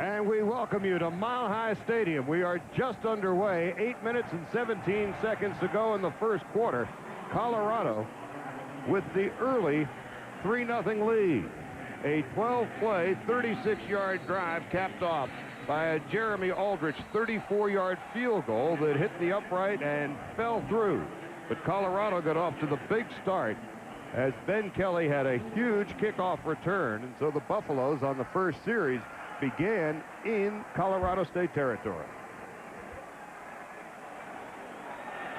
And we welcome you to Mile High Stadium. We are just underway. 8 minutes and 17 seconds to go in the first quarter. Colorado with the early 3-0 lead. A 12-play, 36-yard drive capped off by a Jeremy Aldrich 34-yard field goal that hit the upright and fell through. But Colorado got off to the big start as Ben Kelly had a huge kickoff return. And so the Buffaloes on the first series began in Colorado State territory.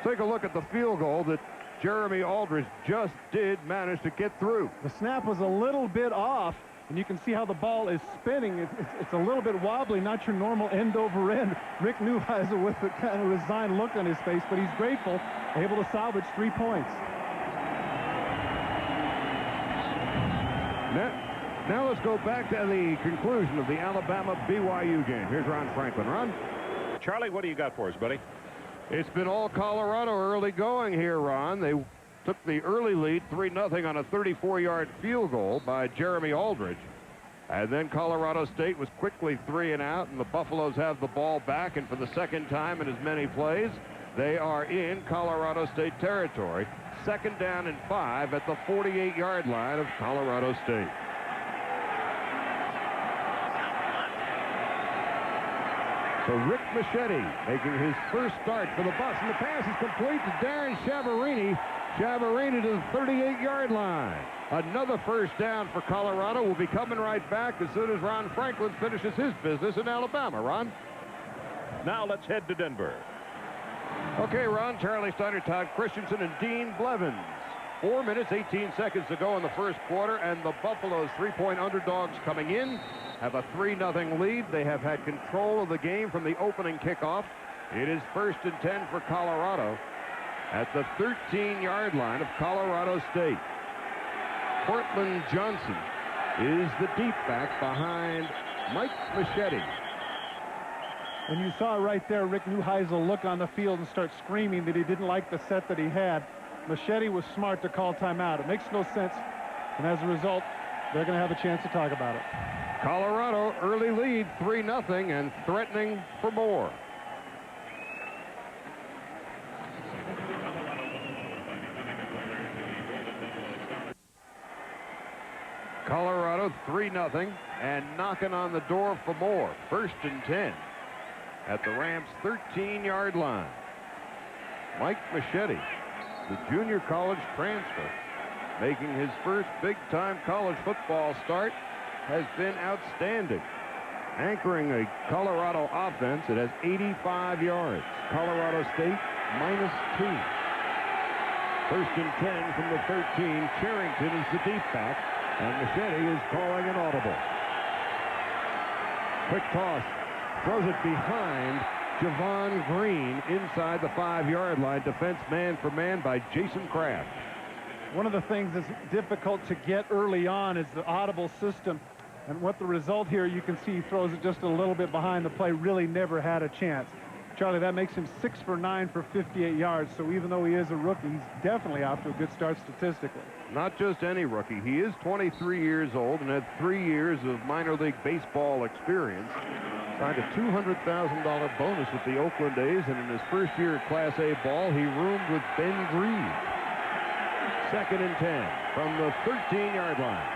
Take a look at the field goal that Jeremy Aldrich just did manage to get through. The snap was a little bit off, and you can see how the ball is spinning. It's a little bit wobbly, not your normal end over end. Rick Neuheisel with a kind of resigned look on his face, but he's grateful, able to salvage 3 points. Now let's go back to the conclusion of the Alabama-BYU game. Here's Ron Franklin. Ron? Charlie, what do you got for us, buddy? It's been all Colorado early going here, Ron. They took the early lead 3-0 on a 34-yard field goal by Jeremy Aldrich. And then Colorado State was quickly 3 and out, and the Buffaloes have the ball back, and for the second time in as many plays, they are in Colorado State territory. 2nd down and 5 at the 48-yard line of Colorado State. So Rick Machete making his first start for the Bucs, and the pass is complete to Darren Chiaverini. Chiaverini to the 38-yard line. Another first down for Colorado. Will be coming right back as soon as Ron Franklin finishes his business in Alabama. Ron? Now let's head to Denver. Okay, Ron, Charlie Steiner, Todd Christensen, and Dean Blevins. 4 minutes, 18 seconds to go in the first quarter, and the Buffaloes 3-point underdogs coming in have a 3-0 lead. They have had control of the game from the opening kickoff. It is 1st and 10 for Colorado at the 13-yard line of Colorado State. Cortland Johnson is the deep back behind Mike Machete. And you saw right there Rick Neuheisel look on the field and start screaming that he didn't like the set that he had. Machete was smart to call timeout. It makes no sense, and as a result, they're going to have a chance to talk about it. Colorado early lead 3-0 and threatening for more. Colorado 3-0 and knocking on the door for more. 1st and 10 at the Rams' 13-yard line. Mike Machete, the junior college transfer, making his first big-time college football start, has been outstanding. Anchoring a Colorado offense, it has 85 yards. Colorado State -2. 1st and 10 from the 13. Charrington is the deep back, and Machete is calling an audible. Quick toss. Throws it behind Javon Green inside the 5-yard line. Defense man for man by Jason Kraft. One of the things that's difficult to get early on is the audible system. And what the result here, you can see he throws it just a little bit behind the play, really never had a chance. Charlie, that makes him 6 for 9 for 58 yards. So even though he is a rookie, he's definitely off to a good start statistically. Not just any rookie. He is 23 years old and had 3 years of minor league baseball experience. Signed a $200,000 bonus with the Oakland A's, and in his first year at Class A ball, he roomed with Ben Grieve. 2nd and 10 from the 13-yard line.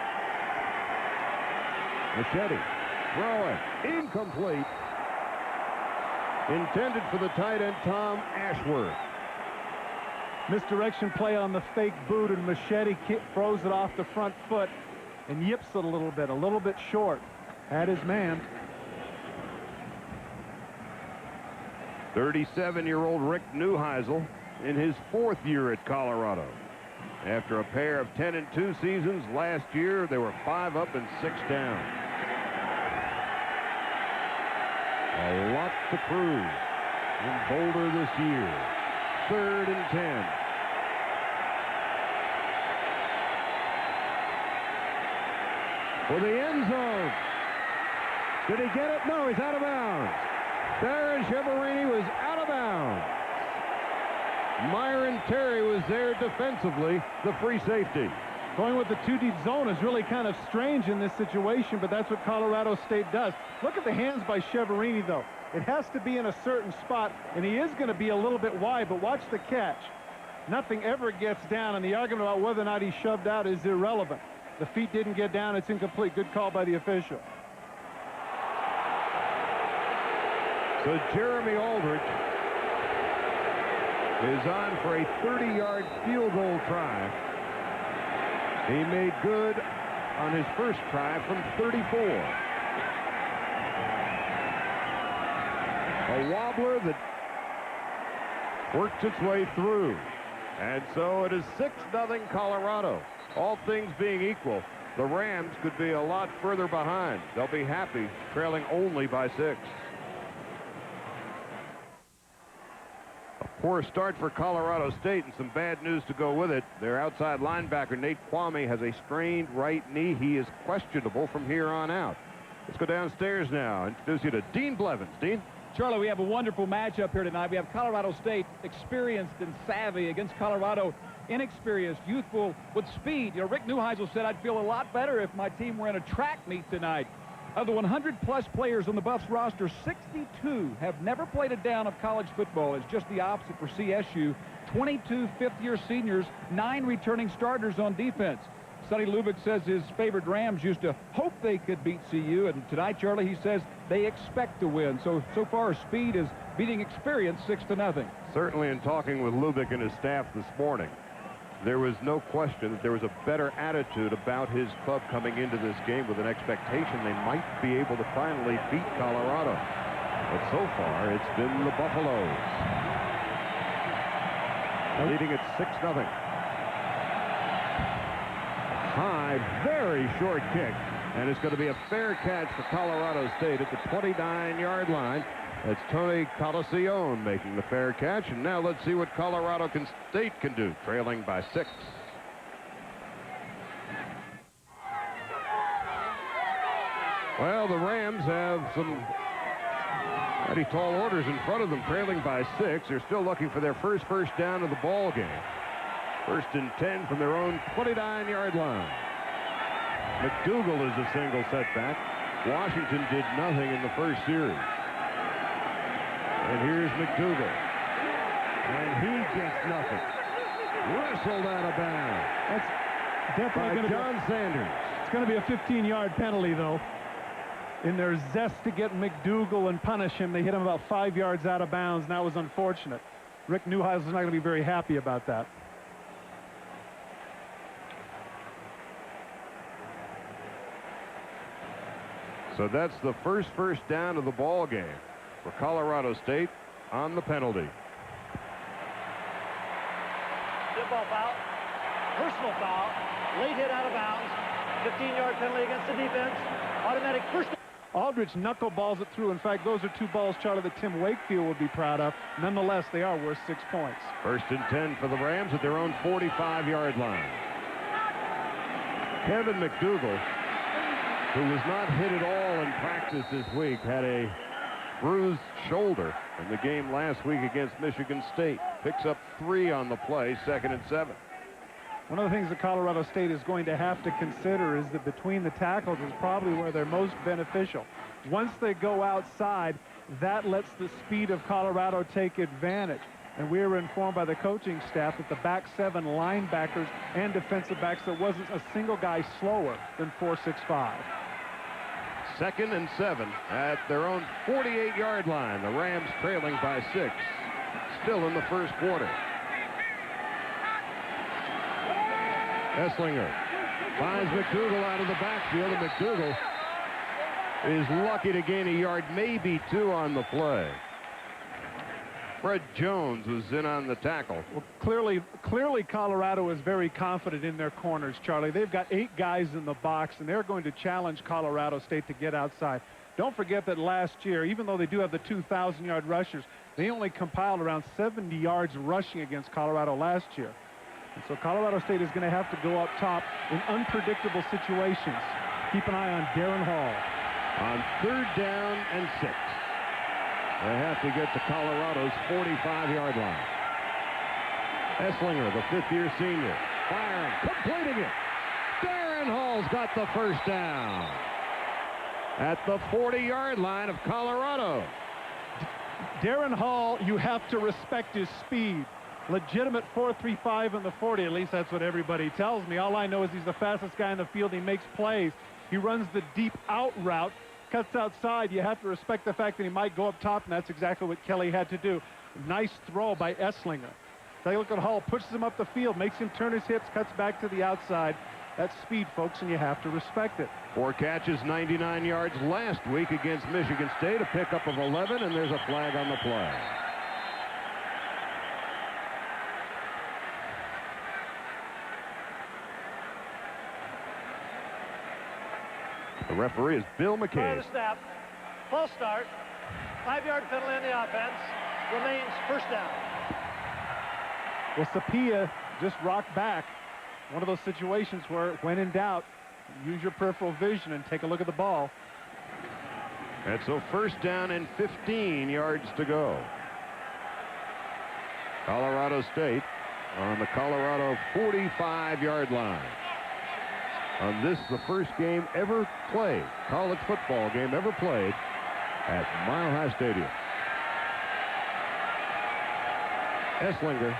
Machete throwing incomplete. Intended for the tight end Tom Ashworth. Misdirection play on the fake boot, and Machete throws it off the front foot and yips it a little bit short. Had his man. 37-year-old Rick Neuheisel in his 4th year at Colorado. After a pair of 10-2 seasons last year, they were 5 up and 6 down. A lot to prove in Boulder this year. 3rd and 10. For the end zone. Did he get it? No, he's out of bounds. Darren Chiaverini was out of bounds. Myron Terry was there defensively, the free safety. Going with the 2-deep zone is really kind of strange in this situation, but that's what Colorado State does. Look at the hands by Cheverini, though. It has to be in a certain spot, and he is going to be a little bit wide, but watch the catch. Nothing ever gets down, and the argument about whether or not he shoved out is irrelevant. The feet didn't get down. It's incomplete. Good call by the official. So Jeremy Aldrich is on for a 30-yard field goal try. He made good on his first try from 34. A wobbler that worked its way through. And so it is 6-0 Colorado. All things being equal, the Rams could be a lot further behind. They'll be happy trailing only by 6. Poor start for Colorado State and some bad news to go with it. Their outside linebacker, Nate Kwame, has a strained right knee. He is questionable from here on out. Let's go downstairs now. Introduce you to Dean Blevins. Dean? Charlie, we have a wonderful matchup here tonight. We have Colorado State experienced and savvy against Colorado inexperienced, youthful, with speed. You know, Rick Neuheisel said, I'd feel a lot better if my team were in a track meet tonight. Of the 100-plus players on the Buffs roster, 62 have never played a down of college football. It's just the opposite for CSU. 22 fifth-year seniors, 9 returning starters on defense. Sonny Lubick says his favorite Rams used to hope they could beat CU, and tonight, Charlie, he says they expect to win. So far, speed is beating experience 6-0. Certainly, in talking with Lubick and his staff this morning, there was no question that there was a better attitude about his club coming into this game with an expectation they might be able to finally beat Colorado. But so far, it's been the Buffaloes leading at 6-0. High, very short kick, and it's going to be a fair catch for Colorado State at the 29-yard line. That's Tony Colacion making the fair catch. And now let's see what Colorado State can do, trailing by 6. Well, the Rams have some pretty tall orders in front of them, trailing by 6. They're still looking for their first down of the ball game. 1st and 10 from their own 29-yard line. McDougal is a single setback. Washington did nothing in the first series. And here's McDougal. And he gets nothing. Wrestled out of bounds. That's definitely going to be John Sanders. It's going to be a 15-yard penalty, though. In their zest to get McDougal and punish him, they hit him about 5 yards out of bounds, and that was unfortunate. Rick Neuheisel's not going to be very happy about that. So that's the first down of the ball game for Colorado State on the penalty. Tip ball foul, personal foul, late hit out of bounds, 15-yard penalty against the defense, automatic first. Aldrich knuckleballs it through. In fact, those are 2 balls, Charlie, that Tim Wakefield would be proud of. Nonetheless, they are worth 6 points. 1st and 10 for the Rams at their own 45-yard line. Kevin McDougal, who was not hit at all in practice this week, had a bruised shoulder in the game last week against Michigan State. Picks up 3 on the play, 2nd and 7. One of the things that Colorado State is going to have to consider is that between the tackles is probably where they're most beneficial. Once they go outside, that lets the speed of Colorado take advantage. And we were informed by the coaching staff that the back 7 linebackers and defensive backs, there wasn't a single guy slower than 4.65. 2nd and 7 at their own 48-yard line. The Rams trailing by 6. Still in the first quarter. Esslinger finds McDougal out of the backfield, and McDougal is lucky to gain a yard, maybe 2 on the play. Fred Jones was in on the tackle. Well, clearly Colorado is very confident in their corners, Charlie. They've got 8 guys in the box, and they're going to challenge Colorado State to get outside. Don't forget that last year, even though they do have the 2,000-yard rushers, they only compiled around 70 yards rushing against Colorado last year. And so Colorado State is going to have to go up top in unpredictable situations. Keep an eye on Darren Hall. On 3rd down and 6. They have to get to Colorado's 45-yard line. Esslinger, the 5th-year senior, firing, completing it. Darren Hall's got the first down at the 40-yard line of Colorado. Darren Hall, you have to respect his speed. Legitimate 4.35 in the 40, at least that's what everybody tells me. All I know is he's the fastest guy in the field. He makes plays. He runs the deep out route, cuts outside. You have to respect the fact that he might go up top, and that's exactly what Kelly had to do. Nice throw by Esslinger. Take a look at Hall, pushes him up the field, makes him turn his hips, cuts back to the outside. That's speed, folks, and you have to respect it. 4 catches, 99 yards last week against Michigan State, a pickup of 11, and there's a flag on the play. The referee is Bill Prior McKay. to snap, false start, 5-yard penalty on the offense, remains first down. Well, Sapia just rocked back. One of those situations where, when in doubt, use your peripheral vision and take a look at the ball. And so first down and 15 yards to go. Colorado State on the Colorado 45-yard line. On this, the first game ever played, college football game ever played at Mile High Stadium. Esslinger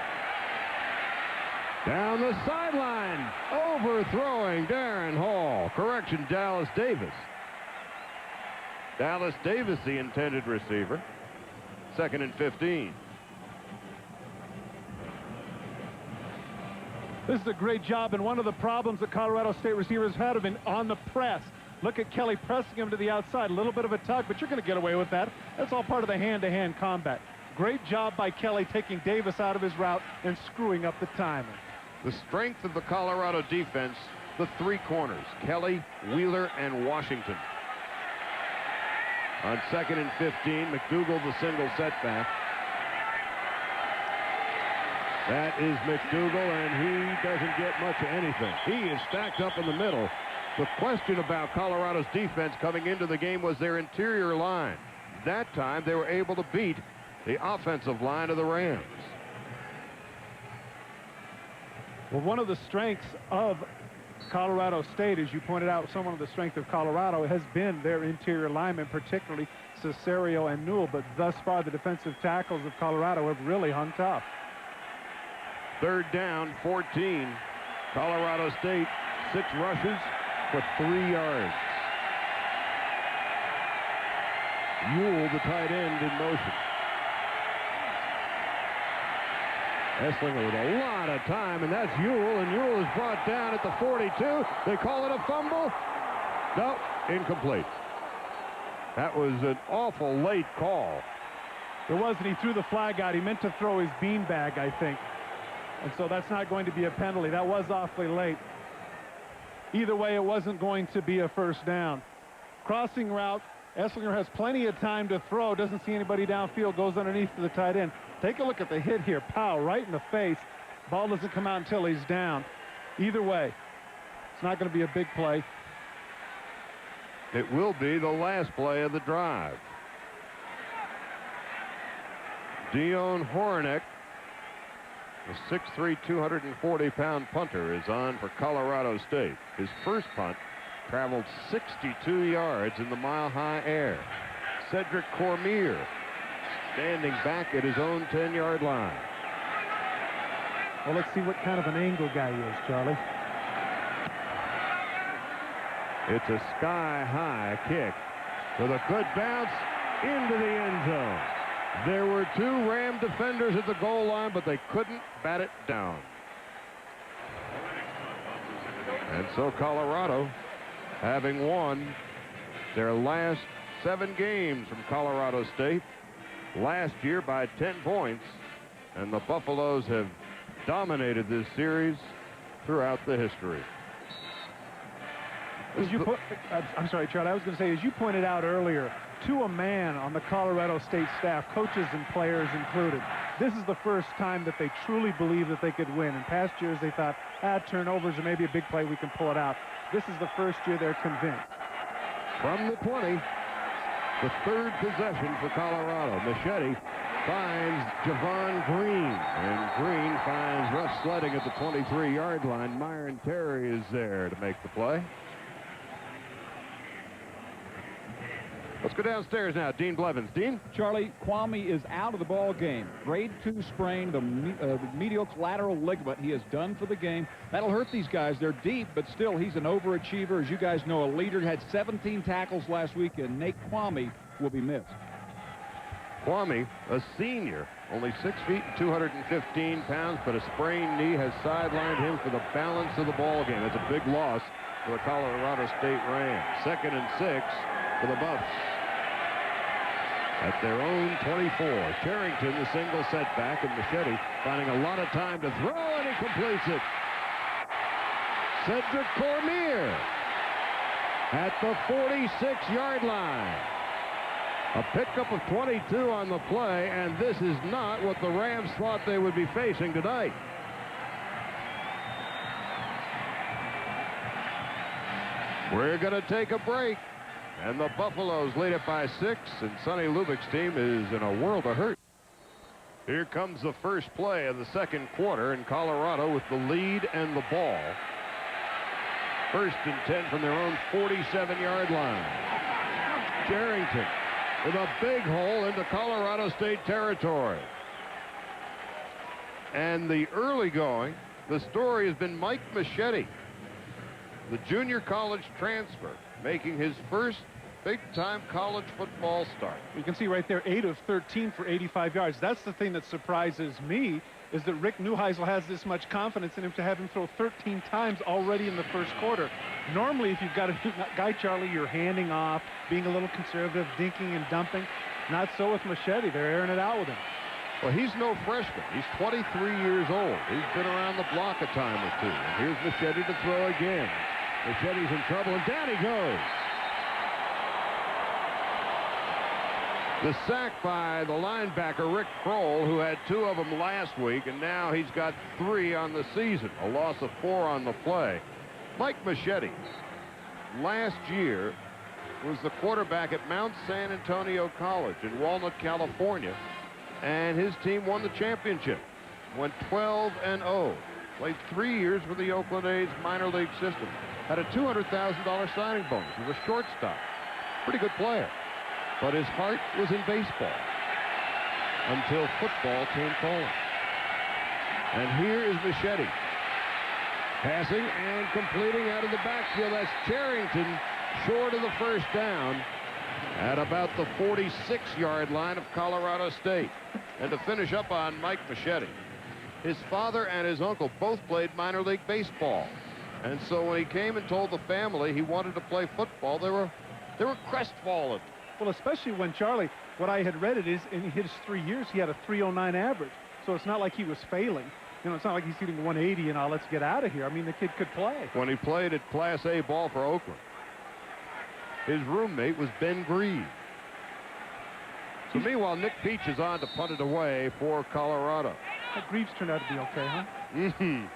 down the sideline, overthrowing Darren Hall. Correction, Dallas Davis. Dallas Davis, the intended receiver. 2nd and 15. This is a great job, and one of the problems that Colorado State receivers had have been on the press. Look at Kelly pressing him to the outside. A little bit of a tug, but you're going to get away with that. That's all part of the hand-to-hand combat. Great job by Kelly taking Davis out of his route and screwing up the timing. The strength of the Colorado defense, the 3 corners, Kelly, Wheeler, and Washington. On 2nd and 15, McDougal the single setback. That is McDougal, and he doesn't get much of anything. He is stacked up in the middle. The question about Colorado's defense coming into the game was their interior line. That time, they were able to beat the offensive line of the Rams. Well, one of the strengths of Colorado State, as you pointed out, some of the strength of Colorado has been their interior linemen, particularly Cesario and Newell. But thus far, the defensive tackles of Colorado have really hung tough. 3rd down, 14. Colorado State, 6 rushes for 3 yards. Ewell, the tight end, in motion. Esslinger with a lot of time, and that's Ewell, and Ewell is brought down at the 42. They call it a fumble. No, incomplete. That was an awful late call. There wasn't. He threw the flag out. He meant to throw his beanbag, I think. And so that's not going to be a penalty. That was awfully late. Either way, it wasn't going to be a first down. Crossing route, Esslinger has plenty of time to throw. Doesn't see anybody downfield. Goes underneath to the tight end. Take a look at the hit here. Pow, right in the face. Ball doesn't come out until he's down. Either way, it's not going to be a big play. It will be the last play of the drive. Dion Horinek, the 6'3", 240-pound punter, is on for Colorado State. His first punt traveled 62 yards in the mile-high air. Cedric Cormier standing back at his own 10-yard line. Well, let's see what kind of an angle guy he is, Charlie. It's a sky-high kick with a good bounce into the end zone. There were 2 Ram defenders at the goal line, but they couldn't bat it down. And so Colorado, having won their last 7 games from Colorado State last year by 10 points, and the Buffaloes have dominated this series throughout the history. I'm sorry, Charlie. I was going to say, as you pointed out earlier, to a man on the Colorado State staff, coaches and players included, this is the first time that they truly believe that they could win. In past years, they thought, turnovers or maybe a big play, we can pull it out. This is the first year they're convinced. From the 20, the 3rd possession for Colorado. Machete finds Javon Green, and Green finds rough sledding at the 23-yard line. Myron Terry is there to make the play. Let's go downstairs now. Dean Blevins. Dean? Charlie, Kwame is out of the ball game. Grade 2 sprain, the medial collateral ligament. He is done for the game. That'll hurt these guys. They're deep, but still, he's an overachiever. As you guys know, a leader. Had 17 tackles last week, and Nate Kwame will be missed. Kwame, a senior, only 6 feet and 215 pounds, but a sprained knee has sidelined him for the balance of the ball game. It's a big loss for the Colorado State Rams. 2nd and 6 for the Buffs. At their own 24. Charrington, the single setback, and Machete finding a lot of time to throw, and he completes it. Cedric Cormier at the 46-yard line. A pickup of 22 on the play, and this is not what the Rams thought they would be facing tonight. We're going to take a break. And the Buffaloes lead it by 6, and Sonny Lubbock's team is in a world of hurt. Here comes the first play of the second quarter, and Colorado with the lead and the ball. 1st and 10 from their own 47-yard line. Charrington with a big hole into Colorado State territory. And the early going, the story has been Mike Machete, the junior college transfer, making his first big-time college football start. You can see right there, 8 of 13 for 85 yards. That's the thing that surprises me, is that Rick Neuheisel has this much confidence in him to have him throw 13 times already in the first quarter. Normally, if you've got a guy, Charlie, you're handing off, being a little conservative, dinking and dumping. Not so with Machete. They're airing it out with him. Well, he's no freshman. He's 23 years old. He's been around the block a time or two. And here's Machete to throw again. Machete's in trouble, and down he goes. The sack by the linebacker, Rick Kroll, who had 2 of them last week, and now he's got 3 on the season. A loss of 4 on the play. Mike Machete, last year, was the quarterback at Mount San Antonio College in Walnut, California, and his team won the championship. Went 12-0. Played 3 years for the Oakland A's minor league system. Had a $200,000 signing bonus. He was a shortstop. Pretty good player. But his heart was in baseball until football came calling. And here is Machete. Passing and completing out of the backfield. That's Charrington short of the first down at about the 46-yard line of Colorado State. And to finish up on Mike Machete, his father and his uncle both played minor league baseball. And so when he came and told the family he wanted to play football, they were crestfallen. Well, especially when, Charlie, what I had read it is in his 3 years, he had a 309 average. So it's not like he was failing. You know, it's not like he's hitting 180 and let's get out of here. I mean, the kid could play. When he played at Class A ball for Oakland, his roommate was Ben Grieve. So meanwhile, Nick Peach is on to punt it away for Colorado. That Greaves turned out to be okay, huh? Mm-hmm.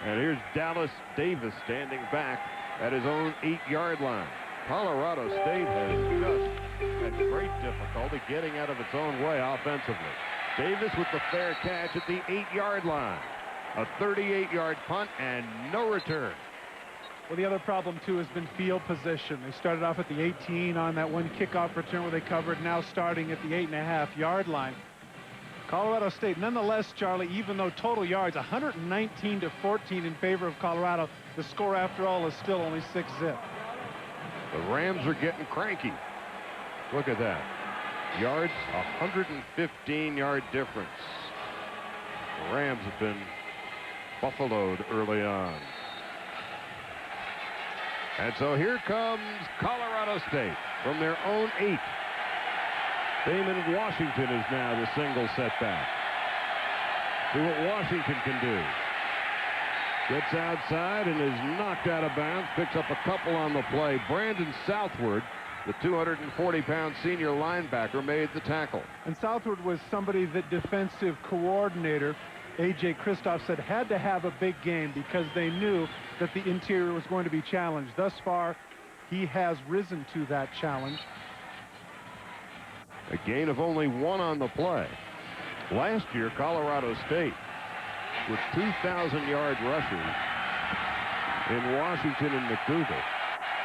And here's Dallas Davis standing back at his own 8-yard line. Colorado State has just had great difficulty getting out of its own way offensively. Davis with the fair catch at the 8-yard line. A 38-yard punt and no return. Well, the other problem, too, has been field position. They started off at the 18 on that one kickoff return where they covered, now starting at the 8.5-yard line. Colorado State, nonetheless, Charlie, even though total yards 119-14 in favor of Colorado, the score, after all, is still only 6-zip. The Rams are getting cranky. Look at that. Yards, 115-yard difference. The Rams have been buffaloed early on. And so here comes Colorado State from their own 8. Damon Washington is now the single setback. See what Washington can do. Gets outside and is knocked out of bounds. Picks up a couple on the play. Brandon Southward, the 240-pound senior linebacker, made the tackle. And Southward was somebody that defensive coordinator A.J. Kristoff said had to have a big game because they knew that the interior was going to be challenged. Thus far, he has risen to that challenge. A gain of only 1 on the play. Last year, Colorado State, with 2,000-yard rushers in Washington and McDougal,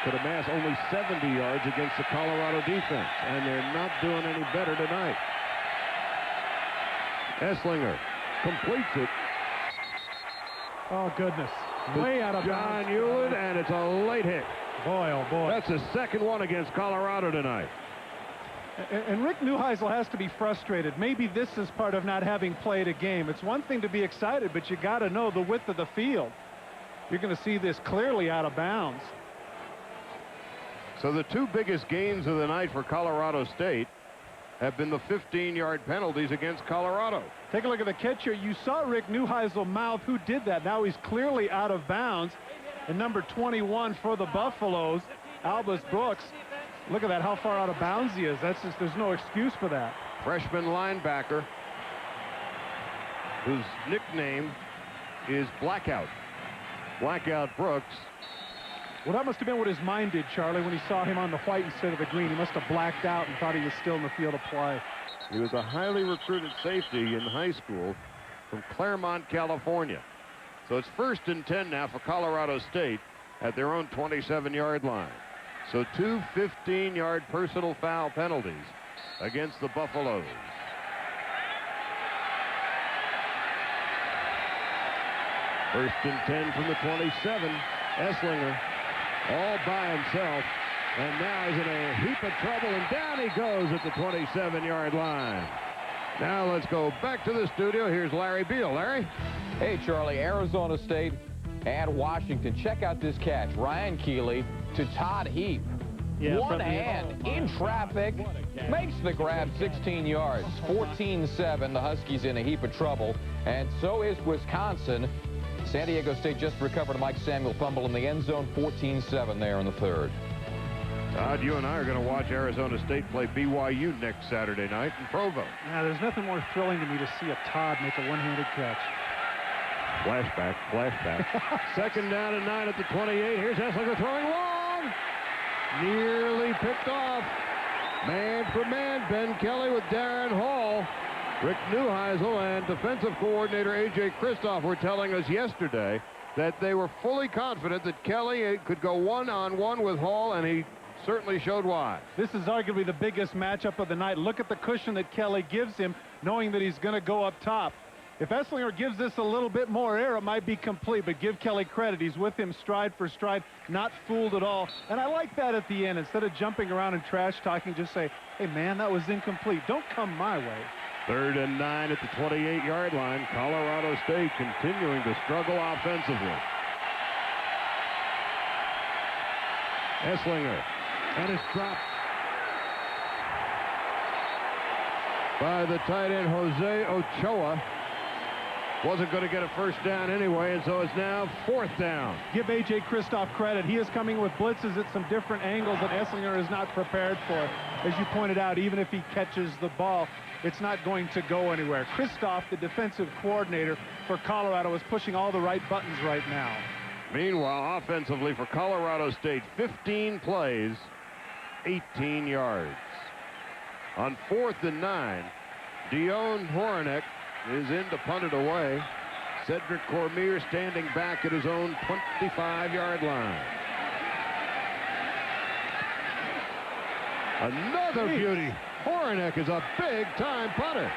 could amass only 70 yards against the Colorado defense, and they're not doing any better tonight. Esslinger completes it. Oh, goodness. Way out of bounds. John Hewlett, and it's a late hit. Boy, oh, boy. That's the second one against Colorado tonight. And Rick Neuheisel has to be frustrated. Maybe this is part of not having played a game. It's one thing to be excited, but you got to know the width of the field. You're going to see this clearly out of bounds. So the two biggest gains of the night for Colorado State have been the 15-yard penalties against Colorado. Take a look at the catcher. You saw Rick Neuheisel mouth who did that. Now he's clearly out of bounds. And number 21 for the Buffaloes, Albus Brooks. Look at that, how far out of bounds he is. That's just, there's no excuse for that. Freshman linebacker whose nickname is Blackout. Blackout Brooks. Well, that must have been what his mind did, Charlie, when he saw him on the white instead of the green. He must have blacked out and thought he was still in the field of play. He was a highly recruited safety in high school from Claremont, California. So it's 1st and 10 now for Colorado State at their own 27-yard line. So two 15-yard personal foul penalties against the Buffaloes. First and 10 from the 27. Esslinger all by himself. And now he's in a heap of trouble, and down he goes at the 27-yard line. Now let's go back to the studio. Here's Larry Beal. Larry? Hey, Charlie, Arizona State and Washington. Check out this catch. Ryan Keeley to Todd Heap. Yeah, one hand in traffic, makes the grab 16 yards. 14-7, the Huskies in a heap of trouble, and so is Wisconsin. San Diego State just recovered a Mike Samuel fumble in the end zone. 14-7 there in the third. Todd, you and I are going to watch Arizona State play BYU next Saturday night in Provo. Now, there's nothing more thrilling to me to see a Todd make a one-handed catch. Flashback, flashback. Second down and 9 at the 28. Here's Esslinger throwing long. Nearly picked off. Man for man, Ben Kelly with Darren Hall. Rick Neuheisel and defensive coordinator A.J. Kristoff were telling us yesterday that they were fully confident that Kelly could go one-on-one with Hall, and he certainly showed why. This is arguably the biggest matchup of the night. Look at the cushion that Kelly gives him, knowing that he's going to go up top. If Esslinger gives this a little bit more air, it might be complete, but give Kelly credit. He's with him stride for stride, not fooled at all. And I like that at the end. Instead of jumping around and trash talking, just say, hey, man, that was incomplete. Don't come my way. 3rd and 9 at the 28-yard line. Colorado State continuing to struggle offensively. Esslinger, and it's dropped by the tight end Jose Ochoa. Wasn't going to get a first down anyway, and so it's now 4th down. Give A.J. Kristoff credit. He is coming with blitzes at some different angles that Esslinger is not prepared for. As you pointed out, even if he catches the ball, it's not going to go anywhere. Kristoff, the defensive coordinator for Colorado, is pushing all the right buttons right now. Meanwhile, offensively for Colorado State, 15 plays, 18 yards. On 4th and 9, Dion Horinek is in to punt it away. Cedric Cormier standing back at his own 25-yard line. Another beauty. Horinek is a big-time punter.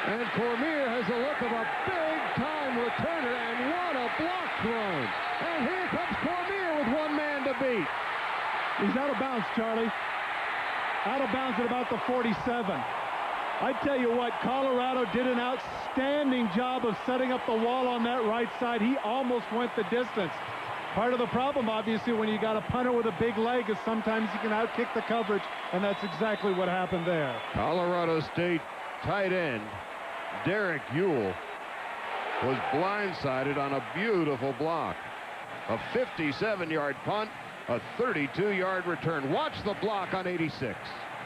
And Cormier has the look of a big-time returner, and what a block thrown. And here comes Cormier with one man to beat. He's out of bounds, Charlie. Out of bounds at about the 47. I tell you what, Colorado did an outstanding job of setting up the wall on that right side. He almost went the distance. Part of the problem, obviously, when you got a punter with a big leg is sometimes you can outkick the coverage, and that's exactly what happened there. Colorado State tight end Derek Ewell was blindsided on a beautiful block. A 57-yard punt, a 32-yard return. Watch the block on 86.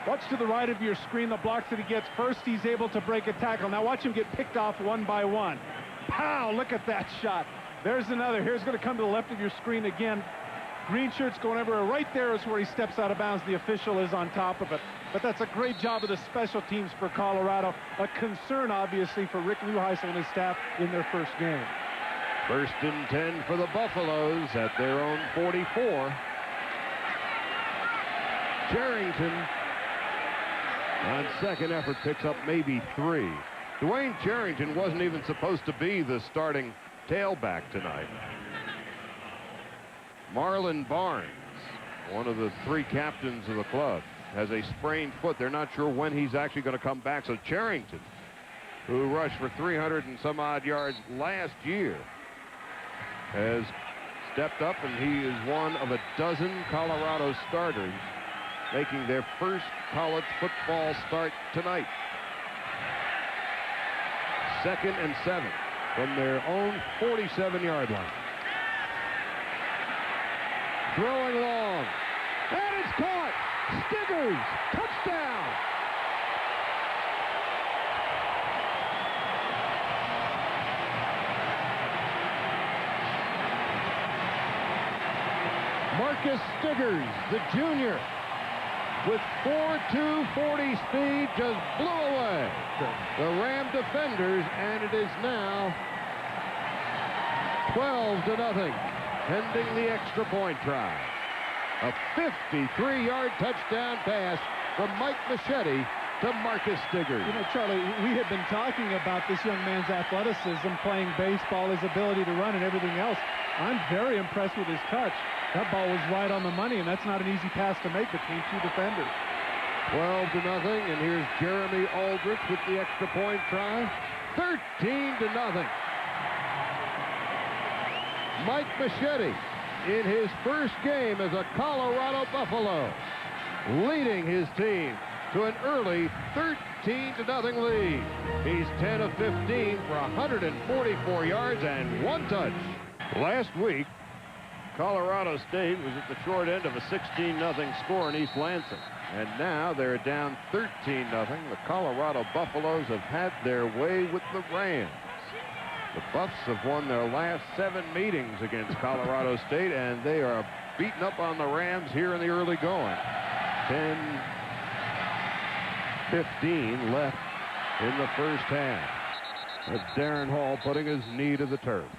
Watch to the right of your screen the blocks that he gets. First, he's able to break a tackle. Now watch him get picked off one by one. Pow! Look at that shot. There's another. Here's going to come to the left of your screen again. Green shirt's going everywhere. Right there is where he steps out of bounds. The official is on top of it. But that's a great job of the special teams for Colorado. A concern, obviously, for Rick Neuheisel and his staff in their first game. 1st and 10 for the Buffaloes at their own 44. Charrington on second effort picks up maybe 3. Dwayne Charrington wasn't even supposed to be the starting tailback tonight. Marlon Barnes, one of the 3 captains of the club, has a sprained foot. They're not sure when he's actually going to come back. So Charrington, who rushed for 300 and some odd yards last year, has stepped up, and he is one of a dozen Colorado starters making their first college football start tonight. 2nd and 7 from their own 47-yard line. Throwing long, and it's caught. Stiggers, touchdown. Marcus Stiggers, the junior, with 4.240 speed, just blew away the Ram defenders, and it is now 12-0, pending the extra point try. A 53-yard touchdown pass from Mike Machete to Marcus Stiggers. You know, Charlie, we have been talking about this young man's athleticism, playing baseball, his ability to run, and everything else. I'm very impressed with his touch. That ball was right on the money, and that's not an easy pass to make between 2 defenders. 12-0, and here's Jeremy Aldrich with the extra point try. 13-0. Mike Machete, in his first game as a Colorado Buffalo, leading his team to an early 13-0 lead. He's 10 of 15 for 144 yards and 1 touch. Last week, Colorado State was at the short end of a 16-0 score in East Lansing. And now they're down 13-0. The Colorado Buffaloes have had their way with the Rams. The Buffs have won their last 7 meetings against Colorado State, and they are beating up on the Rams here in the early going. 10-15 left in the first half. That's Darren Hall putting his knee to the turf.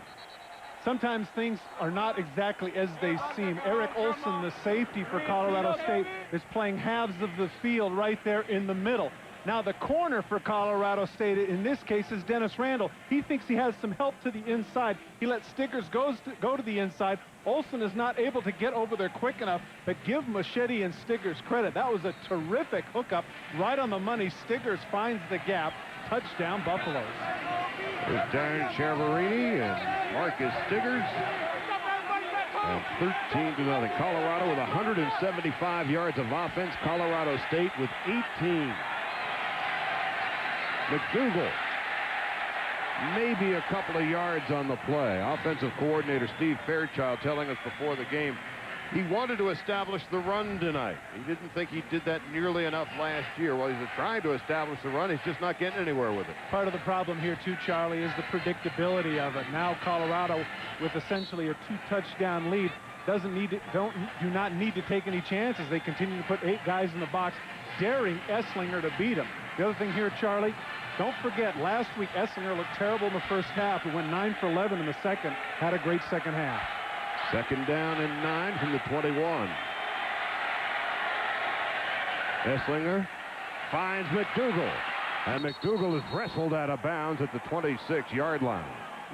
Sometimes things are not exactly as they seem. Eric Olson, the safety for Colorado State, is playing halves of the field right there in the middle. Now the corner for Colorado State in this case is Dennis Randall. He thinks he has some help to the inside. He lets Stiggers go to the inside. Olson is not able to get over there quick enough, but give Machete and Stiggers credit. That was a terrific hookup, right on the money. Stiggers finds the gap. Touchdown, Buffaloes. There's Darren Chiaverini and Marcus Stiggers. And 13-0. Colorado with 175 yards of offense. Colorado State with 18. McDougal, maybe a couple of yards on the play. Offensive coordinator Steve Fairchild telling us before the game he wanted to establish the run tonight. He didn't think he did that nearly enough last year. Well, he's trying to establish the run. He's just not getting anywhere with it. Part of the problem here, too, Charlie, is the predictability of it. Now Colorado, with essentially a 2-touchdown lead, do not need to take any chances. They continue to put 8 guys in the box, daring Esslinger to beat him. The other thing here, Charlie, don't forget, last week Esslinger looked terrible in the first half. He went 9 for 11 in the second, had a great second half. 2nd down and 9 from the 21. Esslinger finds McDougal, and McDougal is wrestled out of bounds at the 26-yard line.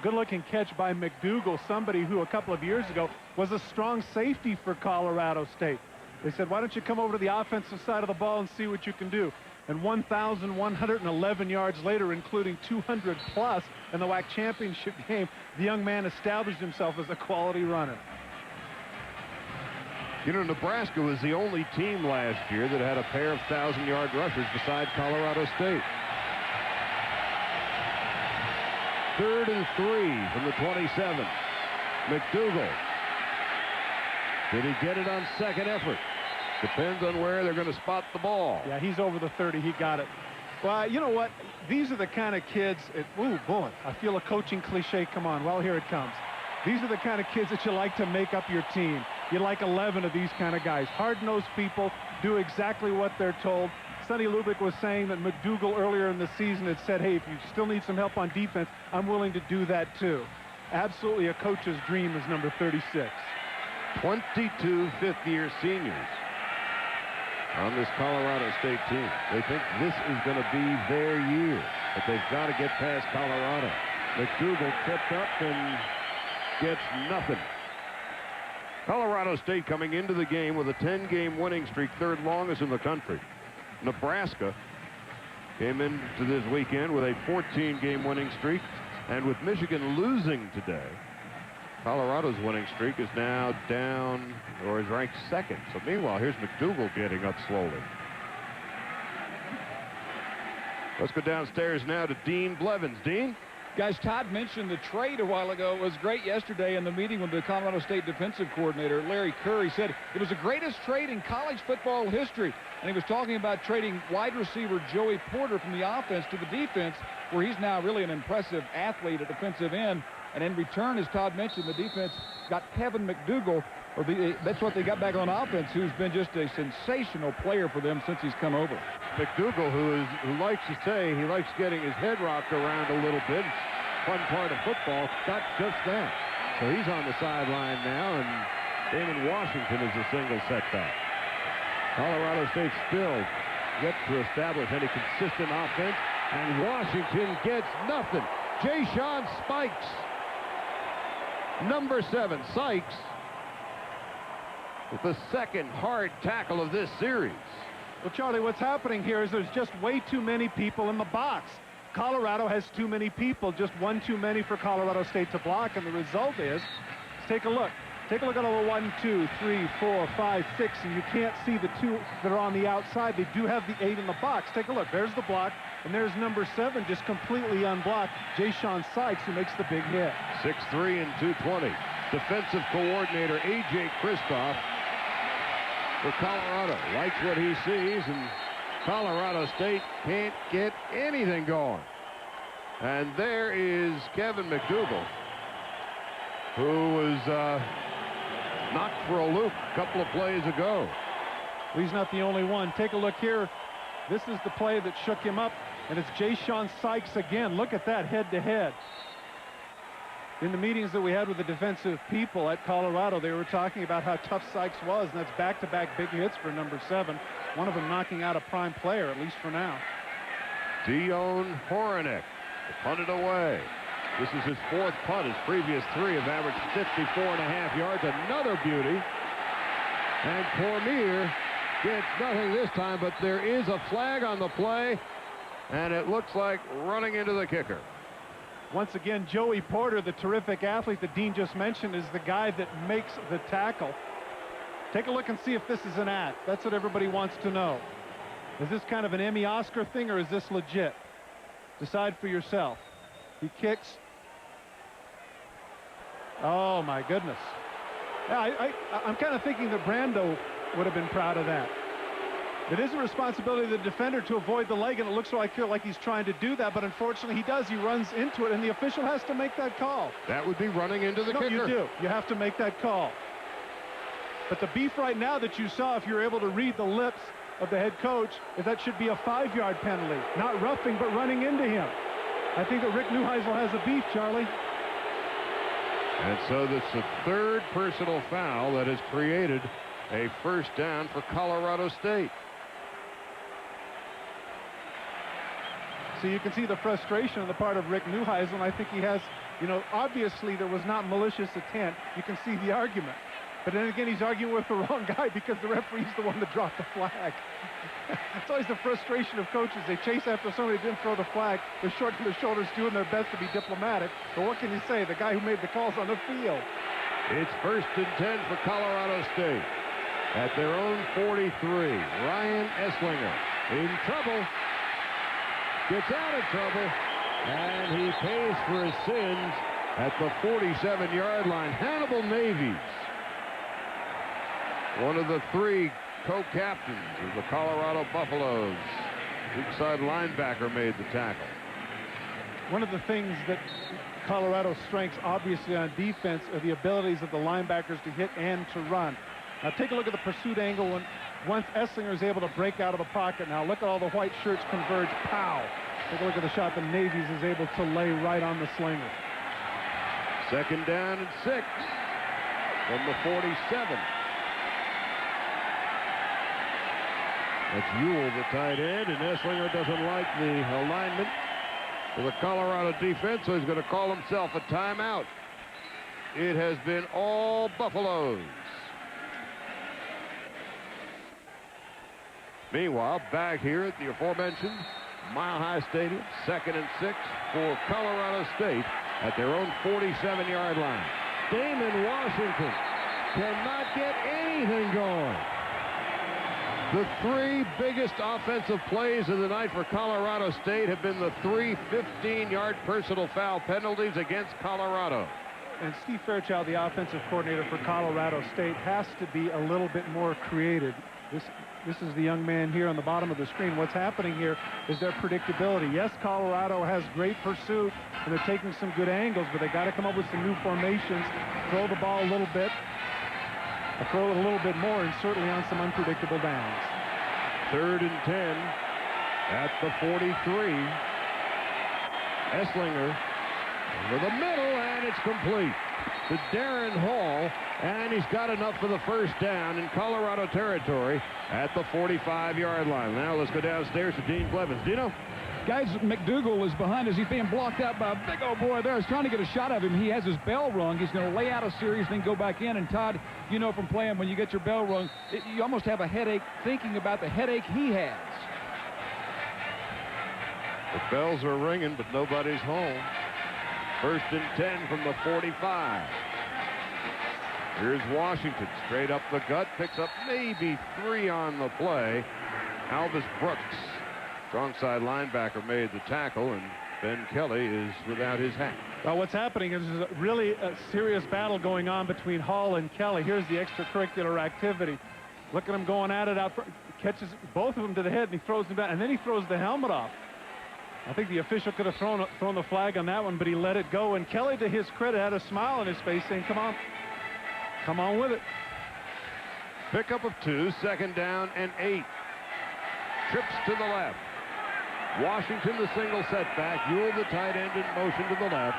Good-looking catch by McDougal, somebody who a couple of years ago was a strong safety for Colorado State. They said, why don't you come over to the offensive side of the ball and see what you can do? And 1,111 yards later, including 200+ in the WAC championship game, the young man established himself as a quality runner. You know, Nebraska was the only team last year that had a pair of 1,000-yard rushers besides Colorado State. 3rd and 3 from the 27. McDougal. Did he get it on second effort? Depends on where they're going to spot the ball. Yeah, he's over the 30. He got it. Well, you know what? These are the kind of kids. Ooh, boy, I feel a coaching cliche. Come on. Well, here it comes. These are the kind of kids that you like to make up your team. you like 11 of these kind of guys. Hard-nosed people, do exactly what they're told. Sonny Lubick was saying that McDougal earlier in the season had said, hey, if you still need some help on defense, I'm willing to do that too. Absolutely a coach's dream is number 36. 22 fifth-year seniors on this Colorado State team. They think this is going to be their year, but they've got to get past Colorado. McDougal tripped up and gets nothing. Colorado State coming into the game with a 10-game winning streak, third longest in the country. Nebraska came into this weekend with a 14-game winning streak, and with Michigan losing today, Colorado's winning streak is now down, or is ranked second. So meanwhile, here's McDougal getting up slowly. Let's go downstairs now to Dean Blevins. Dean? Guys, Todd mentioned the trade a while ago. It was great yesterday in the meeting with the Colorado State defensive coordinator, Larry Kerr. He said it was the greatest trade in college football history. And he was talking about trading wide receiver Joey Porter from the offense to the defense, where he's now really an impressive athlete at defensive end. And in return, as Todd mentioned, the defense got Kevin McDougal, that's what they got back on offense, who's been just a sensational player for them since he's come over. McDougal, who likes to say he likes getting his head rocked around a little bit, fun part of football, got just that. So he's on the sideline now, and Damon Washington is a single setback. Colorado State still yet to establish any consistent offense, and Washington gets nothing. Jay-Sean Spikes, number 7, Sykes, with the second hard tackle of this series. Well, Charlie, what's happening here is there's just way too many people in the box. Colorado has too many people, just one too many for Colorado State to block, and the result is, take a look. Take a look at all the 1, 2, 3, 4, 5, 6, and you can't see the 2 that are on the outside. They do have the 8 in the box. Take a look. There's the block, and there's number 7 just completely unblocked, Jay-Sean Sykes, who makes the big hit. 6'3" and 220. Defensive coordinator A.J. Kristoff for Colorado likes what he sees, and Colorado State can't get anything going. And there is Kevin McDougal, who was knocked for a loop a couple of plays ago. Well, he's not the only one. Take a look here. This is the play that shook him up, and it's Jay-Sean Sykes again. Look at that head-to-head. In the meetings that we had with the defensive people at Colorado, they were talking about how tough Sykes was, and that's back-to-back big hits for number 7. One of them knocking out a prime player, at least for now. Dion Horonek punted away. This is his 4th punt. His previous 3 have averaged 54.5 yards. Another beauty. And Cormier gets nothing this time, but there is a flag on the play, and it looks like running into the kicker. Once again, Joey Porter, the terrific athlete that Dean just mentioned, is the guy that makes the tackle. Take a look and see if this is an act. That's what everybody wants to know. Is this kind of an Emmy Oscar thing, or is this legit? Decide for yourself. He kicks. Oh, my goodness. Yeah, I'm kind of thinking that Brando would have been proud of that. It is a responsibility of the defender to avoid the leg, and it looks like he's trying to do that, but unfortunately he does. He runs into it, and the official has to make that call. That would be running into the kicker. No, you do. You have to make that call. But the beef right now that you saw, if you're able to read the lips of the head coach, is that should be a 5-yard penalty. Not roughing, but running into him. I think that Rick Neuheisel has a beef, Charlie. And so this is the 3rd personal foul that has created a first down for Colorado State. So you can see the frustration on the part of Rick Neuheisel, and I think he has, obviously there was not malicious intent. You can see the argument. But then again, he's arguing with the wrong guy because the referee's the one that dropped the flag. It's always the frustration of coaches. They chase after somebody who didn't throw the flag. They're shorting their shoulders, doing their best to be diplomatic. But what can you say? The guy who made the calls on the field. It's 1st and 10 for Colorado State. At their own 43, Ryan Esslinger in trouble. Gets out of trouble, and he pays for his sins at the 47-yard line. Hannibal Navies, one of the 3 co-captains of the Colorado Buffaloes. Weak side linebacker made the tackle. One of the things that Colorado's strengths, obviously, on defense are the abilities of the linebackers to hit and to run. Now, take a look at the pursuit angle once Esslinger is able to break out of the pocket. Now, look at all the white shirts converge. Pow! Take a look at the shot the Navy's is able to lay right on the slinger. 2nd down and 6 from the 47. That's Ewell, the tight end, and Esslinger doesn't like the alignment for the Colorado defense, so he's going to call himself a timeout. It has been all Buffaloes. Meanwhile, back here at the aforementioned Mile High Stadium, 2nd and 6 for Colorado State at their own 47-yard line. Damon Washington cannot get anything going. The 3 biggest offensive plays of the night for Colorado State have been the 3 15-yard personal foul penalties against Colorado. And Steve Fairchild, the offensive coordinator for Colorado State, has to be a little bit more creative. This is the young man here on the bottom of the screen. What's happening here is their predictability. Yes, Colorado has great pursuit, and they're taking some good angles, but they got to come up with some new formations, throw the ball a little bit, throw it a little bit more, and certainly on some unpredictable downs. 3rd and 10 at the 43. Esslinger over the middle, and it's complete to Darren Hall, and he's got enough for the 1st down in Colorado territory at the 45-yard line. Now let's go downstairs to Dean Blevins. Dino? Guys, McDougal is behind us. He's being blocked out by a big old boy there. He's trying to get a shot of him. He has his bell rung. He's going to lay out a series, then go back in. And Todd, you know from playing, when you get your bell rung, you almost have a headache thinking about the headache he has. The bells are ringing, but nobody's home. 1st and 10 from the 45. Here's Washington, straight up the gut, picks up maybe 3 on the play. Alvis Brooks, strong side linebacker, made the tackle, and Ben Kelly is without his hat. Well, what's happening is really a serious battle going on between Hall and Kelly. Here's the extracurricular activity. Look at him going at it out front. Catches both of them to the head, and he throws them down, and then he throws the helmet off. I think the official could have thrown the flag on that one, but he let it go. And Kelly, to his credit, had a smile on his face saying, come on with it. Pickup of 2, 2nd down and 8. Trips to the left. Washington, the single setback. Ewell, the tight end, in motion to the left.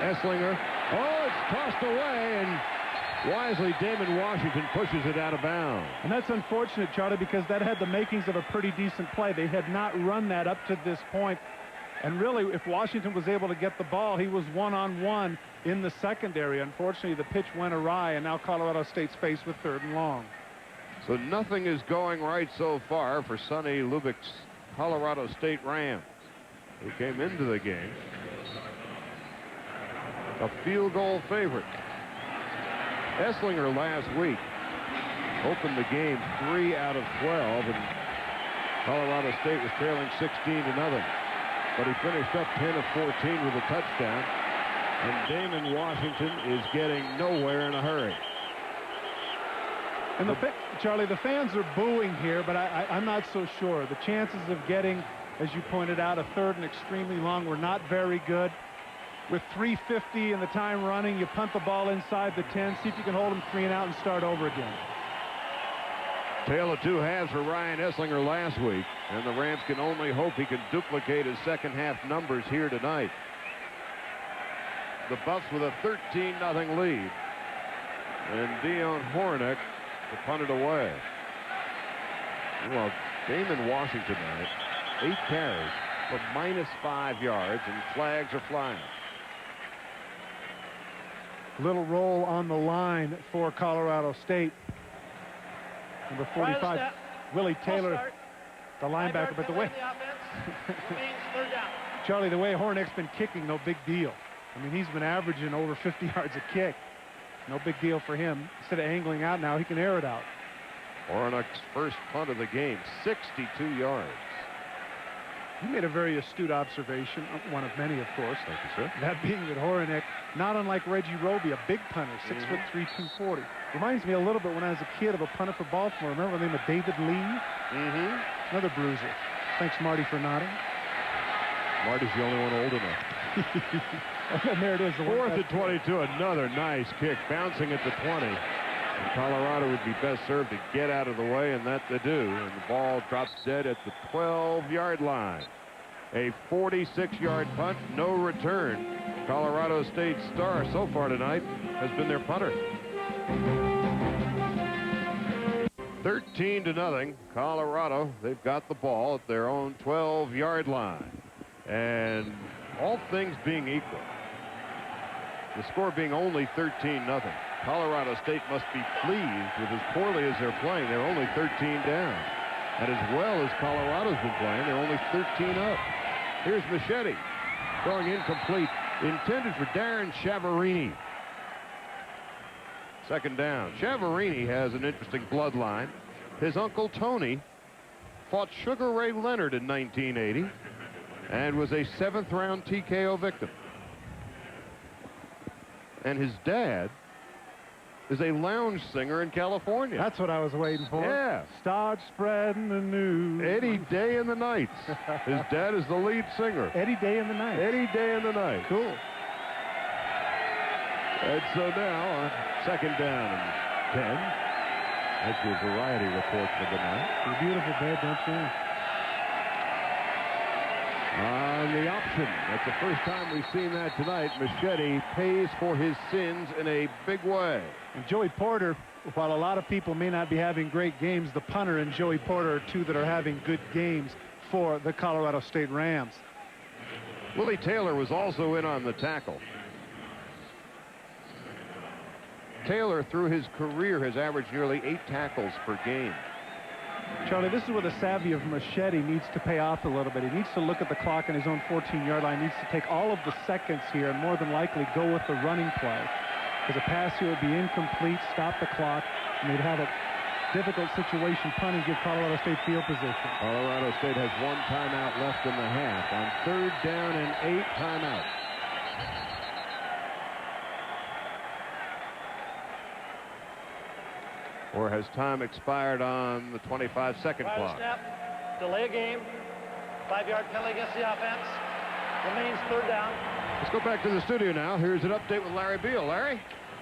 Esslinger. Oh, it's tossed away, and wisely, Damon Washington pushes it out of bounds. And that's unfortunate, Charlie, because that had the makings of a pretty decent play. They had not run that up to this point. And really, if Washington was able to get the ball, he was one-on-one in the secondary. Unfortunately, the pitch went awry, and now Colorado State's faced with 3rd and long. So nothing is going right so far for Sonny Lubbock's Colorado State Rams, who came into the game a field goal favorite. Esslinger last week opened the game 3 out of 12, and Colorado State was trailing 16-0. But he finished up 10 of 14 with a touchdown, and Damon Washington is getting nowhere in a hurry. And Charlie, the fans are booing here, but I'm not so sure. The chances of getting, as you pointed out, a 3rd and extremely long were not very good. With 3:50 and the time running, you punt the ball inside the 10, see if you can hold them 3 and out and start over again. Tale of 2 halves for Ryan Esslinger last week, and the Rams can only hope he can duplicate his second half numbers here tonight. The Buffs with a 13-0 lead, and Dion Hornick to punt it away. Well, Damon Washington tonight, 8 carries for -5 yards, and flags are flying. Little roll on the line for Colorado State. Number 45, Willie Taylor, the linebacker. But the way, Charlie, the way Hornick's been kicking, no big deal. I mean, he's been averaging over 50 yards a kick. No big deal for him. Instead of angling out now, he can air it out. Hornick's first punt of the game, 62 yards. You made a very astute observation, one of many, of course. Thank you, sir. That being that Hornick, not unlike Reggie Roby, a big punter, 6'3", 240. Reminds me a little bit when I was a kid of a punter for Baltimore. Remember the name of David Lee? Another bruiser. Thanks, Marty, for nodding. Marty's the only one old enough. And there it is. 4th and 22. Another nice kick, bouncing at the 20. And Colorado would be best served to get out of the way, and that they do. And the ball drops dead at the 12-yard line. A 46-yard punt, no return. Colorado State's star so far tonight has been their punter. 13-0. Colorado, they've got the ball at their own 12-yard line. And all things being equal, the score being only 13-0, Colorado State must be pleased with as poorly as they're playing. They're only 13 down. And as well as Colorado's been playing, they're only 13 up. Here's Machete throwing incomplete, intended for Darren Chavarini. 2nd down. Chavarini has an interesting bloodline. His uncle Tony fought Sugar Ray Leonard in 1980 and was a 7th-round TKO victim. And his dad is a lounge singer in California. That's what I was waiting for. Yeah. Start spreading the news. Eddie Day and the Knights. His dad is the lead singer. Eddie Day and the Knights. Eddie Day and the Knights. Cool. And so now on 2nd down and 10. That's your variety report for the night. You're beautiful, babe, don't you? On the option. That's the first time we've seen that tonight. Machete pays for his sins in a big way. And Joey Porter, while a lot of people may not be having great games, the punter and Joey Porter are two that are having good games for the Colorado State Rams. Willie Taylor was also in on the tackle. Taylor, through his career, has averaged nearly 8 tackles per game. Charlie, this is where the savvy of Machete needs to pay off a little bit. He needs to look at the clock on his own 14-yard line. He needs to take all of the seconds here and more than likely go with the running play. Because a pass here would be incomplete, stop the clock, and they'd have a difficult situation punting, give Colorado State field position. Colorado State has 1 timeout left in the half. On 3rd down and 8, timeout. Or has time expired on the 25-second clock? Snap, delay a game, 5-yard penalty against the offense. Remains 3rd down. Let's go back to the studio now. Here's an update with Larry Beal. Larry?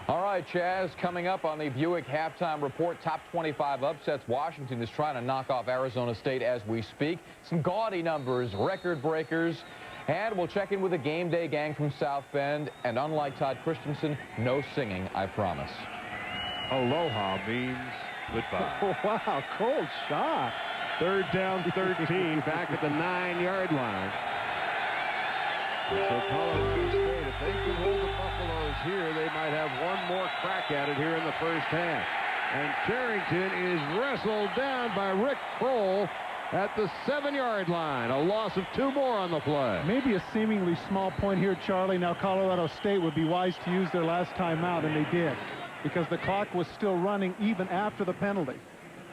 All right, Chaz, coming up on the Buick halftime report, top 25 upsets. Washington is trying to knock off Arizona State as we speak. Some gaudy numbers, record breakers. And we'll check in with the game day gang from South Bend. And unlike Todd Christensen, no singing, I promise. Aloha means goodbye. Oh, wow, cold shot. 3rd down, 13, back at the 9-yard line. So Colorado State, if they can hold the Buffaloes here, they might have one more crack at it here in the first half. And Carrington is wrestled down by Rick Kroll at the 7-yard line. A loss of 2 more on the play. Maybe a seemingly small point here, Charlie. Now Colorado State would be wise to use their last timeout, and they did, because the clock was still running even after the penalty.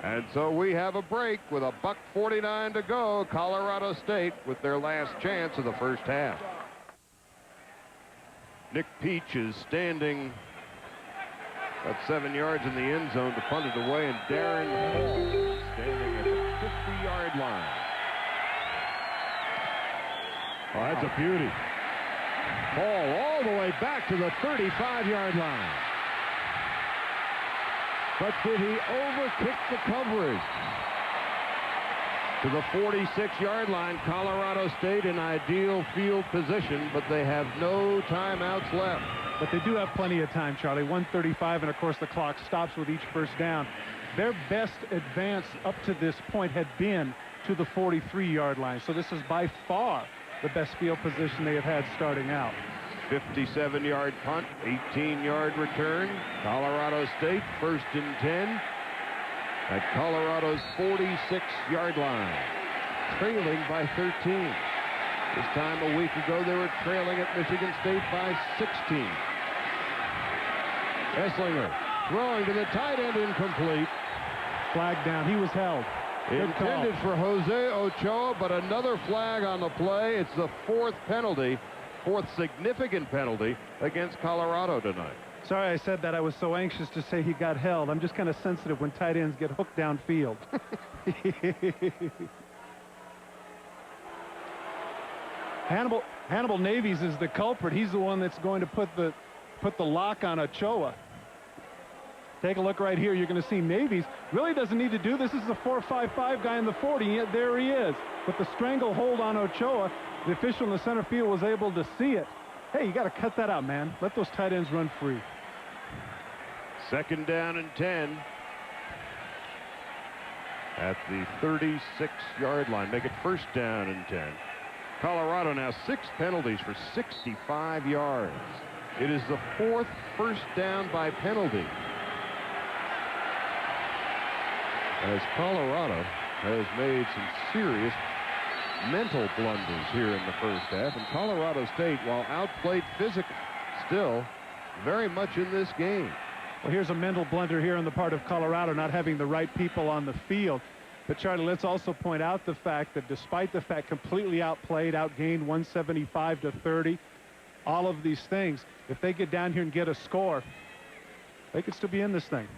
And so we have a break with a $1:49 to go. Colorado State with their last chance of the first half. Nick Peach is standing about 7 yards in the end zone to punt it away, and Darren Hall standing at the 50-yard line. Oh, that's a beauty. Hall all the way back to the 35-yard line. But did he overkick the coverage? To the 46-yard line, Colorado State in ideal field position, but they have no timeouts left. But they do have plenty of time, Charlie. 1:35, and of course the clock stops with each first down. Their best advance up to this point had been to the 43-yard line. So this is by far the best field position they have had starting out. 57-yard punt, 18-yard return. Colorado State 1st and 10 at Colorado's 46-yard line, trailing by 13. This time a week ago, they were trailing at Michigan State by 16. Esslinger throwing to the tight end, incomplete. Flag down. He was held. Intended for Jose Ochoa, but another flag on the play. It's the 4th penalty, 4th significant penalty against Colorado tonight. Sorry I said that. I was so anxious to say he got held. I'm just kind of sensitive when tight ends get hooked downfield. Hannibal Navies is the culprit. He's the one that's going to put the lock on Ochoa. Take a look right here. You're going to see Navies really doesn't need to do this. This is a 4.55 guy in the 40, yet there he is. But the stranglehold on Ochoa, the official in the center field was able to see it. Hey, you got to cut that out, man. Let those tight ends run free. 2nd down and 10 at the 36-yard line. Make it 1st down and 10. Colorado now 6 penalties for 65 yards. It is the 4th first down by penalty, as Colorado has made some serious mental blunders here in the first half. And Colorado State, while outplayed physically, still very much in this game. Well, here's a mental blunder here on the part of Colorado, not having the right people on the field. But, Charlie, let's also point out the fact that despite the fact completely outplayed, outgained 175-30, all of these things, if they get down here and get a score, they could still be in this thing.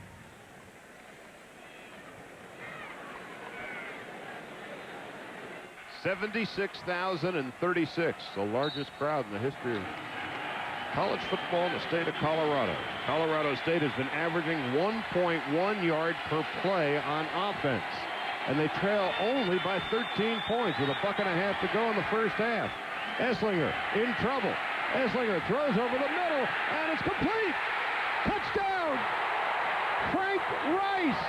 $76,036, the largest crowd in the history of college football in the state of Colorado. Colorado State has been averaging 1.1 yard per play on offense, and they trail only by 13 points with a $1.50 to go in the first half. Esslinger in trouble. Esslinger throws over the middle, and it's complete. Touchdown! Frank Rice,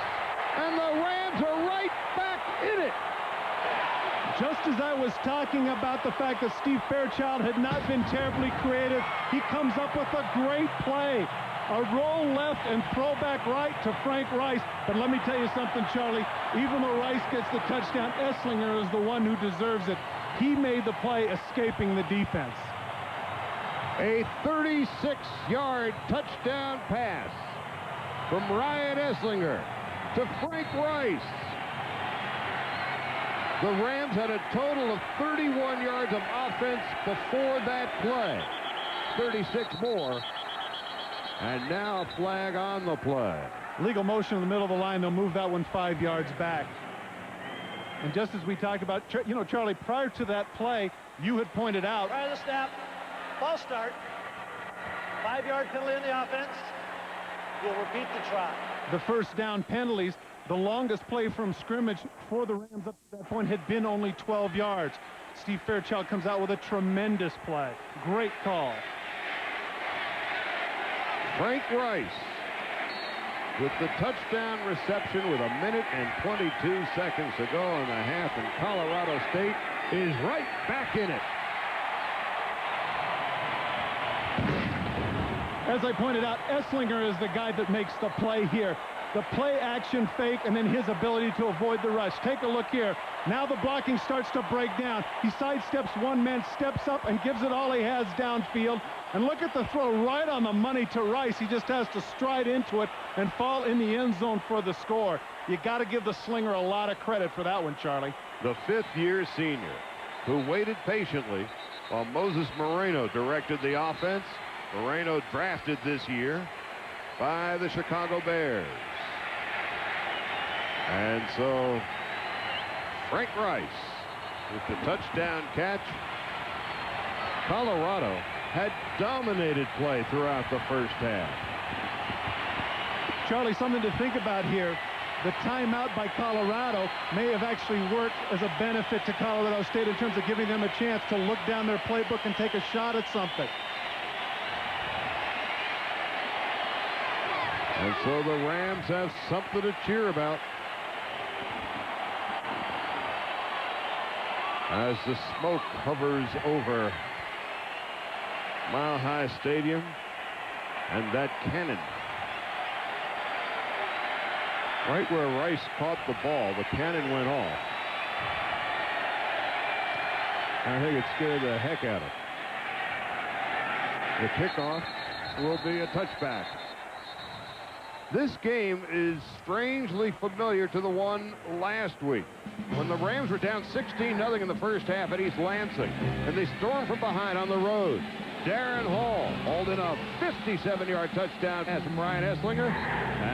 and the Rams are right back in it. Just as I was talking about the fact that Steve Fairchild had not been terribly creative, he comes up with a great play. A roll left and throwback right to Frank Rice. But let me tell you something, Charlie. Even though Rice gets the touchdown, Esslinger is the one who deserves it. He made the play escaping the defense. A 36-yard touchdown pass from Ryan Esslinger to Frank Rice. The Rams had a total of 31 yards of offense before that play. 36 more. And now a flag on the play. Legal motion in the middle of the line. They'll move that one 5 yards back. And just as we talked about, you know, Charlie, prior to that play, you had pointed out. Prior to the snap, false start. 5-yard penalty in the offense. We'll repeat the try. The first down penalties. The longest play from scrimmage for the Rams up to that point had been only 12 yards. Steve Fairchild comes out with a tremendous play. Great call. Frank Rice with the touchdown reception with 1:22 seconds to go in the half, and Colorado State is right back in it. As I pointed out, Esslinger is the guy that makes the play here. The play action fake and then his ability to avoid the rush. Take a look here. Now the blocking starts to break down. He sidesteps one man, steps up and gives it all he has downfield. And look at the throw right on the money to Rice. He just has to stride into it and fall in the end zone for the score. You got to give the slinger a lot of credit for that one, Charlie. The 5th-year senior who waited patiently while Moses Moreno directed the offense. Moreno drafted this year by the Chicago Bears. And so Frank Rice with the touchdown catch. Colorado had dominated play throughout the first half. Charlie, something to think about here. The timeout by Colorado may have actually worked as a benefit to Colorado State in terms of giving them a chance to look down their playbook and take a shot at something. And so the Rams have something to cheer about as the smoke hovers over Mile High Stadium and that cannon. Right where Rice caught the ball, the cannon went off. I think it scared the heck out of him. The kickoff will be a touchback. This game is strangely familiar to the one last week when the Rams were down 16-0 in the first half at East Lansing, and they stormed from behind on the road. Darren Hall hauled in a 57-yard touchdown pass from Ryan Esslinger,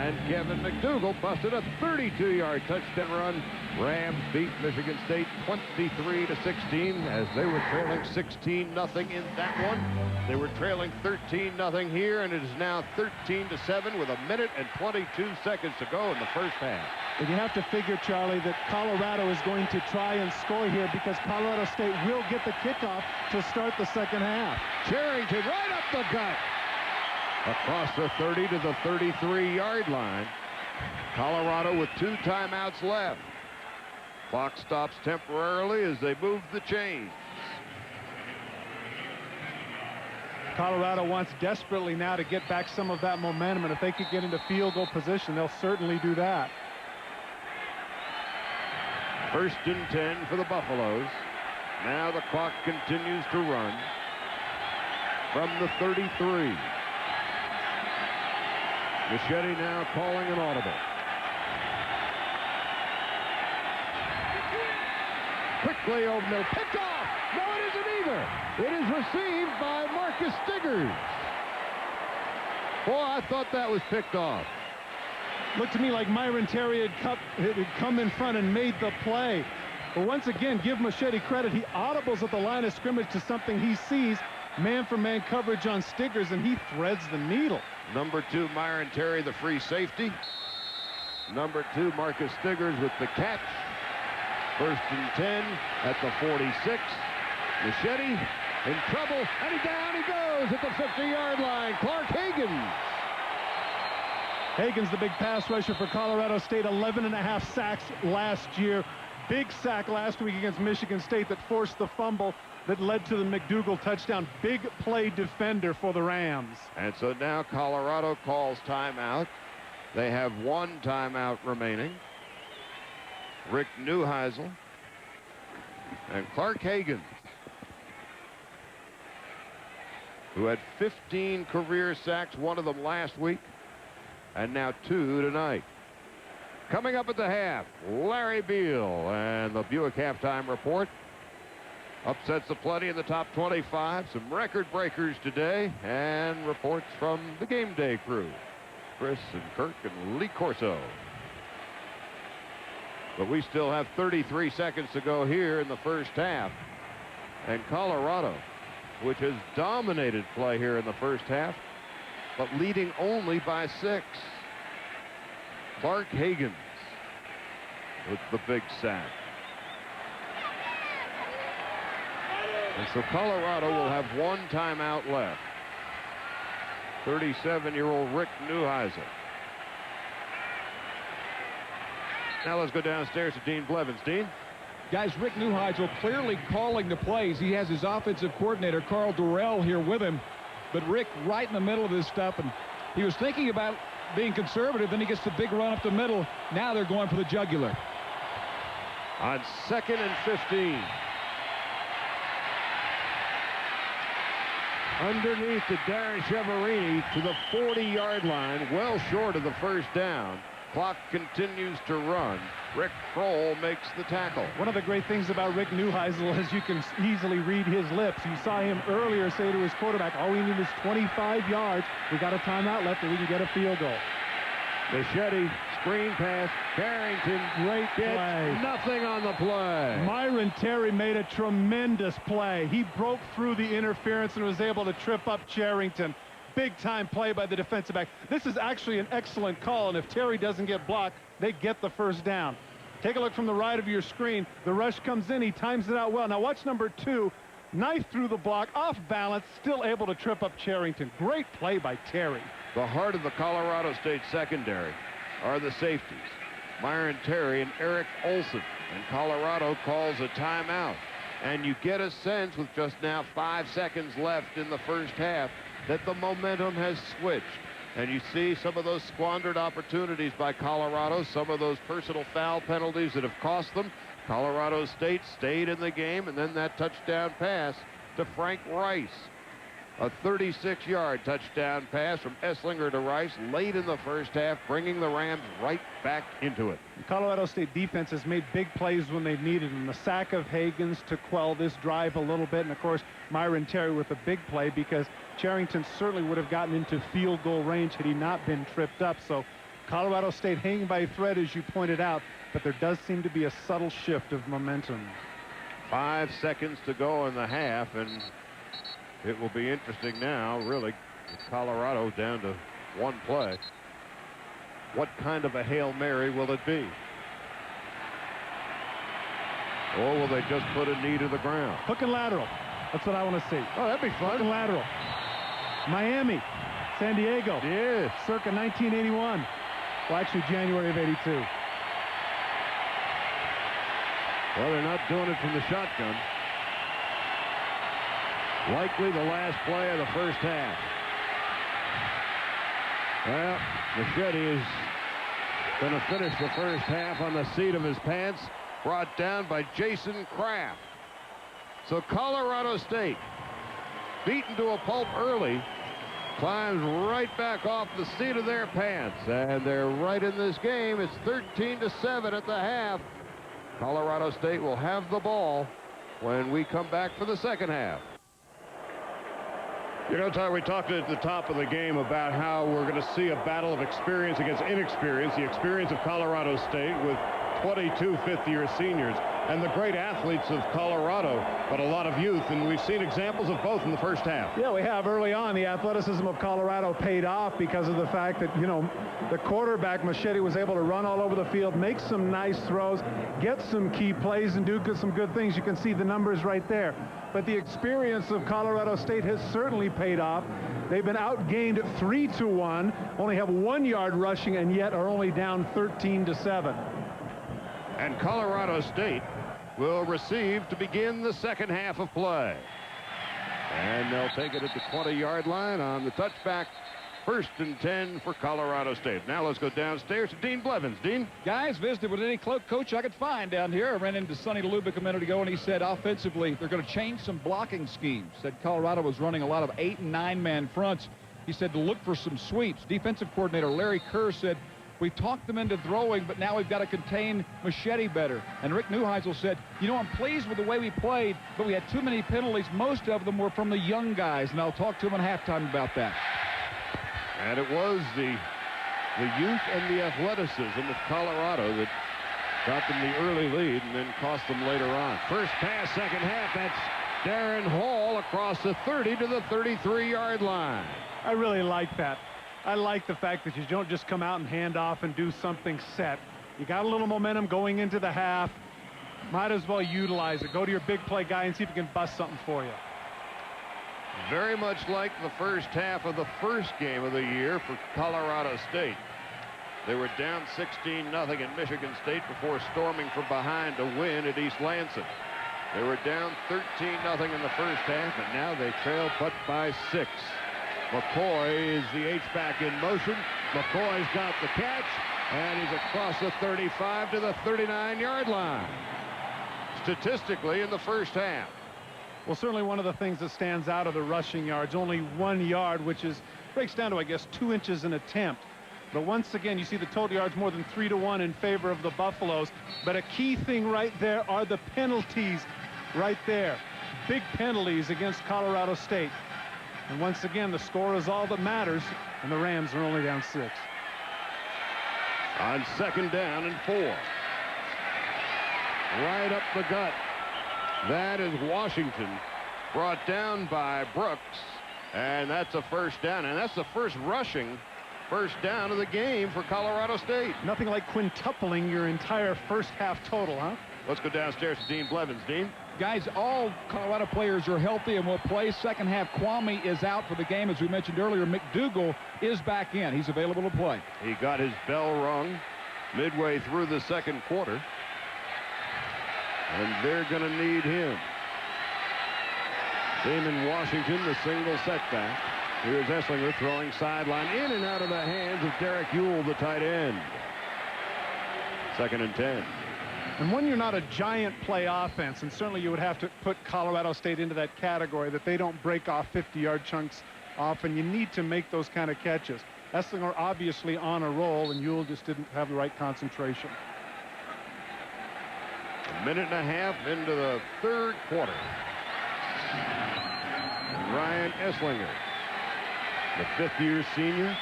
And Kevin McDougal busted a 32-yard touchdown run. Rams beat Michigan State 23-16 as they were trailing 16-0 in that one. They were trailing 13-0 here, and it is now 13-7 with 1 minute and 22 seconds to go in the first half. And you have to figure, Charlie, that Colorado is going to try and score here because Colorado State will get the kickoff to start the second half. Charrington right up the gut. Across the 30 to the 33-yard line. Colorado with 2 timeouts left. Clock stops temporarily as they move the chains. Colorado wants desperately now to get back some of that momentum, and if they could get into field goal position, they'll certainly do that. 1st and 10 for the Buffaloes. Now the clock continues to run from the 33. Machete now calling an audible. Quickly over middle, picked off. No, it isn't either. It is received by Marcus Stiggers. Boy, I thought that was picked off. Looked to me like Myron Terry had come in front and made the play. But once again, give Machete credit. He audibles at the line of scrimmage to something he sees. Man-for-man coverage on Stiggers, and he threads the needle. Number 2, Myron Terry, the free safety. Number 2, Marcus Stiggers with the catch. 1st and 10 at the 46. Machete in trouble, and down he goes at the 50-yard line. Clark Hagan. Hagan's the big pass rusher for Colorado State. 11.5 sacks last year. Big sack last week against Michigan State that forced the fumble that led to the McDougal touchdown. Big play defender for the Rams. And so now Colorado calls timeout. They have 1 timeout remaining. Rick Neuheisel and Clark Hagan, who had 15 career sacks, 1 of them last week, and now 2 tonight. Coming up at the half, Larry Beal and the Buick halftime report. Upsets aplenty in the top 25. Some record breakers today, and reports from the game day crew, Chris and Kirk and Lee Corso. But we still have 33 seconds to go here in the first half. And Colorado, which has dominated play here in the first half, but leading only by 6. Clark Hagan with the big sack. And so Colorado will have 1 timeout left. 37-year-old Rick Neuheisel. Now let's go downstairs to Dean Blevins. Dean? Guys, Rick Neuheisel clearly calling the plays. He has his offensive coordinator, Carl Durrell, here with him. But Rick right in the middle of this stuff, and he was thinking about being conservative, then he gets the big run up the middle. Now they're going for the jugular. On 2nd and 15. Underneath to Darren Cheverini to the 40-yard line, well short of the first down. Clock continues to run. Rick Kroll makes the tackle. One of the great things about Rick Neuheisel is you can easily read his lips. You saw him earlier say to his quarterback, all we need is 25 yards. We got a timeout left and we can get a field goal. Machete, screen pass, Carrington, great play. Nothing on the play. Myron Terry made a tremendous play. He broke through the interference and was able to trip up Charrington. Big time play by the defensive back. This is actually an excellent call, and if Terry doesn't get blocked, they get the first down. Take a look from the right of your screen. The rush comes in. He times it out well. Now watch number 2. Knife through the block, off balance, still able to trip up Charrington. Great play by Terry. The heart of the Colorado State secondary are the safeties, Myron Terry and Eric Olson. And Colorado calls a timeout. And you get a sense with just now 5 seconds left in the first half that the momentum has switched. And you see some of those squandered opportunities by Colorado, some of those personal foul penalties that have cost them. Colorado State stayed in the game, and then that touchdown pass to Frank Rice. A 36-yard touchdown pass from Esslinger to Rice late in the first half, bringing the Rams right back into it. The Colorado State defense has made big plays when they've needed them. The sack of Hagens to quell this drive a little bit, and of course Myron Terry with a big play because Charrington certainly would have gotten into field goal range had he not been tripped up. So Colorado State hanging by a thread, as you pointed out, but there does seem to be a subtle shift of momentum. 5 seconds to go in the half, and it will be interesting now, really, with Colorado down to 1 play. What kind of a Hail Mary will it be? Or will they just put a knee to the ground? Hook and lateral. That's what I want to see. Oh, that'd be Hook fun. and lateral. Miami, San Diego. Yes. Circa 1981. Well, actually, January of '82. Well, they're not doing it from the shotgun. Likely the last play of the first half. Well, Machete is going to finish the first half on the seat of his pants, brought down by Jason Kraft. So Colorado State, beaten to a pulp early, climbs right back off the seat of their pants, and they're right in this game. It's 13-7 at the half. Colorado State will have the ball when we come back for the second half. You know, Ty, we talked at the top of the game about how we're going to see a battle of experience against inexperience. The experience of Colorado State with 22 fifth-year seniors and the great athletes of Colorado, but a lot of youth, and we've seen examples of both in the first half. Yeah, we have early on. The athleticism of Colorado paid off because of the fact that, you know, the quarterback, Machete, was able to run all over the field, make some nice throws, get some key plays, and do some good things. You can see the numbers right there. But the experience of Colorado State has certainly paid off. They've been outgained 3-1, only have 1 yard rushing, and yet are only down 13-7. And Colorado State will receive to begin the second half of play. And they'll take it at the 20-yard line on the touchback. 1st and 10 for Colorado State. Now let's go downstairs to Dean Blevins. Dean? Guys, visited with any coach I could find down here. I ran into Sonny Lubick a minute ago, and he said offensively they're going to change some blocking schemes. Said Colorado was running a lot of 8- and 9-man fronts. He said to look for some sweeps. Defensive coordinator Larry Kerr said, we've talked them into throwing, but now we've got to contain Machete better. And Rick Neuheisel said, you know, I'm pleased with the way we played, but we had too many penalties. Most of them were from the young guys, and I'll talk to him at halftime about that. And it was the youth and the athleticism of Colorado that got them the early lead and then cost them later on. First pass, second half, that's Darren Hall across the 30 to the 33-yard line. I really like that. I like the fact that you don't just come out and hand off and do something set. You got a little momentum going into the half. Might as well utilize it. Go to your big play guy and see if he can bust something for you. Very much like the first half of the first game of the year for Colorado State. They were down 16-0 in Michigan State before storming from behind to win at East Lansing. They were down 13-0 in the first half, and now they trail but by 6. McCoy is the H-back in motion. McCoy's got the catch, and he's across the 35 to the 39-yard line. Statistically in the first half. Well, certainly one of the things that stands out are the rushing yards. Only 1 yard, which breaks down to, I guess, 2 inches an attempt. But once again, you see the total yards more than 3-1 in favor of the Buffaloes. But a key thing right there are the penalties right there. Big penalties against Colorado State. And once again, the score is all that matters, and the Rams are only down 6. On 2nd down and 4. Right up the gut. That is Washington, brought down by Brooks, and that's a first down, and that's the first rushing first down of the game for Colorado State. Nothing like quintupling your entire first half total, huh? Let's go downstairs to Dean Blevins. Dean? Guys, all Colorado players are healthy and will play. Second half, Kwame is out for the game. As we mentioned earlier, McDougal is back in. He's available to play. He got his bell rung midway through the second quarter. And they're going to need him. Damon Washington, the single setback. Here's Esslinger throwing sideline in and out of the hands of Derek Ewell, the tight end. 2nd and 10. And when you're not a giant play offense, and certainly you would have to put Colorado State into that category, that they don't break off 50-yard chunks often, you need to make those kind of catches. Esslinger obviously on a roll, and Ewell just didn't have the right concentration. A minute and a half into the third quarter. Ryan Esslinger, the 5th-year senior,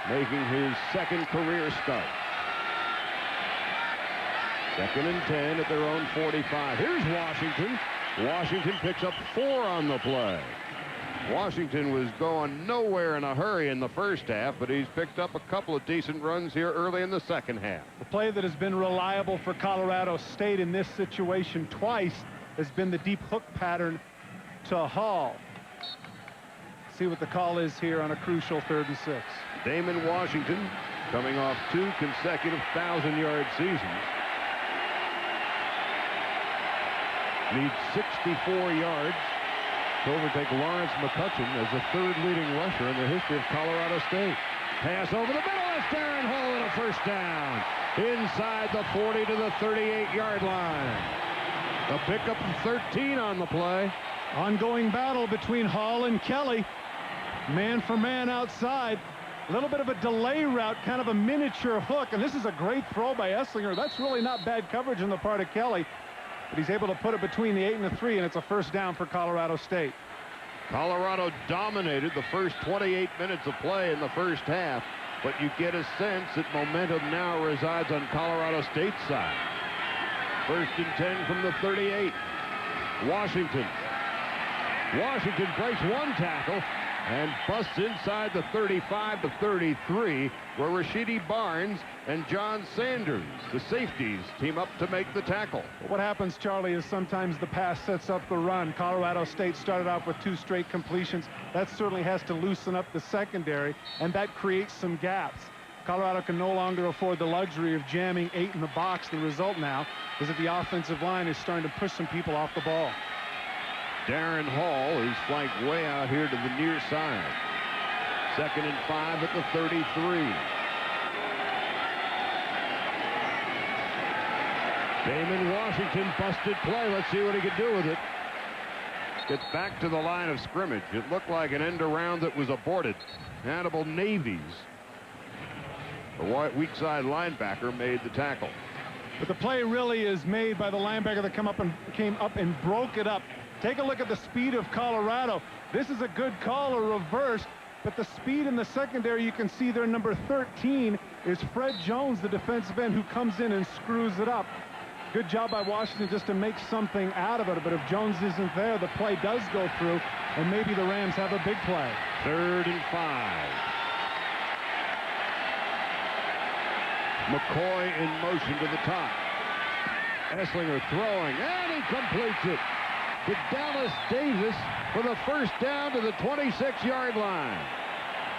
making his second career start. 2nd and 10 at their own 45. Here's Washington. Washington picks up 4 on the play. Washington was going nowhere in a hurry in the first half, but he's picked up a couple of decent runs here early in the second half. The play that has been reliable for Colorado State in this situation twice has been the deep hook pattern to Hall. See what the call is here on a crucial 3rd and 6. Damon Washington coming off 2 consecutive 1,000-yard seasons. Needs 64 yards to overtake Lawrence McCutcheon as the 3rd leading rusher in the history of Colorado State. Pass over the middle. It's Darren Hall and a first down. Inside the 40 to the 38-yard line. A pickup of 13 on the play. Ongoing battle between Hall and Kelly. Man for man outside. A little bit of a delay route, kind of a miniature hook. And this is a great throw by Esslinger. That's really not bad coverage on the part of Kelly. But he's able to put it between the 8 and the 3, and it's a first down for Colorado State. Colorado dominated the first 28 minutes of play in the first half, but you get a sense that momentum now resides on Colorado State's side. 1st and 10 from the 38. Washington breaks 1 tackle and busts inside the 35 to 33, where Rashidi Barnes and John Sanders, the safeties, team up to make the tackle. What happens, Charlie, is sometimes the pass sets up the run. Colorado State started off with 2 straight completions. That certainly has to loosen up the secondary, and that creates some gaps. Colorado can no longer afford the luxury of jamming 8 in the box. The result now is that the offensive line is starting to push some people off the ball. Darren Hall is flanked way out here to the near side. 2nd and 5 at the 33. Damon Washington busted play. Let's see what he can do with it. Gets back to the line of scrimmage. It looked like an end around that was aborted. Hannibal Navies, the weak side linebacker, made the tackle. But the play really is made by the linebacker that came up and broke it up. Take a look at the speed of Colorado. This is a good call, a reverse, but the speed in the secondary, you can see their number 13 is Fred Jones, the defensive end, who comes in and screws it up. Good job by Washington just to make something out of it, but if Jones isn't there, the play does go through, and maybe the Rams have a big play. 3rd and 5. McCoy in motion to the top. Esslinger throwing, and he completes it to Dallas Davis for the first down to the 26-yard line.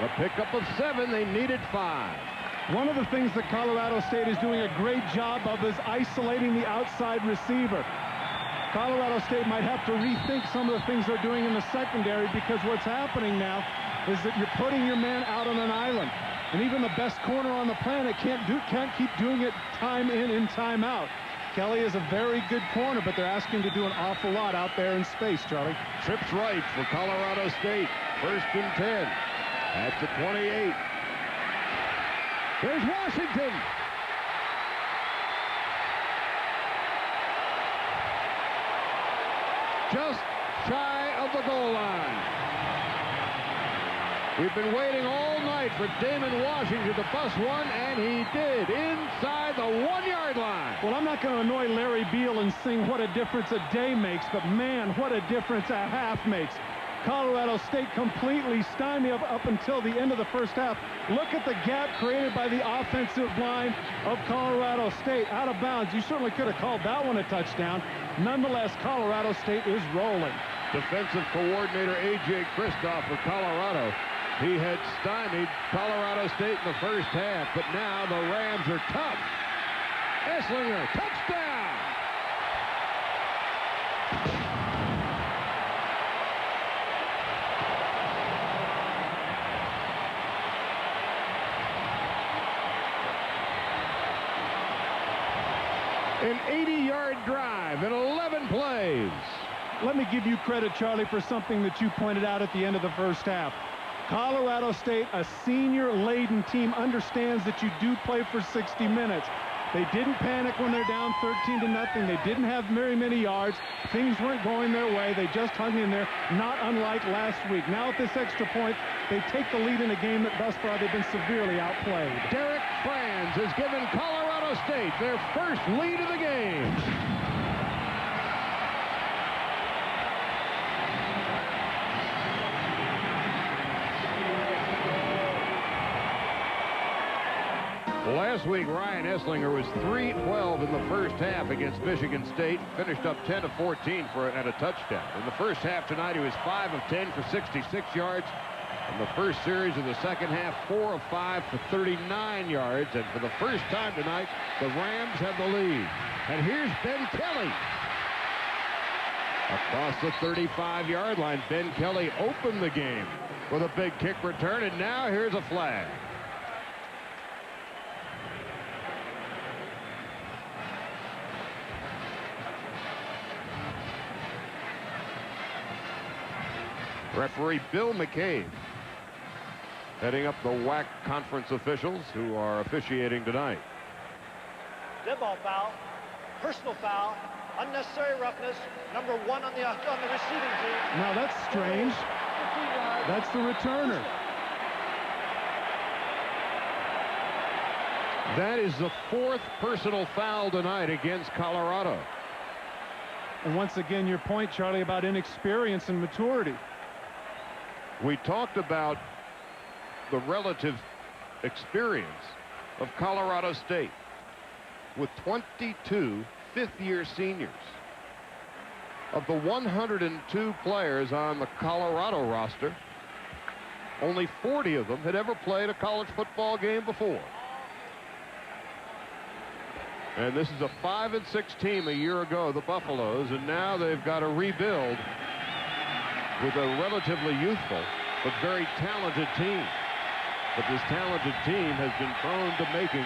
A pickup of 7. They needed 5. One of the things that Colorado State is doing a great job of is isolating the outside receiver. Colorado State might have to rethink some of the things they're doing in the secondary, because what's happening now is that you're putting your man out on an island. And even the best corner on the planet can't keep doing it time in and time out. Kelly is a very good corner, but they're asking him to do an awful lot out there in space, Charlie. Trips right for Colorado State. 1st and 10 at the 28. There's Washington. Just shy of the goal line. We've been waiting all night for Damon Washington to bust one, and he did, inside the 1-yard line. Well, I'm not going to annoy Larry Beal and sing what a difference a day makes, but man, what a difference a half makes. Colorado State completely stymied up until the end of the first half. Look at the gap created by the offensive line of Colorado State. Out of bounds. You certainly could have called that one a touchdown. Nonetheless, Colorado State is rolling. Defensive coordinator A.J. Kristoff for Colorado. He had stymied Colorado State in the first half, but now the Rams are tough. Esslinger, touchdown! An 80-yard drive in 11 plays. Let me give you credit, Charlie, for something that you pointed out at the end of the first half. Colorado State, a senior-laden team, understands that you do play for 60 minutes. They didn't panic when they're down 13-0. They didn't have very many yards. Things weren't going their way. They just hung in there, not unlike last week. Now at this extra point, they take the lead in a game that thus far they've been severely outplayed. Derek Franz has given Colorado State their first lead of the game. Last week, Ryan Esslinger was 3-12 in the first half against Michigan State. Finished up 10-14 at a touchdown. In the first half tonight, he was 5 of 10 for 66 yards. In the first series of the second half, 4 of 5 for 39 yards. And for the first time tonight, the Rams have the lead. And here's Ben Kelly. Across the 35-yard line, Ben Kelly opened the game with a big kick return. And now here's a flag. Referee Bill McCabe heading up the WAC conference officials who are officiating tonight. Dead ball foul, personal foul, unnecessary roughness, number 1 on the receiving team. Now that's strange. That's the returner. That is the 4th personal foul tonight against Colorado. And once again, your point, Charlie, about inexperience and maturity. We talked about the relative experience of Colorado State with 22 fifth-year seniors. Of the 102 players on the Colorado roster, only 40 of them had ever played a college football game before. And this is a 5-6 team a year ago, the Buffaloes, and now they've got to rebuild with a relatively youthful but very talented team. But this talented team has been prone to making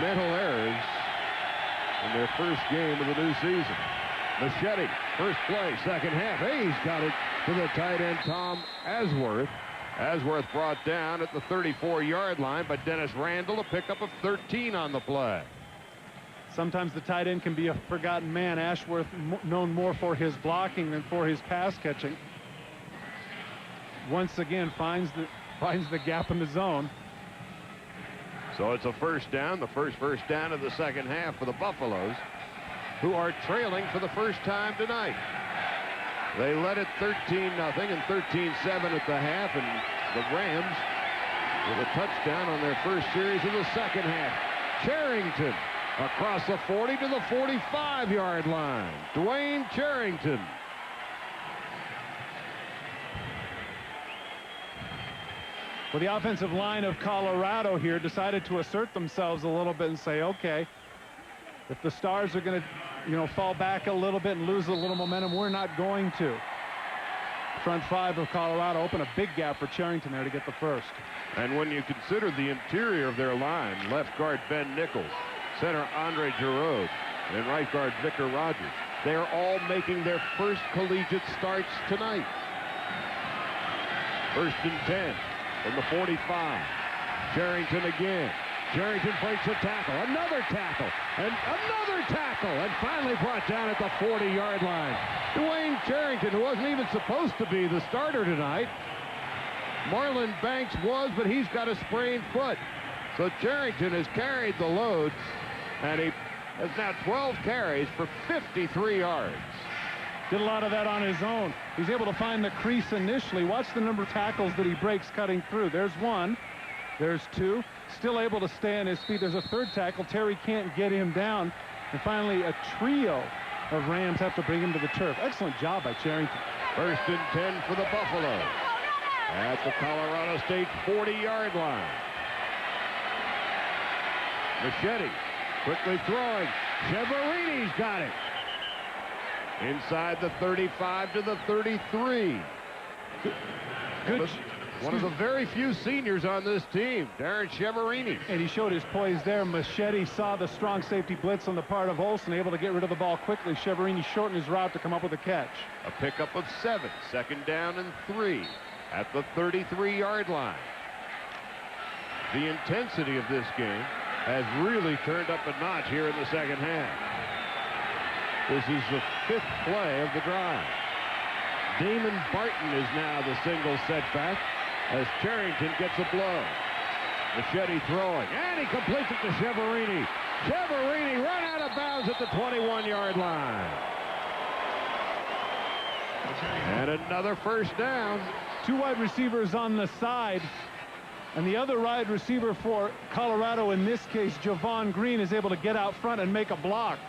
mental errors in their first game of the new season. Machete, first play, second half. Hey, he's got it to the tight end, Tom Asworth. Asworth brought down at the 34-yard line by Dennis Randall, a pickup of 13 on the play. Sometimes the tight end can be a forgotten man. Ashworth known more for his blocking than for his pass catching. Once again finds the gap in the zone. So it's a first down, the first down of the second half for the Buffaloes, who are trailing for the first time tonight. They led it 13-0 and 13-7 at the half, and the Rams with a touchdown on their first series of the second half. Charrington across the 40 to the 45-yard line. Dwayne Charrington. Well, the offensive line of Colorado here decided to assert themselves a little bit and say, okay, if the Stars are going to, fall back a little bit and lose a little momentum, we're not going to. Front 5 of Colorado open a big gap for Charrington there to get the first. And when you consider the interior of their line, left guard Ben Nichols, center Andre Giroux, and right guard Vicar Rogers, they're all making their first collegiate starts tonight. 1st and 10 from the 45. Charrington again. Charrington breaks a tackle, another tackle, and finally brought down at the 40-yard line. Dwayne Charrington, who wasn't even supposed to be the starter tonight. Marlon Banks was, but he's got a sprained foot. So Charrington has carried the load, and he has now 12 carries for 53 yards. Did a lot of that on his own. He's able to find the crease initially. Watch the number of tackles that he breaks cutting through. There's 1. There's 2. Still able to stay on his feet. There's a 3rd tackle. Terry can't get him down. And finally, a trio of Rams have to bring him to the turf. Excellent job by Charrington. 1st and 10 for the Buffaloes at the Colorado State 40-yard line. Machete quickly throwing. Cheverini's got it. Inside the 35 to the 33. Good. One of the very few seniors on this team, Darren Cheverini. And he showed his poise there. Machete saw the strong safety blitz on the part of Olsen, able to get rid of the ball quickly. Cheverini shortened his route to come up with a catch. A pickup of 7, 2nd down and 3 at the 33-yard line. The intensity of this game has really turned up a notch here in the second half. This is the 5th play of the drive. Damon Barton is now the single setback as Charrington gets a blow. Machete throwing, and he completes it to Cheverini. Cheverini run out of bounds at the 21-yard line. And another first down. 2 wide receivers on the side. And the other wide receiver for Colorado, in this case, Javon Green, is able to get out front and make a block.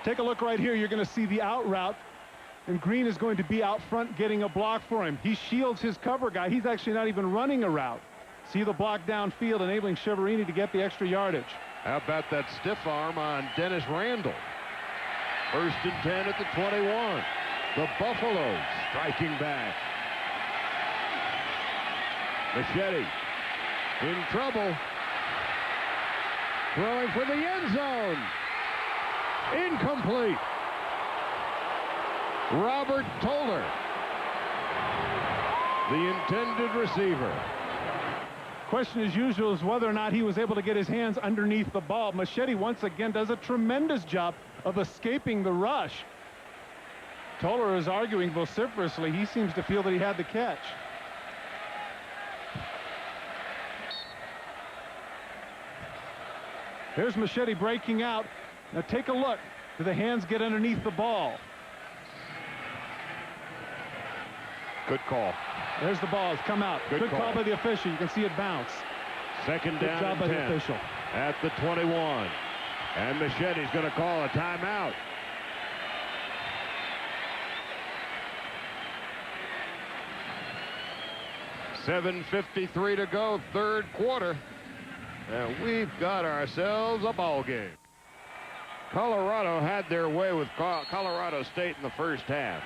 Take a look right here. You're going to see the out route. And Green is going to be out front getting a block for him. He shields his cover guy. He's actually not even running a route. See the block downfield, enabling Cheverini to get the extra yardage. How about that stiff arm on Dennis Randall? 1st and 10 at the 21. The Buffaloes striking back. Machete in trouble. Throwing for the end zone. Incomplete. Robert Toller, the intended receiver. Question as usual is whether or not he was able to get his hands underneath the ball. Machete once again does a tremendous job of escaping the rush. Toller is arguing vociferously. He seems to feel that he had the catch. Here's Machete breaking out. Now take a look. Do the hands get underneath the ball? Good call. There's the ball. It's come out. Good call by the official. You can see it bounce. Second Good down job and by 10 the official. at the 21. And Machete's going to call a timeout. $7:53 to go, 3rd quarter. And we've got ourselves a ball game. Colorado had their way with Colorado State in the first half.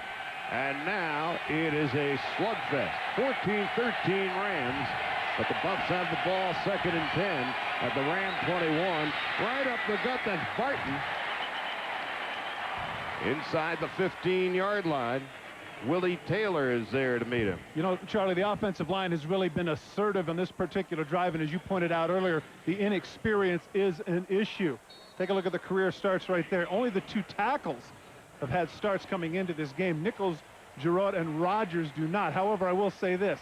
And now it is a slugfest. 14-13 Rams. But the Buffs have the ball 2nd and 10 at the Ram 21. Right up the gut, that's Barton. Inside the 15-yard line. Willie Taylor is there to meet him. You know, Charlie, the offensive line has really been assertive on this particular drive. And as you pointed out earlier, the inexperience is an issue. Take a look at the career starts right there. Only the 2 tackles have had starts coming into this game. Nichols, Giroux, and Rogers do not. However, I will say this.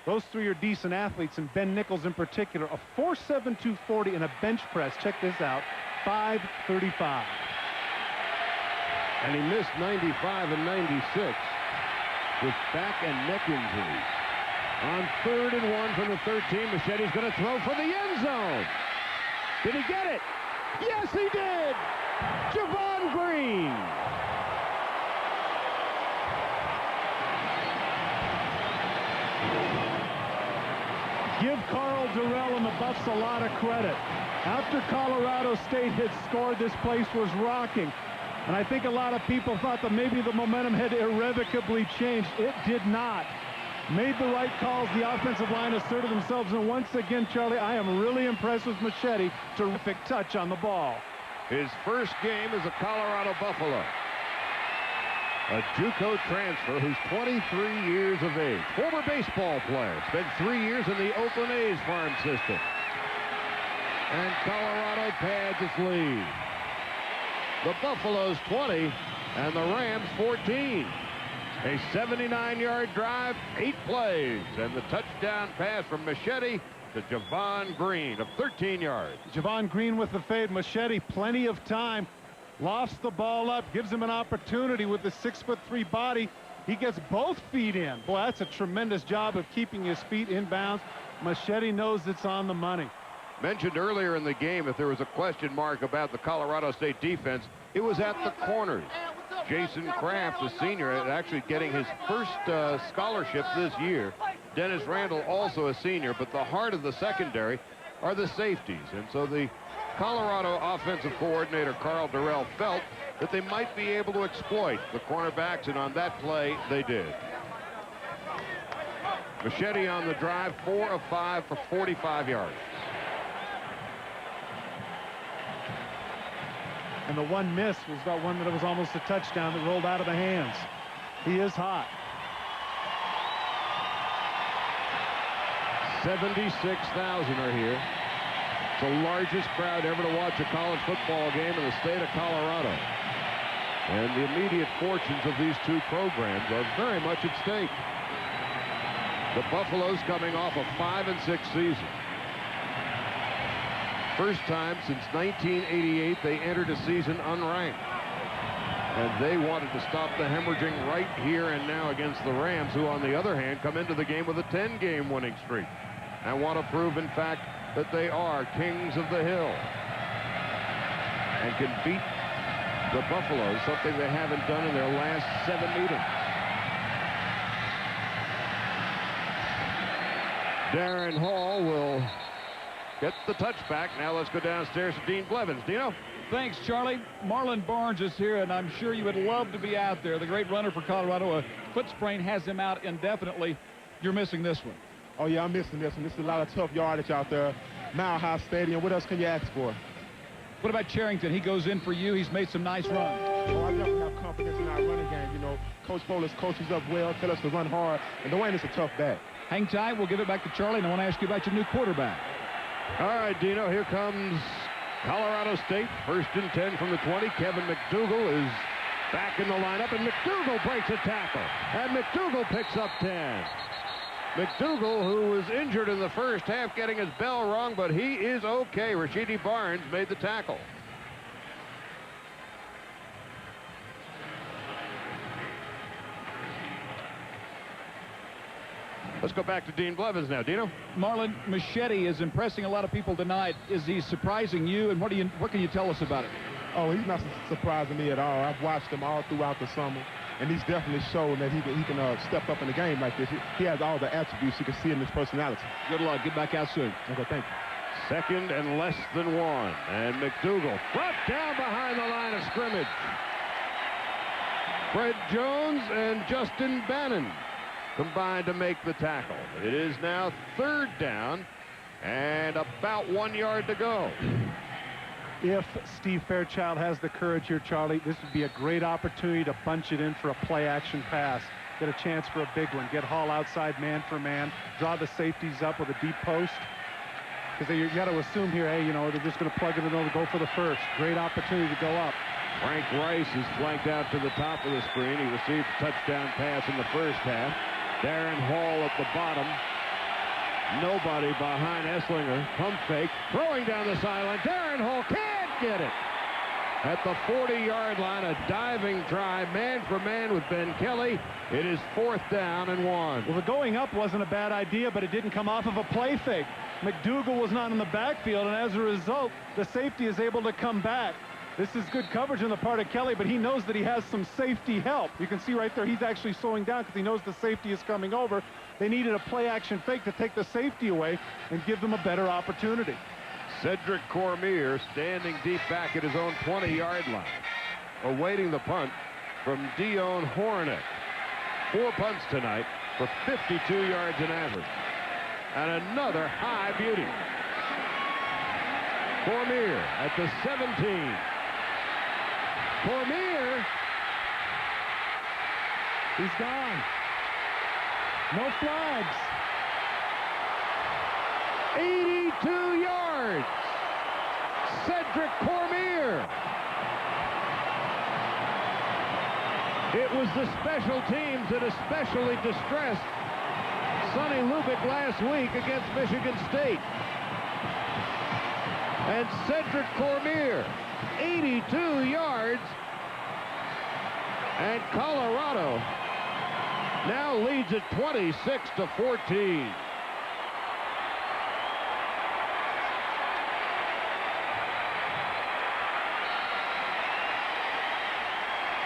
Those 3 are decent athletes, and Ben Nichols in particular, a 4.7 240 and a bench press. Check this out, 5.35. And he missed 95 and 96 with back and neck injuries. On 3rd and 1 from the 13, Machete's going to throw for the end zone. Did he get it? Yes, he did! Javon Green! Give Carl Durrell and the Buffs a lot of credit. After Colorado State had scored, this place was rocking. And I think a lot of people thought that maybe the momentum had irrevocably changed. It did not. Made the right calls. The offensive line asserted themselves. And once again, Charlie, I am really impressed with Machete. Terrific touch on the ball. His first game as a Colorado Buffalo. A JUCO transfer who's 23 years of age. Former baseball player. Spent 3 years in the Oakland A's farm system. And Colorado pads its lead. The Buffaloes 20 and the Rams 14. A 79-yard drive, 8 plays, and the touchdown pass from Machete to Javon Green of 13 yards. Javon Green with the fade. Machete, plenty of time. Lofts the ball up, gives him an opportunity with the 6'3" body. He gets both feet in. Boy, that's a tremendous job of keeping his feet in bounds. Machete knows it's on the money. Mentioned earlier in the game, if there was a question mark about the Colorado State defense, it was at the corners. Jason Kraft, a senior, actually getting his first scholarship this year. Dennis Randall, also a senior, but the heart of the secondary are the safeties. And so the Colorado offensive coordinator, Carl Durrell, felt that they might be able to exploit the cornerbacks, and on that play, they did. Machete on the drive, 4 of 5 for 45 yards. And the one miss was that one that was almost a touchdown that rolled out of the hands. He is hot. 76,000 are here. It's the largest crowd ever to watch a college football game in the state of Colorado. And the immediate fortunes of these two programs are very much at stake. The Buffaloes coming off a 5-6 season. First time since 1988 they entered a season unranked. And they wanted to stop the hemorrhaging right here and now against the Rams, who on the other hand come into the game with a 10-game winning streak and want to prove in fact that they are kings of the hill and can beat the Buffaloes, something they haven't done in their last 7 meetings. Darren Hall will get the touchback. Now let's go downstairs to Dean Blevins. Dino? Thanks, Charlie. Marlon Barnes is here, and I'm sure you would love to be out there. The great runner for Colorado. A foot sprain has him out indefinitely. You're missing this one. Oh, yeah, I'm missing this one. This is a lot of tough yardage out there. Mile High Stadium. What else can you ask for? What about Charrington? He goes in for you. He's made some nice runs. Oh, I definitely have confidence in our running game. You know, Coach Polis coaches up well, tell us to run hard, and Dwayne is a tough back. Hang tight. We'll give it back to Charlie, and I want to ask you about your new quarterback. All right, Dino, here comes Colorado State. 1st and 10 from the 20. Kevin McDougal is back in the lineup, and McDougal breaks a tackle. And McDougal picks up 10. McDougal, who was injured in the first half, getting his bell rung, but he is okay. Rashidi Barnes made the tackle. Let's go back to Dean Blevins now. Dino? Marlon, Machete is impressing a lot of people tonight. Is he surprising you, and what can you tell us about it? Oh, he's not surprising me at all. I've watched him all throughout the summer, and he's definitely shown that he can step up in a game like this. He has all the attributes you can see in his personality. Good luck. Get back out soon. Okay, thank you. 2nd and less than 1. And McDougal brought down behind the line of scrimmage. Fred Jones and Justin Bannon combined to make the tackle. It is now 3rd down and about 1 yard to go. If Steve Fairchild has the courage here, Charlie, this would be a great opportunity to bunch it in for a play-action pass. Get a chance for a big one. Get Hall outside man for man. Draw the safeties up with a deep post. Because you got to assume here, hey, you know, they're just going to plug it in and go for the first. Great opportunity to go up. Frank Rice is flanked out to the top of the screen. He received a touchdown pass in the first half. Darren Hall at the bottom. Nobody behind Esslinger. Pump fake. Throwing down the sideline. Darren Hall can't get it. At the 40-yard line, a diving try, man for man with Ben Kelly. It is 4th down and 1. Well, the going up wasn't a bad idea, but it didn't come off of a play fake. McDougal was not in the backfield, and as a result, the safety is able to come back. This is good coverage on the part of Kelly, but he knows that he has some safety help. You can see right there he's actually slowing down because he knows the safety is coming over. They needed a play-action fake to take the safety away and give them a better opportunity. Cedric Cormier standing deep back at his own 20-yard line, awaiting the punt from Dion Hornick. 4 punts tonight for 52 yards in average. And another high beauty. Cormier at the 17. Cormier. He's gone. No flags. 82 yards. Cedric Cormier. It was the special teams that especially distressed Sonny Lubick last week against Michigan State. And Cedric Cormier, 82 yards. And Colorado now leads at 26-14.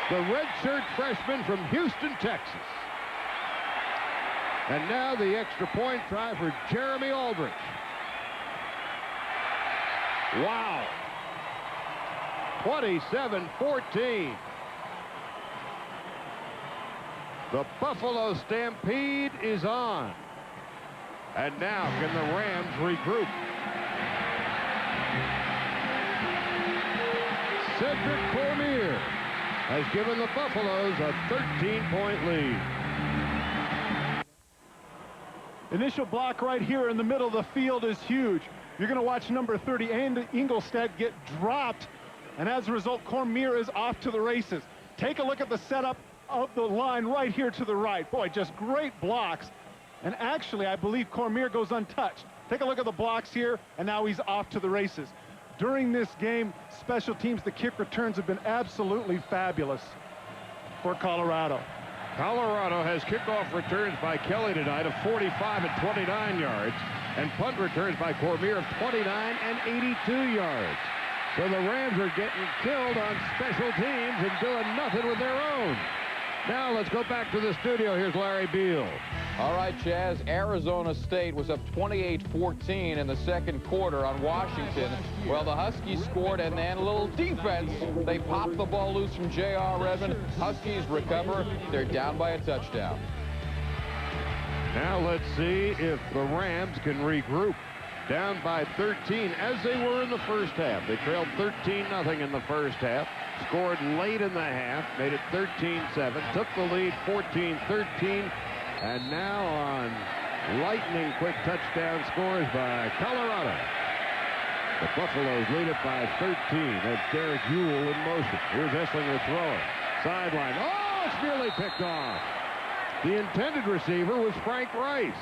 The redshirt freshman from Houston, Texas. And now the extra point try for Jeremy Aldrich. Wow. 27-14. The Buffalo Stampede is on. And now can the Rams regroup? Cedric Cormier has given the Buffaloes a 13-point lead. Initial block right here in the middle of the field is huge. You're going to watch number 30, Ingolstadt, get dropped. And as a result, Cormier is off to the races. Take a look at the setup of the line right here to the right. Boy, just great blocks. And actually, I believe Cormier goes untouched. Take a look at the blocks here, and now he's off to the races. During this game, special teams, the kick returns have been absolutely fabulous for Colorado. Colorado has kickoff returns by Kelly tonight of 45 and 29 yards, and punt returns by Cormier of 29 and 82 yards. So the Rams are getting killed on special teams and doing nothing with their own. Now let's go back to the studio. Here's Larry Beal. All right, Chaz, Arizona State was up 28-14 in the second quarter on Washington. Well, the Huskies scored, and then a little defense. They popped the ball loose from J.R. Redmond. Huskies recover. They're down by a touchdown. Now let's see if the Rams can regroup. Down by 13, as they were in the first half. They trailed 13-0 in the first half. Scored late in the half, made it 13-7, took the lead 14-13, and now on lightning quick touchdown scores by Colorado. The Buffaloes lead it by 13. That's Derek Ewell in motion. Here's Esslinger throwing. Sideline. Oh, it's nearly picked off. The intended receiver was Frank Rice.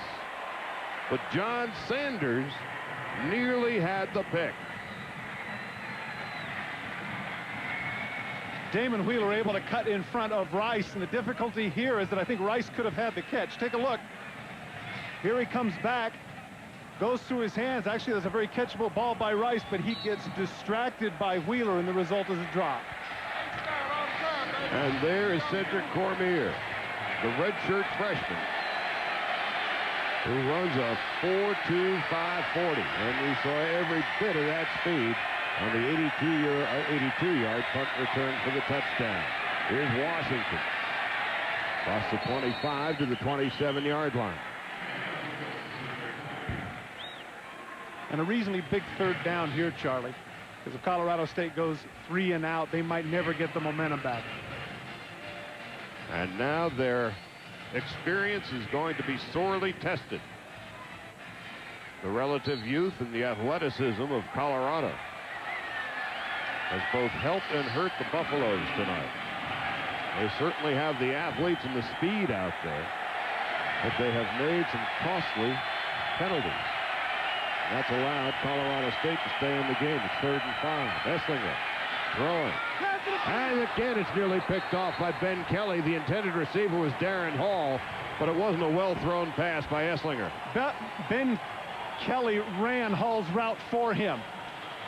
But John Sanders nearly had the pick. Damon Wheeler able to cut in front of Rice, and the difficulty here is that I think Rice could have had the catch. Take a look. Here he comes back, goes through his hands. Actually, there's a very catchable ball by Rice, but he gets distracted by Wheeler, and the result is a drop. And there is Cedric Cormier, the redshirt freshman, who runs a 4.25 40, and we saw every bit of that speed on the 82-yard punt return for the touchdown. Here's Washington. Across the 25 to the 27-yard line. And a reasonably big third down here, Charlie, because if Colorado State goes 3 and out, they might never get the momentum back. And now their experience is going to be sorely tested. The relative youth and the athleticism of Colorado has both helped and hurt the Buffaloes tonight. They certainly have the athletes and the speed out there, but they have made some costly penalties. That's allowed Colorado State to stay in the game. It's 3rd and 5. Esslinger throwing. And again, it's nearly picked off by Ben Kelly. The intended receiver was Darren Hall, but it wasn't a well-thrown pass by Esslinger. Ben Kelly ran Hall's route for him.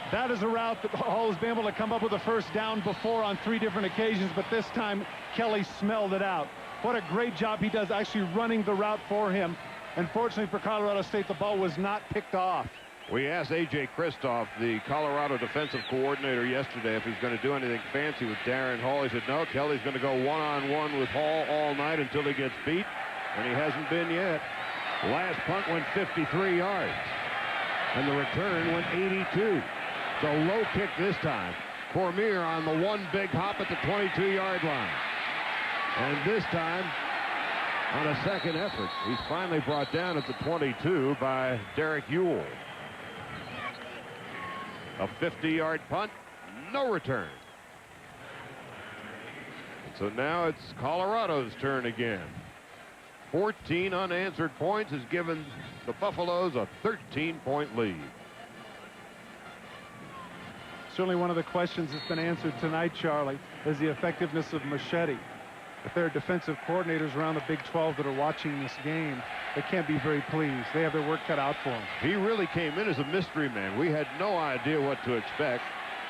That is a route that Hall has been able to come up with a first down before on 3 different occasions, but this time Kelly smelled it out. What a great job he does actually running the route for him. Unfortunately for Colorado State, the ball was not picked off. We asked A.J. Kristoff, the Colorado defensive coordinator, yesterday if he's going to do anything fancy with Darren Hall. He said, no, Kelly's going to go one-on-one with Hall all night until he gets beat, and he hasn't been yet. Last punt went 53 yards, and the return went 82. So low kick this time. Cormier on the one big hop at the 22-yard line. And this time, on a second effort, he's finally brought down at the 22 by Derek Ewell. A 50-yard punt, no return. And so now it's Colorado's turn again. 14 unanswered points has given the Buffaloes a 13-point lead. Certainly one of the questions that's been answered tonight, Charlie, is the effectiveness of Machete. If there are defensive coordinators around the Big 12 that are watching this game, they can't be very pleased. They have their work cut out for them. He really came in as a mystery man. We had no idea what to expect.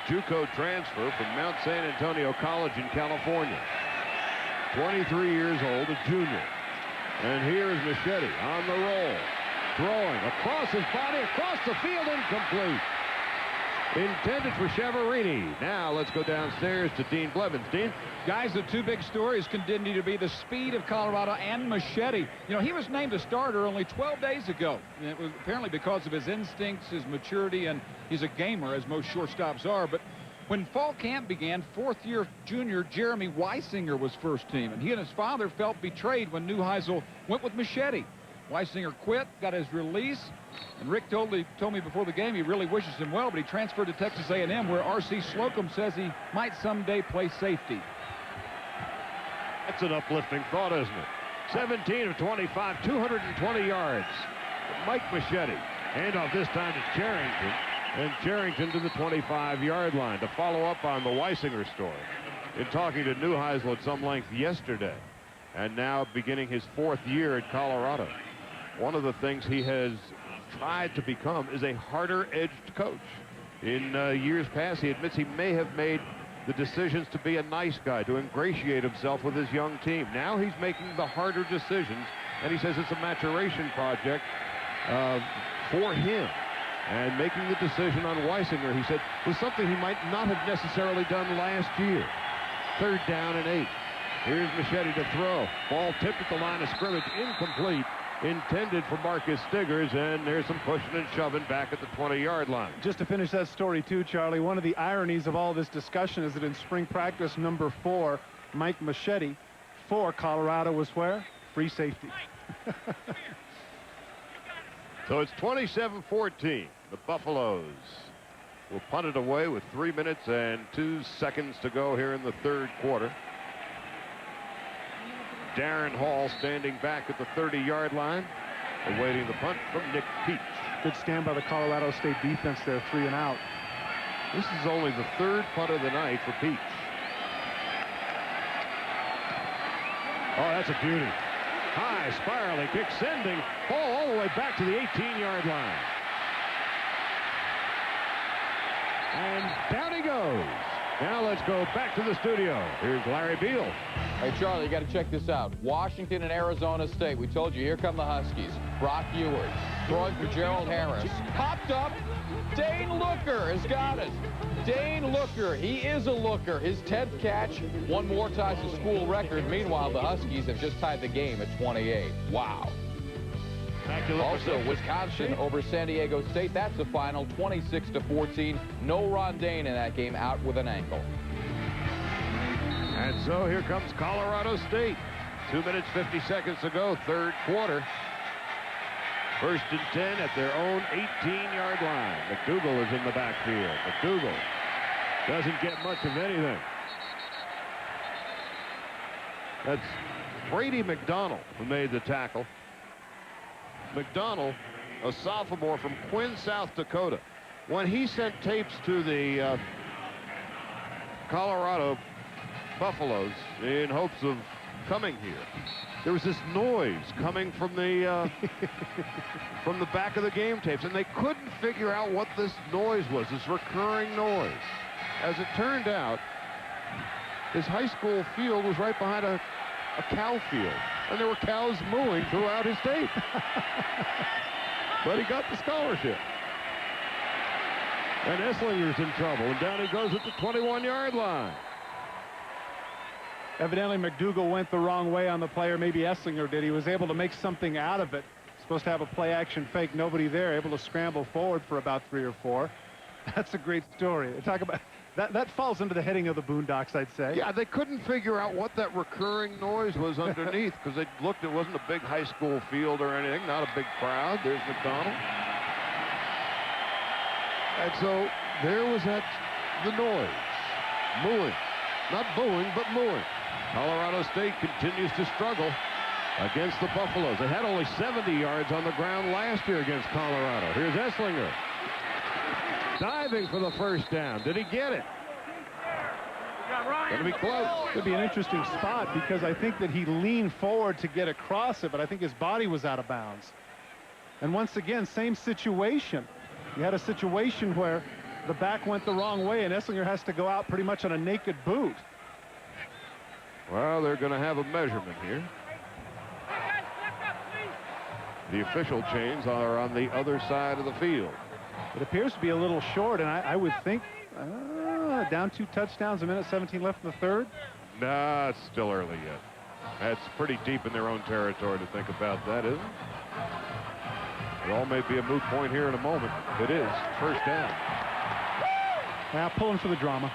JUCO transfer from Mount San Antonio College in California. 23 years old, a junior. And here is Machete on the roll. Throwing across his body, across the field, incomplete. Intended for Chiaverini. Now let's go downstairs to Dean Blevins. Dean? Guys, the 2 big stories continue to be the speed of Colorado and Machete. You know, he was named a starter only 12 days ago. And it was apparently because of his instincts, his maturity, and he's a gamer, as most shortstops are. But when fall camp began, 4th-year junior Jeremy Weisinger was first team, and he and his father felt betrayed when Neuheisel went with Machete. Weisinger quit, got his release, and Rick told me before the game he really wishes him well, but he transferred to Texas A&M, where R.C. Slocum says he might someday play safety. That's an uplifting thought, isn't it? 17 of 25, 220 yards. Mike Machete. Handoff this time to Charrington. And Charrington to the 25-yard line. To follow up on the Weisinger story, in talking to Neuheisel at some length yesterday, and now beginning his 4th year at Colorado, one of the things he has tried to become is a harder-edged coach. In years past, he admits he may have made the decisions to be a nice guy, to ingratiate himself with his young team. Now he's making the harder decisions, and he says it's a maturation project for him. And making the decision on Weisinger, he said, was something he might not have necessarily done last year. 3rd down and 8. Here's Machete to throw. Ball tipped at the line of scrimmage, incomplete. Intended for Marcus Stiggers, and there's some pushing and shoving back at the 20-yard line. Just to finish that story too, Charlie, one of the ironies of all this discussion is that in spring practice number 4, Mike Machete for Colorado was where? Free safety. So it's 27-14. The Buffaloes will punt it away with 3 minutes and 2 seconds to go here in the 3rd quarter. Darren Hall standing back at the 30-yard line, awaiting the punt from Nick Peach. Good stand by the Colorado State defense there, 3 and out. This is only the 3rd punt of the night for Peach. Oh, that's a beauty. High, spiraling kick, sending ball all the way back to the 18-yard line. And down he goes. Now let's go back to the studio. Here's Larry Beal. Hey, Charlie, you got to check this out. Washington and Arizona State. We told you, here come the Huskies. Brock Ewert throwing for Gerald Harris. Popped up. Dane Looker has got it. Dane Looker, he is a looker. His 10th catch, 1 more ties the school record. Meanwhile, the Huskies have just tied the game at 28. Wow. Also, Wisconsin over San Diego State. That's the final, 26-14. No Rondane in that game, out with an ankle. And so here comes Colorado State. 2 minutes, 50 seconds to go, 3rd quarter. 1st and 10 at their own 18-yard line. McDougal is in the backfield. McDougal doesn't get much of anything. That's Brady McDonald who made the tackle. McDonald, a sophomore from Quinn, South Dakota. When he sent tapes to the Colorado Buffaloes in hopes of coming here, there was this noise coming from the back of the game tapes, and they couldn't figure out what this noise was, this recurring noise. As it turned out, his high school field was right behind a cow field, and there were cows mooing throughout his tape. But he got the scholarship. And Esslinger's in trouble, and down he goes at the 21-yard line. Evidently, McDougal went the wrong way on the play, or maybe Esslinger did. He was able to make something out of it. Supposed to have a play-action fake, nobody there, able to scramble forward for about 3 or 4. That's a great story. Talk about that falls under the heading of the Boondocks, I'd say. Yeah, they couldn't figure out what that recurring noise was underneath because they looked, it wasn't a big high school field or anything, not a big crowd. There's McDonald. And so there was the noise. Mooing. Not booing, but mooing. Colorado State continues to struggle against the Buffaloes. They had only 70 yards on the ground last year against Colorado. Here's Esslinger. Diving for the 1st down. Did he get it? Going to be close. Could be an interesting spot because I think that he leaned forward to get across it, but I think his body was out of bounds. And once again, same situation. You had a situation where the back went the wrong way, and Esslinger has to go out pretty much on a naked boot. Well, they're going to have a measurement here. The official chains are on the other side of the field. It appears to be a little short, and I would think down 2 touchdowns, 1:17 left in the 3rd. Nah, it's still early yet. That's pretty deep in their own territory to think about that, isn't it? It all may be a moot point here in a moment. It is. 1st down. Now pulling for the drama.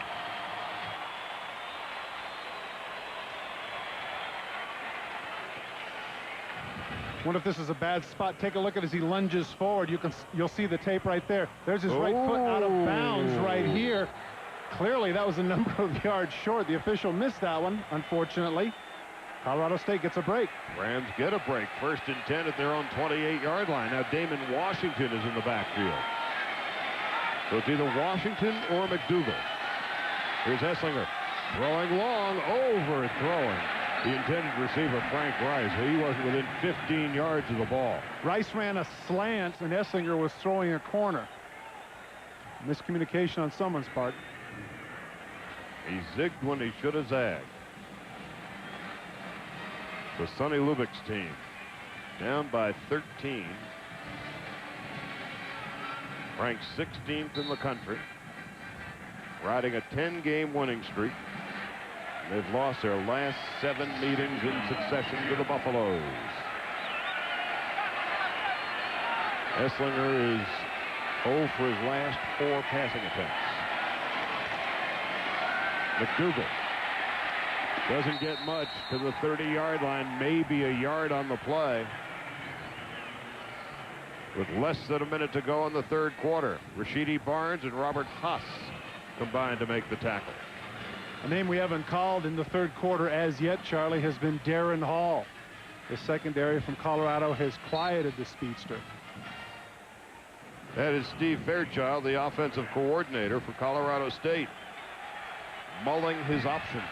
Wonder if this is a bad spot. Take a look at as he lunges forward. You'll see the tape right there. There's his right foot out of bounds right here. Clearly, that was a number of yards short. The official missed that one, unfortunately. Colorado State gets a break. Rams get a break. 1st and 10 at their own 28-yard line. Now Damon Washington is in the backfield. So it's either Washington or McDougal. Here's Esslinger throwing long, overthrowing the intended receiver, Frank Rice. He wasn't within 15 yards of the ball. Rice ran a slant, and Esslinger was throwing a corner. Miscommunication on someone's part. He zigged when he should have zagged. So Sonny Lubbock's team down by 13. Ranked 16th in the country. Riding a 10-game winning streak. They've lost their last 7 meetings in succession to the Buffaloes. Esslinger is 0 for his last 4 passing attempts. McDougal doesn't get much to the 30-yard line, maybe a yard on the play. With less than a minute to go in the 3rd quarter, Rashidi Barnes and Robert Haas combined to make the tackle. A name we haven't called in the 3rd quarter as yet, Charlie, has been Darren Hall. The secondary from Colorado has quieted the speedster. That is Steve Fairchild, the offensive coordinator for Colorado State, mulling his options.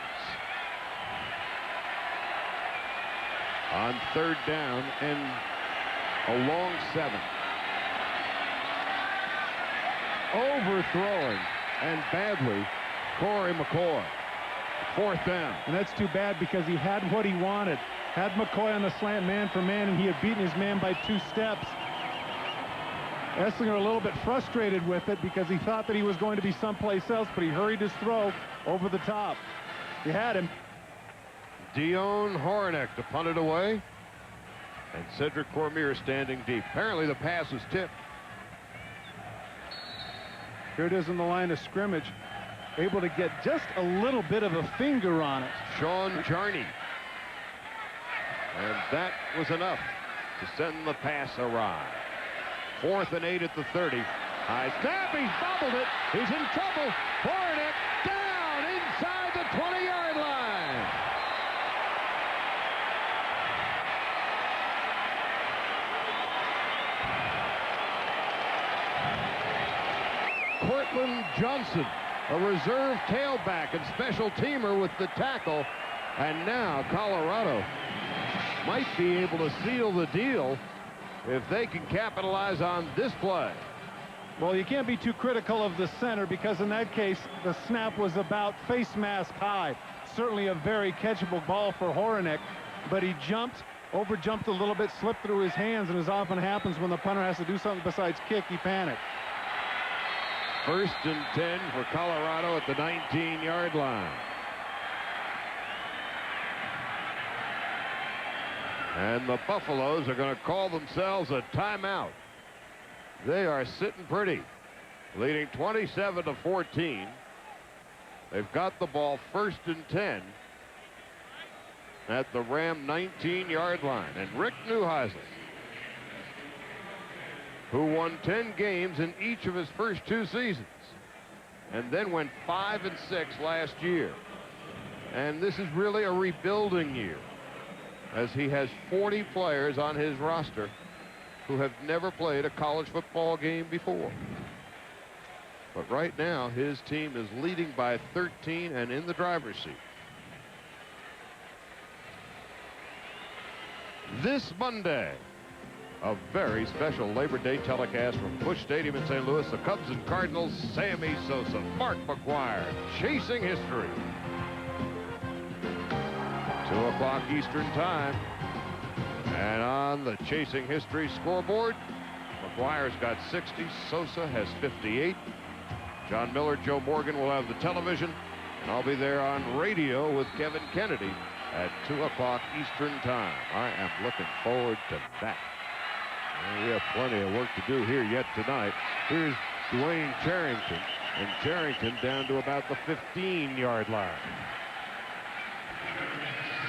On 3rd down and a long 7. Overthrowing and badly, Corey McCoy. 4th down. And that's too bad because he had what he wanted. Had McCoy on the slant man for man, and he had beaten his man by 2 steps. Esslinger a little bit frustrated with it because he thought that he was going to be someplace else, but he hurried his throw over the top. He had him. Dion Horinek to punt it away. And Cedric Cormier standing deep. Apparently the pass was tipped. Here it is in the line of scrimmage. Able to get just a little bit of a finger on it. Sean Jarney. And that was enough to send the pass awry. 4th and 8 at the 30. High snap, he's bobbled it. He's in trouble. Horinek down inside the 20-yard line. Cortland Johnson, a reserve tailback and special teamer with the tackle. And now Colorado might be able to seal the deal if they can capitalize on this play. Well, you can't be too critical of the center because in that case, the snap was about face mask high. Certainly a very catchable ball for Horinek, but he overjumped a little bit, slipped through his hands, and as often happens when the punter has to do something besides kick, he panicked. 1st and 10 for Colorado at the 19-yard line. And the Buffaloes are going to call themselves a timeout. They are sitting pretty, leading 27-14. They've got the ball 1st and 10 at the Ram 19-yard line. And Rick Neuheisel, who won 10 games in each of his first 2 seasons and then went 5 and 6 last year. And this is really a rebuilding year, as he has 40 players on his roster who have never played a college football game before. But right now, his team is leading by 13 and in the driver's seat. This Monday, a very special Labor Day telecast from Busch Stadium in St. Louis. The Cubs and Cardinals, Sammy Sosa, Mark McGwire, chasing history. 2 o'clock Eastern time. And on the chasing history scoreboard, McGuire's got 60. Sosa has 58. John Miller, Joe Morgan will have the television. And I'll be there on radio with Kevin Kennedy at 2 o'clock Eastern time. I am looking forward to that. And we have plenty of work to do here yet tonight. Here's Dwayne Charrington. And Charrington down to about the 15-yard line.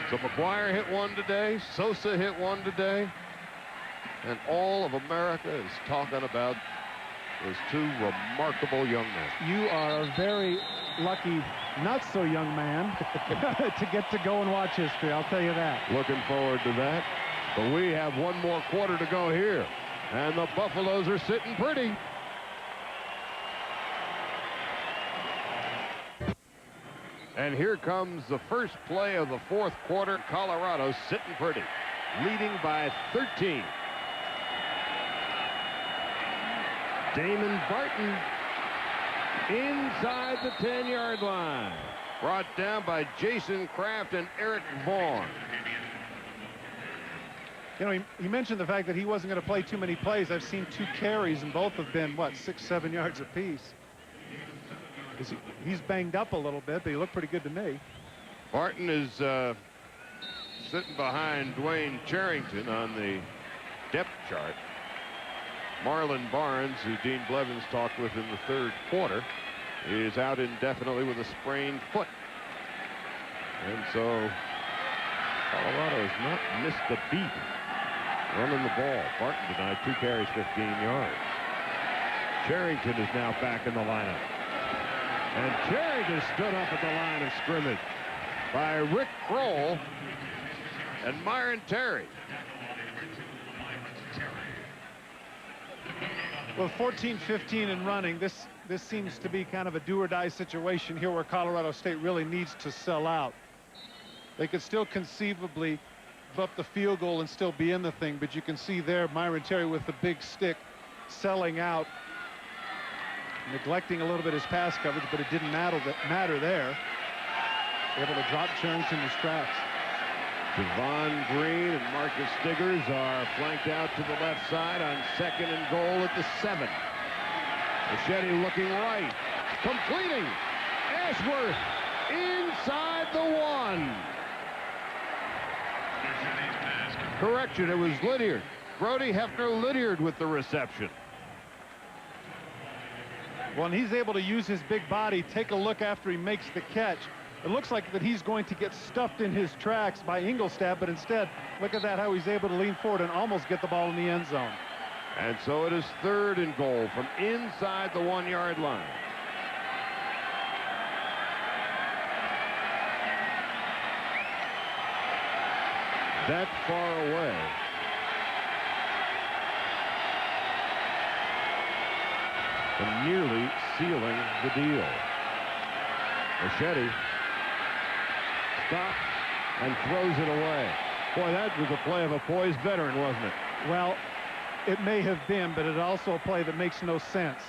So McGuire hit one today. Sosa hit one today. And all of America is talking about those two remarkable young men. You are a very lucky, not so young man to get to go and watch history. I'll tell you that. Looking forward to that. But we have one more quarter to go here. And the Buffaloes are sitting pretty. And here comes the first play of the fourth quarter. Colorado sitting pretty, leading by 13. Damon Barton inside the 10-yard line. Brought down by Jason Kraft and Eric Vaughn. You know, he mentioned the fact that he wasn't going to play too many plays. I've seen 2 carries, and both have been, what, 6-7 yards apiece. He's banged up a little bit, but he looked pretty good to me. Barton is sitting behind Dwayne Charrington on the depth chart. Marlon Barnes, who Dean Blevins talked with in the third quarter, is out indefinitely with a sprained foot. And so Colorado has not missed a beat running the ball. Barton tonight, 2 carries, 15 yards. Charrington is now back in the lineup. And Charrington stood up at the line of scrimmage by Rick Kroll and Myron Terry. Well, 14-15 in running, this seems to be kind of a do-or-die situation here where Colorado State really needs to sell out. They could still conceivably give up the field goal and still be in the thing, but you can see there Myron Terry with the big stick selling out, neglecting a little bit his pass coverage, but it didn't matter there. Able to drop Charrington in his tracks. Devon Green and Marcus Stiggers are flanked out to the left side on 2nd and goal at the 7. Machete looking right, completing. Ashworth inside the 1. Correction, it was Lydiard. Brody Hefner Lydiard with the reception. Well, and he's able to use his big body. Take a look after he makes the catch. It looks like that he's going to get stuffed in his tracks by Ingolstadt, but instead, look at that, how he's able to lean forward and almost get the ball in the end zone. And so it is 3rd and goal from inside the 1-yard line. That far away. And nearly sealing the deal. Machete stops and throws it away. Boy, that was a play of a poised veteran, wasn't it? Well, it may have been, but it's also a play that makes no sense.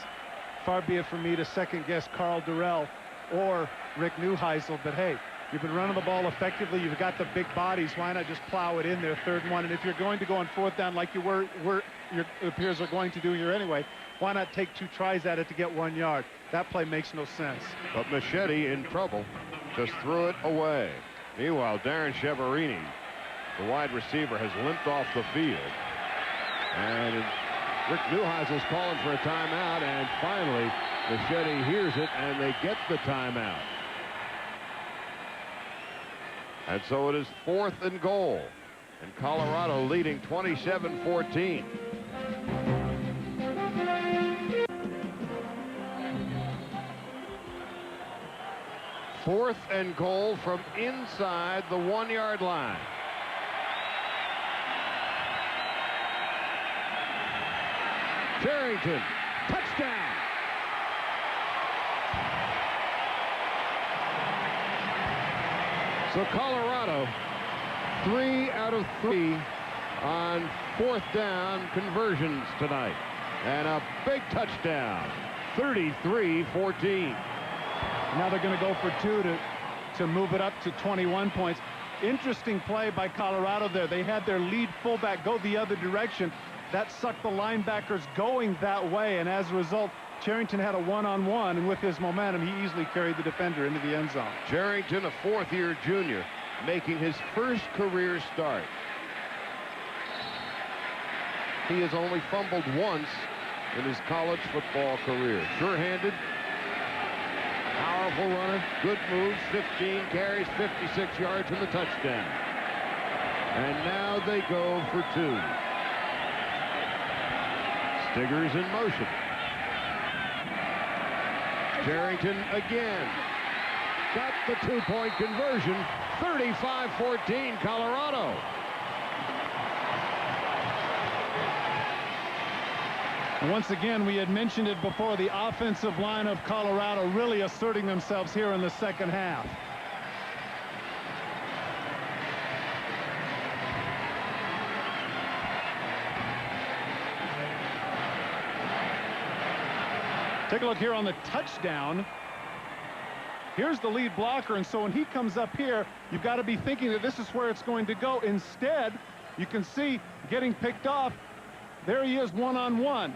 Far be it from me to second-guess Carl Durrell or Rick Neuheisel, but hey, you've been running the ball effectively. You've got the big bodies. Why not just plow it in there, 3rd and 1? And if you're going to go on 4th down like your peers are going to do here anyway, why not take 2 tries at it to get 1 yard? That play makes no sense. But Machete in trouble, just threw it away. Meanwhile, Darren Cheverini, the wide receiver, has limped off the field. And Rick Neuheisel's calling for a timeout, and finally Machete hears it, and they get the timeout. And so it is 4th and goal, and Colorado leading 27-14. Fourth and goal from inside the 1-yard line. Charrington, touchdown. So Colorado 3 out of 3 on 4th down conversions tonight, and a big touchdown, 33-14. Now they're going to go for 2 to move it up to 21 points. Interesting play by Colorado there. They had their lead fullback go the other direction. That sucked the linebackers going that way, and as a result, Charrington had a one-on-one, and with his momentum, he easily carried the defender into the end zone. Charrington, a 4th-year junior, making his first career start. He has only fumbled once in his college football career. Sure-handed, powerful runner, good moves, 15 carries, 56 yards from the touchdown. And now they go for 2. Stiggers in motion. Charrington again. Got the two-point conversion. 35-14 Colorado. Once again, we had mentioned it before, the offensive line of Colorado really asserting themselves here in the second half. Take a look here on the touchdown. Here's the lead blocker, and so when he comes up here, you've got to be thinking that this is where it's going to go. Instead, you can see getting picked off. There he is one-on-one,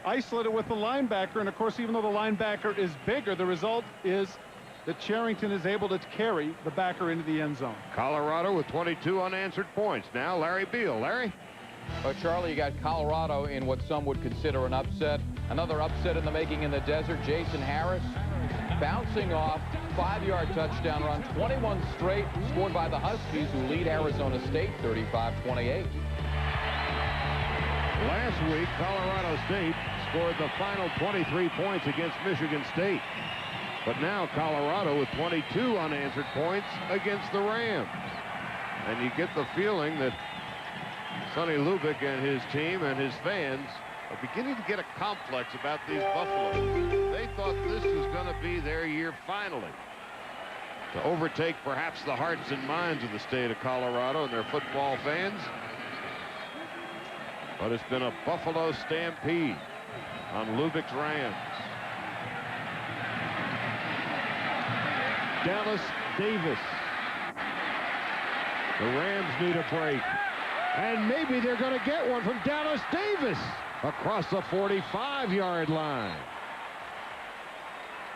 isolated with the linebacker, and of course, even though the linebacker is bigger, the result is that Charrington is able to carry the backer into the end zone. Colorado with 22 unanswered points. Now Larry Beal. Larry? Well, Charlie, you got Colorado in what some would consider an upset. Another upset in the making in the desert. Jason Harris bouncing off 5-yard touchdown run, 21 straight, scored by the Huskies, who lead Arizona State 35-28. Last week, Colorado State scored the final 23 points against Michigan State. But now Colorado with 22 unanswered points against the Rams. And you get the feeling that Sonny Lubick and his team and his fans are beginning to get a complex about these Buffaloes. They thought this was going to be their year finally, to overtake perhaps the hearts and minds of the state of Colorado and their football fans. But it's been a Buffalo stampede on Lubick's Rams. Dallas Davis. The Rams need a break. And maybe they're going to get one from Dallas Davis across the 45-yard line.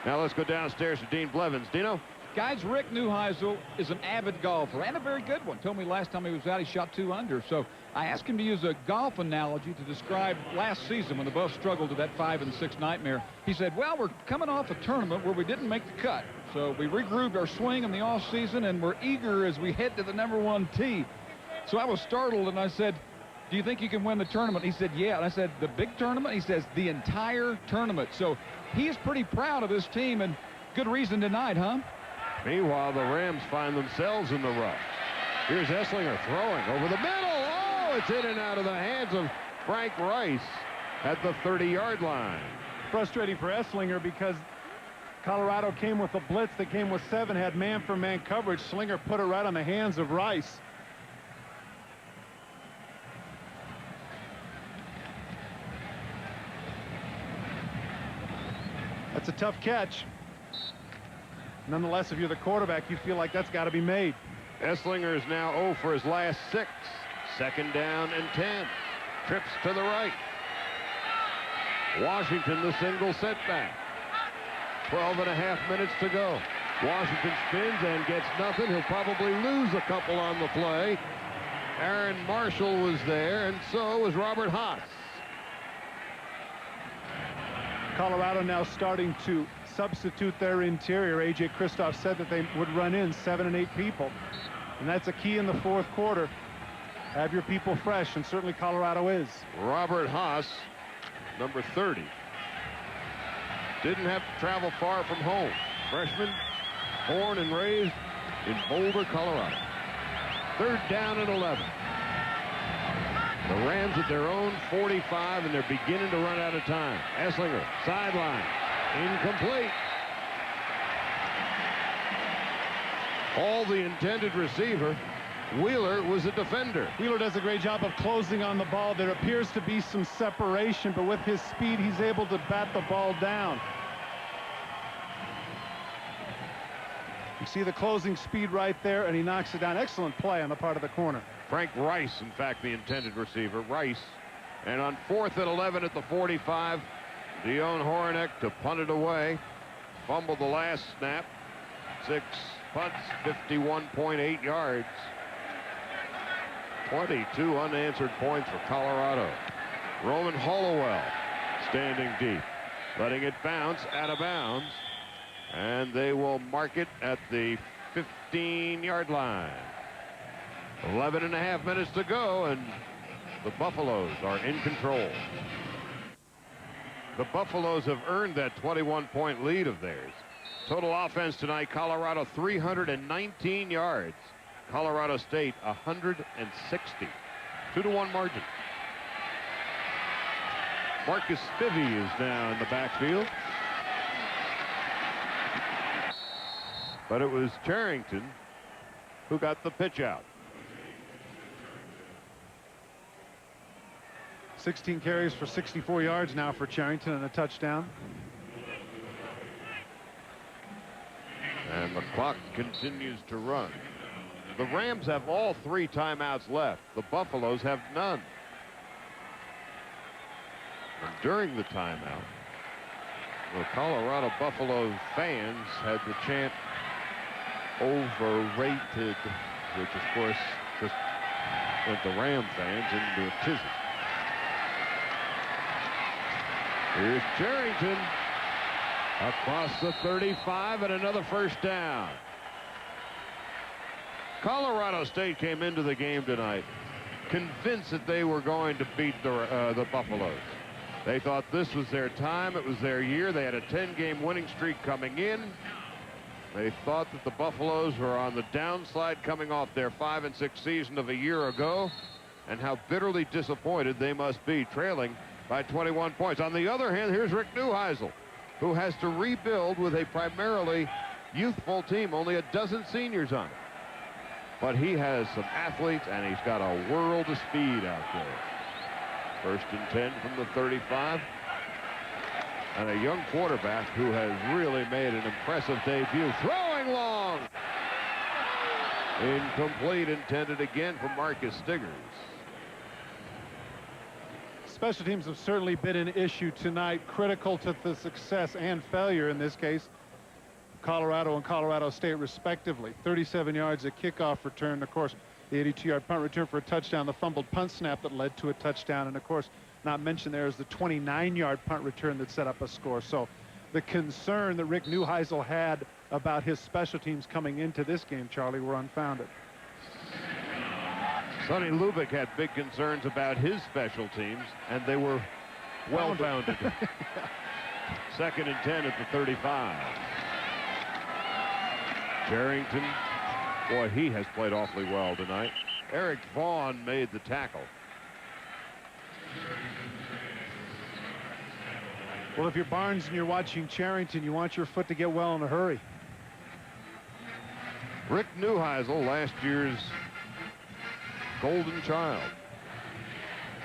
Now let's go downstairs to Dean Blevins. Dino? Guys, Rick Neuheisel is an avid golfer and a very good one. Told me last time he was out he shot 2 under. So I asked him to use a golf analogy to describe last season when the Buffs struggled to that 5-6 nightmare. He said, well, we're coming off a tournament where we didn't make the cut. So we regrouped our swing in the offseason, and we're eager as we head to the #1 tee. So I was startled, and I said, do you think you can win the tournament? He said, yeah. And I said, the big tournament? He says, the entire tournament. So he is pretty proud of his team, and good reason tonight, huh? Meanwhile, the Rams find themselves in the rush. Here's Esslinger throwing over the middle. Oh, it's in and out of the hands of Frank Rice at the 30-yard line. Frustrating for Esslinger because Colorado came with a blitz. They came with 7, had man-for-man coverage. Slinger put it right on the hands of Rice. That's a tough catch. Nonetheless, if you're the quarterback, you feel like that's got to be made. Esslinger is now 0 for his last 6. 2nd down and 10. Trips to the right. Washington the single setback. 12.5 minutes to go. Washington spins and gets nothing. He'll probably lose a couple on the play. Aaron Marshall was there, and so was Robert Haas. Colorado now starting to substitute their interior. A.J. Kristoff said that they would run in 7 and 8 people. And that's a key in the 4th quarter. Have your people fresh, and certainly Colorado is. Robert Haas, number 30. Didn't have to travel far from home. Freshman, born and raised in Boulder, Colorado. 3rd down and 11. The Rams at their own 45, and they're beginning to run out of time. Esslinger, sideline, incomplete. Hall, the intended receiver. Wheeler was a defender. Wheeler does a great job of closing on the ball. There appears to be some separation, but with his speed, he's able to bat the ball down. You see the closing speed right there, and he knocks it down. Excellent play on the part of the corner. Frank Rice, in fact, the intended receiver. Rice. And on 4th and 11 at the 45, Dion Horinek to punt it away. Fumbled the last snap. 6 punts, 51.8 yards. 22 unanswered points for Colorado. Roman Hollowell standing deep, letting it bounce out of bounds. And they will mark it at the 15-yard line. 11.5 minutes to go, and the Buffaloes are in control. The Buffaloes have earned that 21-point lead of theirs. Total offense tonight, Colorado 319 yards. Colorado State 160. 2-1 margin. Marcus Spivey is now in the backfield. But it was Charrington who got the pitch out. 16 carries for 64 yards now for Charrington and a touchdown. And the clock continues to run. The Rams have all 3 timeouts left. The Buffaloes have none. And during the timeout, the Colorado Buffalo fans had the chant overrated, which of course just went the Ram fans into a tizzy. Here's Charrington across the 35 and another first down. Colorado State came into the game tonight convinced that they were going to beat the Buffaloes. They thought this was their time. It was their year. They had a 10-game winning streak coming in. They thought that the Buffaloes were on the downslide coming off their 5-6 season of a year ago, and how bitterly disappointed they must be, trailing by 21 points. On the other hand, here's Rick Neuheisel, who has to rebuild with a primarily youthful team, only a dozen seniors on it. But he has some athletes, and he's got a world of speed out there. 1st and 10 from the 35. And a young quarterback who has really made an impressive debut. Throwing long. Incomplete, intended again for Marcus Stiggers. Special teams have certainly been an issue tonight, critical to the success and failure in this case. Colorado and Colorado State respectively. 37 yards a kickoff return, of course the 82-yard punt return for a touchdown, the fumbled punt snap that led to a touchdown, and of course not mentioned there is the 29-yard punt return that set up a score. So the concern that Rick Neuheisel had about his special teams coming into this game, Charlie, were unfounded. Sonny Lubick had big concerns about his special teams, and they were well-founded. 2nd and 10 at the 35. Charrington, boy, he has played awfully well tonight. Eric Vaughn made the tackle. Well, if you're Barnes and you're watching Charrington, you want your foot to get well in a hurry. Rick Neuheisel, last year's golden child,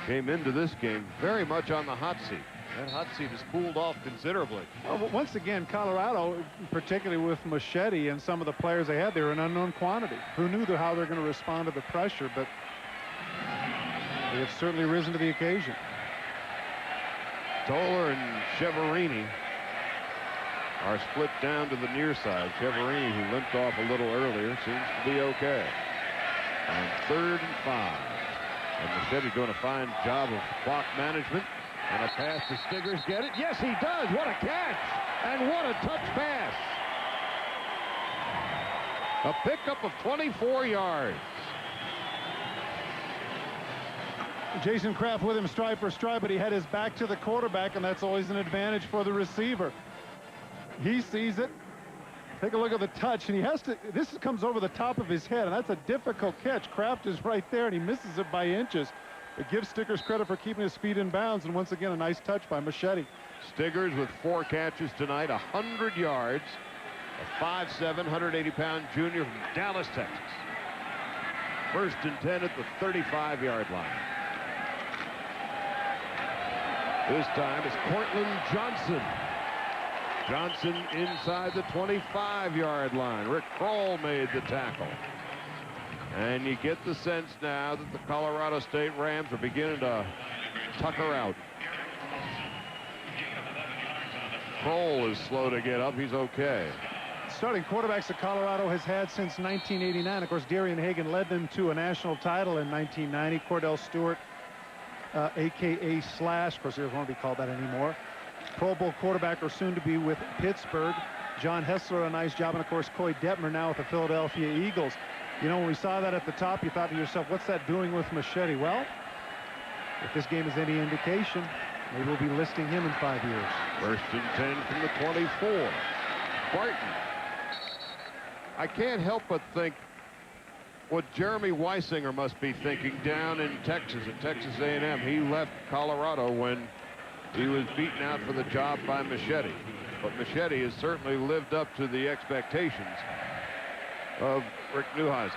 came into this game very much on the hot seat. That hot seat has cooled off considerably. Well, once again, Colorado, particularly with Machete and some of the players they had, they were an unknown quantity. Who knew how they're going to respond to the pressure, but they have certainly risen to the occasion. Toller and Cheverini are split down to the near side. Cheverini, who limped off a little earlier, seems to be okay. And 3rd and 5. And Machete doing a fine job of clock management. And a pass to Stiggers. Get it? Yes, he does. What a catch. And what a touch pass. A pickup of 24 yards. Jason Kraft with him stride for stride, but he had his back to the quarterback, and that's always an advantage for the receiver. He sees it. Take a look at the touch, and he has to, this comes over the top of his head, and that's a difficult catch. Kraft is right there, and he misses it by inches. But gives Stiggers credit for keeping his feet in bounds, and once again a nice touch by Machete. Stiggers with 4 catches tonight, 100 yards. A 5'7", 180-pound junior from Dallas, Texas. 1st and 10 at the 35-yard line. This time it's Cortland Johnson. Johnson inside the 25-yard line. Rick Kroll made the tackle. And you get the sense now that the Colorado State Rams are beginning to tucker out. Kroll is slow to get up. He's okay. Starting quarterbacks that Colorado has had since 1989. Of course, Darian Hagan led them to a national title in 1990. Cordell Stewart, a.k.a. Slash. Of course, he doesn't want to be called that anymore. Pro Bowl quarterback or soon to be with Pittsburgh. John Hessler, a nice job. And, of course, Coy Detmer now with the Philadelphia Eagles. You know, when we saw that at the top, you thought to yourself, what's that doing with Machete? Well, if this game is any indication, Maybe we'll be listing him in 5 years. 1st and 10 from the 24. Barton. I can't help but think what Jeremy Weisinger must be thinking down in Texas at Texas A&M. He left Colorado when he was beaten out for the job by Machete. But Machete has certainly lived up to the expectations of Rick Neuheisel.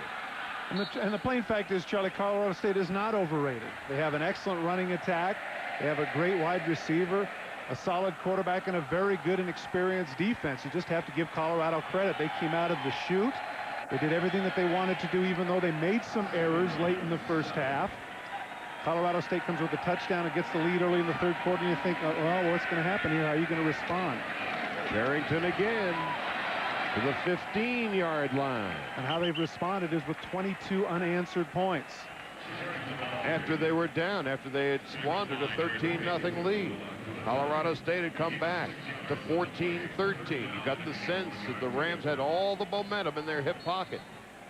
And the plain fact is, Charlie, Colorado State is not overrated. They have an excellent running attack. They have a great wide receiver, a solid quarterback, and a very good and experienced defense. You just have to give Colorado credit. They came out of the chute. They did everything that they wanted to do, even though they made some errors late in the first half. Colorado State comes with a touchdown and gets the lead early in the third quarter, and you think, oh, well, what's going to happen here? How are you going to respond? Carrington again to the 15-yard line. And how they've responded is with 22 unanswered points. After they were down, after they had squandered a 13-0 lead. Colorado State had come back to 14-13. You got the sense that the Rams had all the momentum in their hip pocket.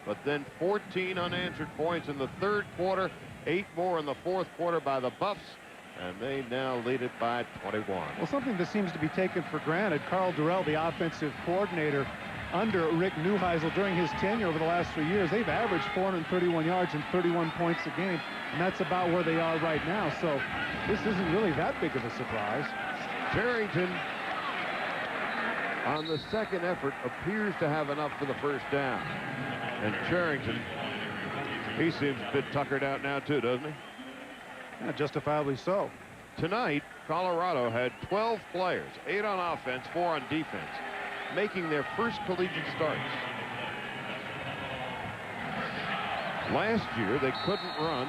But then 14 unanswered points in the third quarter, 8 more in the fourth quarter by the Buffs, and they now lead it by 21. Well, something that seems to be taken for granted, Carl Durrell, the offensive coordinator under Rick Neuheisel during his tenure over the last 3 years, they've averaged 431 yards and 31 points a game, and that's about where they are right now. So this isn't really that big of a surprise. Carrington on the second effort appears to have enough for the first down. And Carrington, he seems a bit tuckered out now too, doesn't he? Yeah, justifiably so. Tonight, Colorado had 12 players, 8 on offense, 4 on defense, making their first collegiate starts. Last year, they couldn't run,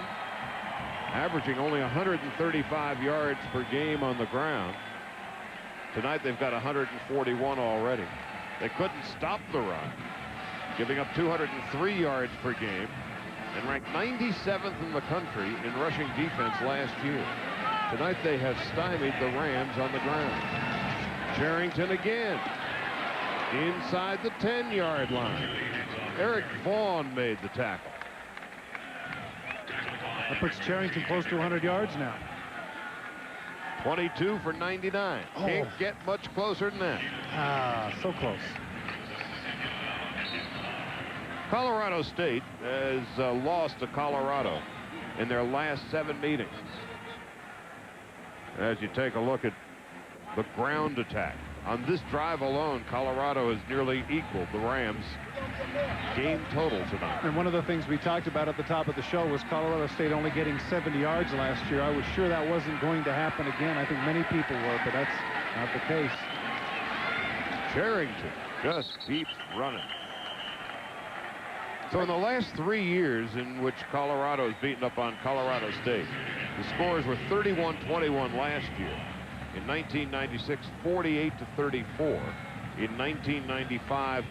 averaging only 135 yards per game on the ground. Tonight, they've got 141 already. They couldn't stop the run, giving up 203 yards per game, and ranked 97th in the country in rushing defense last year. Tonight, they have stymied the Rams on the ground. Carrington again. Inside the 10-yard line. Eric Vaughn made the tackle. That puts Carrington close to 100 yards now. 22 for 99. Oh. Can't get much closer than that. Ah, so close. Colorado State has lost to Colorado in their last 7 meetings. As you take a look at the ground attack, on this drive alone, Colorado has nearly equaled the Rams' game total tonight. And one of the things we talked about at the top of the show was Colorado State only getting 70 yards last year. I was sure that wasn't going to happen again. I think many people were, but that's not the case. Carrington just keeps running. So in the last 3 years in which Colorado has beaten up on Colorado State, the scores were 31-21 last year. In 1996, 48-34. In 1995,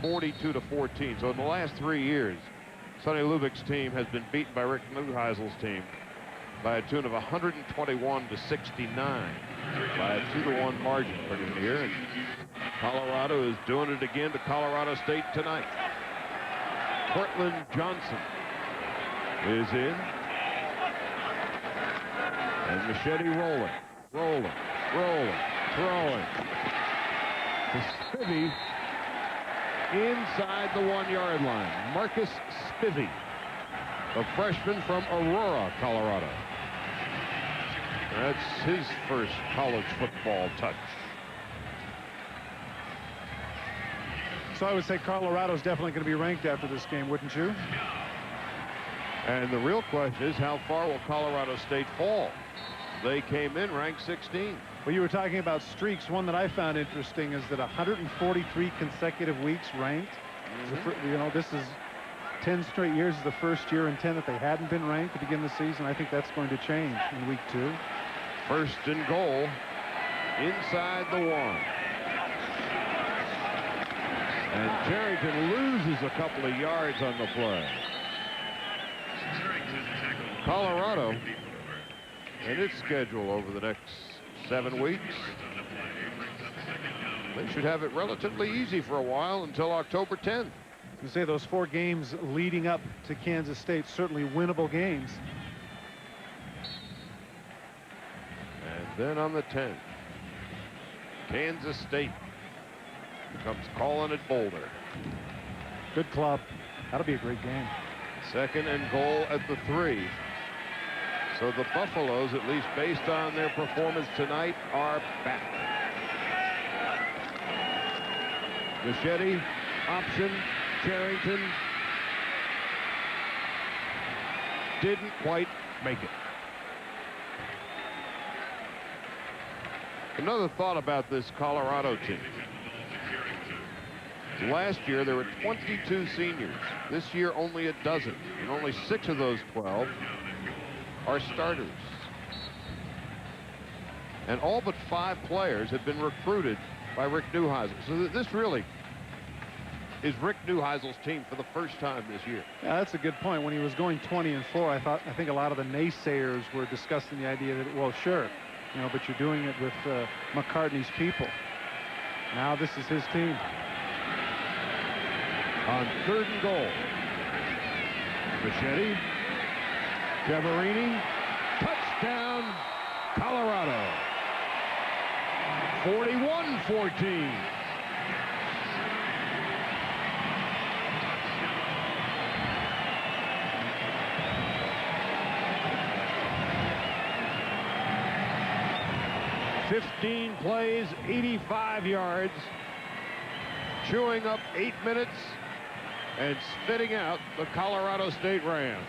42-14. So in the last 3 years, Sonny Lubbock's team has been beaten by Rick Neuheisel's team by a tune of 121-69, by a 2-1 margin pretty near. And Colorado is doing it again to Colorado State tonight. Cortland Johnson is in. And Machete rolling, throwing. To Spivey inside the 1-yard line. Marcus Spivey, a freshman from Aurora, Colorado. That's his first college football touch. So I would say Colorado's definitely going to be ranked after this game, wouldn't you? And the real question is, how far will Colorado State fall? They came in ranked 16. Well, you were talking about streaks. One that I found interesting is that 143 consecutive weeks ranked. You know, this is 10 straight years. Is the first year in 10 that they hadn't been ranked to begin the season. I think that's going to change in week 2. First and goal inside the 1. And Carrington loses a couple of yards on the play. Colorado, in its schedule over the next 7 weeks, they should have it relatively easy for a while until October 10th. You say those 4 games leading up to Kansas State, certainly winnable games. And Then on the 10th, Kansas State comes calling at Boulder. Good club. That'll be a great game. 2nd and goal at the 3. So the Buffaloes, at least based on their performance tonight, are back. Machete, option, Charrington. Didn't quite make it. Another thought about this Colorado team. Last year there were 22 seniors. This year only a dozen, and only 6 of those 12 are starters. And all but 5 players have been recruited by Rick Neuheisel. So this really is Rick Neuheisel's team for the first time this year. Yeah, that's a good point. When he was going 20-4, I think a lot of the naysayers were discussing the idea that, well, sure, you know, but you're doing it with McCartney's people. Now this is his team. On 3rd and goal, Machete, Chiaverini, touchdown, Colorado. 41-14. "15 plays, 85 yards, chewing up 8 minutes, and spitting out the Colorado State Rams."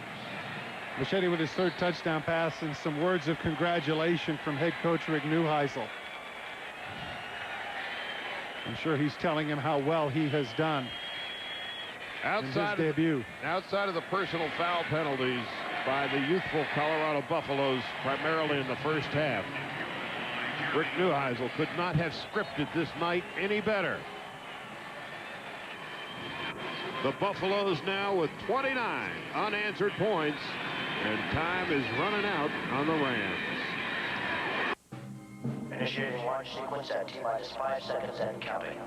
Machete with his 3rd touchdown pass and some words of congratulation from head coach Rick Neuheisel. I'm sure he's telling him how well he has done in his debut. Outside of the personal foul penalties by the youthful Colorado Buffaloes, primarily in the first half, Rick Neuheisel could not have scripted this night any better. The Buffaloes now with 29 unanswered points, and time is running out on the Rams. Initiating launch sequence at T-minus 5 seconds and counting.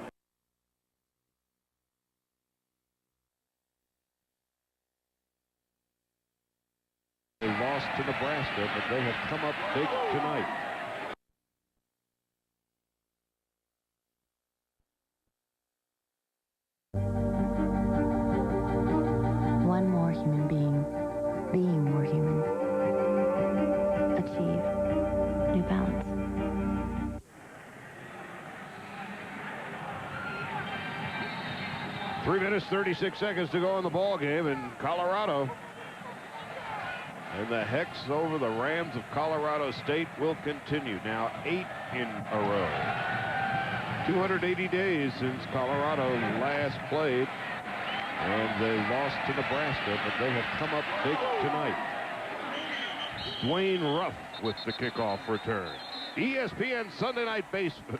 They lost to Nebraska, but they have come up big tonight. One more human being more human. Achieve New Balance. Three minutes, 36 seconds to go in the ball game in Colorado. And the hex over the Rams of Colorado State will continue. Now 8 in a row. 280 days since Colorado last played. And they lost to Nebraska, but they have come up big tonight. Dwayne Ruff with the kickoff return. ESPN Sunday Night Baseball.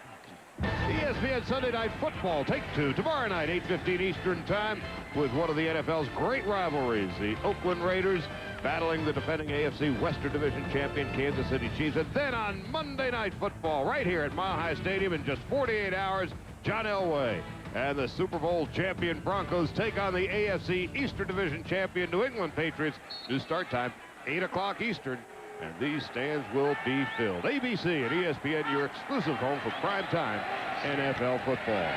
ESPN Sunday Night Football, take 2 tomorrow night, 8:15 Eastern Time, with one of the NFL's great rivalries, the Oakland Raiders battling the defending AFC Western Division champion Kansas City Chiefs. And then on Monday Night Football, right here at Mile High Stadium in just 48 hours, John Elway and the Super Bowl champion Broncos take on the AFC Eastern Division champion New England Patriots. New start time, 8 o'clock Eastern. And these stands will be filled. ABC and ESPN, your exclusive home for primetime NFL football.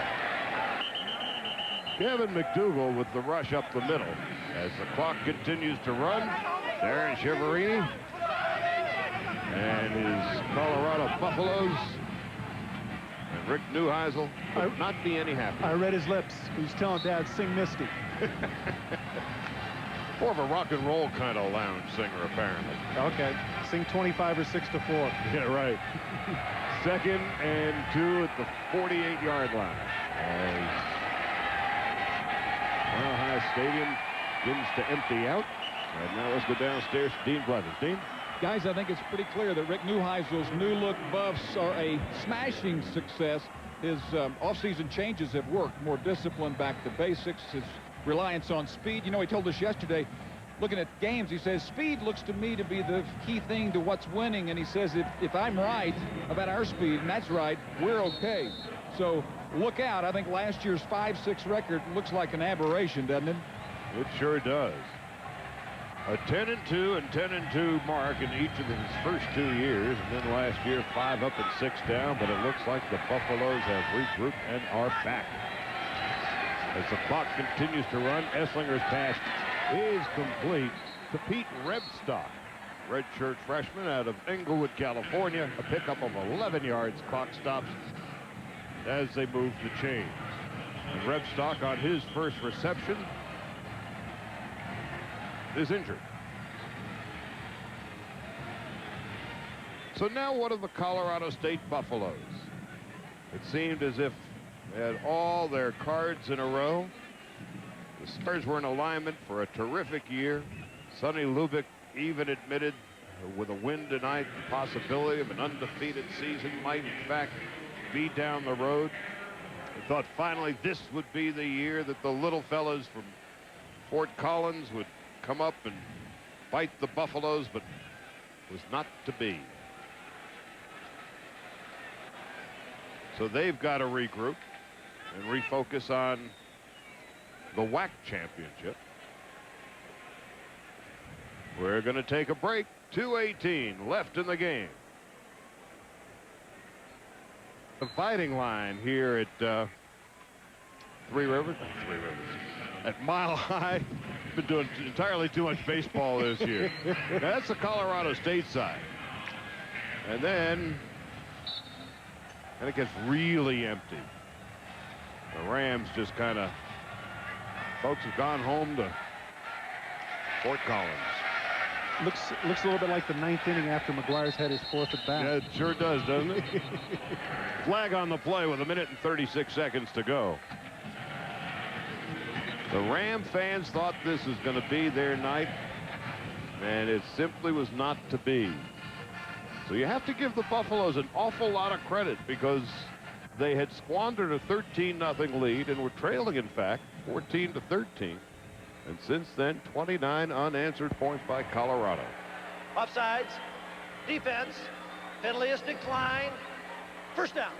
Kevin McDougal with the rush up the middle as the clock continues to run. Darren Chiaverini and his Colorado Buffaloes. And Rick Neuheisel could not be any happier. I read his lips. He's telling Dad, sing Misty. More of a rock and roll kind of lounge singer, apparently. Okay. Sing 25 or 6 to 4. Yeah, right. 2nd and 2 at the 48-yard line. As Mile High Stadium begins to empty out. And now let's go downstairs to Dean Blevins. Dean? Guys, I think it's pretty clear that Rick Neuheisel's new look buffs are a smashing success. His offseason changes have worked. More discipline, back to basics, his reliance on speed. You know, he told us yesterday, looking at games, he says, speed looks to me to be the key thing to what's winning. And he says, if I'm right about our speed, and that's right, we're okay. So look out. I think last year's 5-6 record looks like an aberration, doesn't it? It sure does. A 10-2 and 10-2 mark in each of his first 2 years, and then last year 5 up and 6 down. But it looks like the Buffaloes have regrouped and are back. As the clock continues to run, Esslinger's pass is complete to Pete Rebstock, redshirt freshman out of Inglewood, California. A pickup of 11 yards. Clock stops as they move the chains. And Rebstock, on his first reception, is injured. So now what of the Colorado State Buffaloes? It seemed as if they had all their cards in a row. The stars were in alignment for a terrific year. Sonny Lubick even admitted with a win tonight the possibility of an undefeated season might in fact be down the road. They thought finally this would be the year that the little fellas from Fort Collins would come up and fight the Buffaloes, but was not to be. So they've got to regroup and refocus on the WAC championship. We're going to take a break. 2:18 left in the game. The fighting line here at Three Rivers. At Mile High. Been doing entirely too much baseball this year. Now, that's the Colorado State side. And then it gets really empty. The Rams just kind of, folks have gone home to Fort Collins. Looks a little bit like the 9th inning after McGuire's had his 4th at bat. Yeah, it sure does, doesn't it? Flag on the play with 1 minute and 36 seconds to go. The Ram fans thought this was going to be their night, and it simply was not to be. So you have to give the Buffaloes an awful lot of credit, because they had squandered a 13-0 lead and were trailing, in fact, 14-13. And since then, 29 unanswered points by Colorado. Offsides, defense, penalty is declined, first down.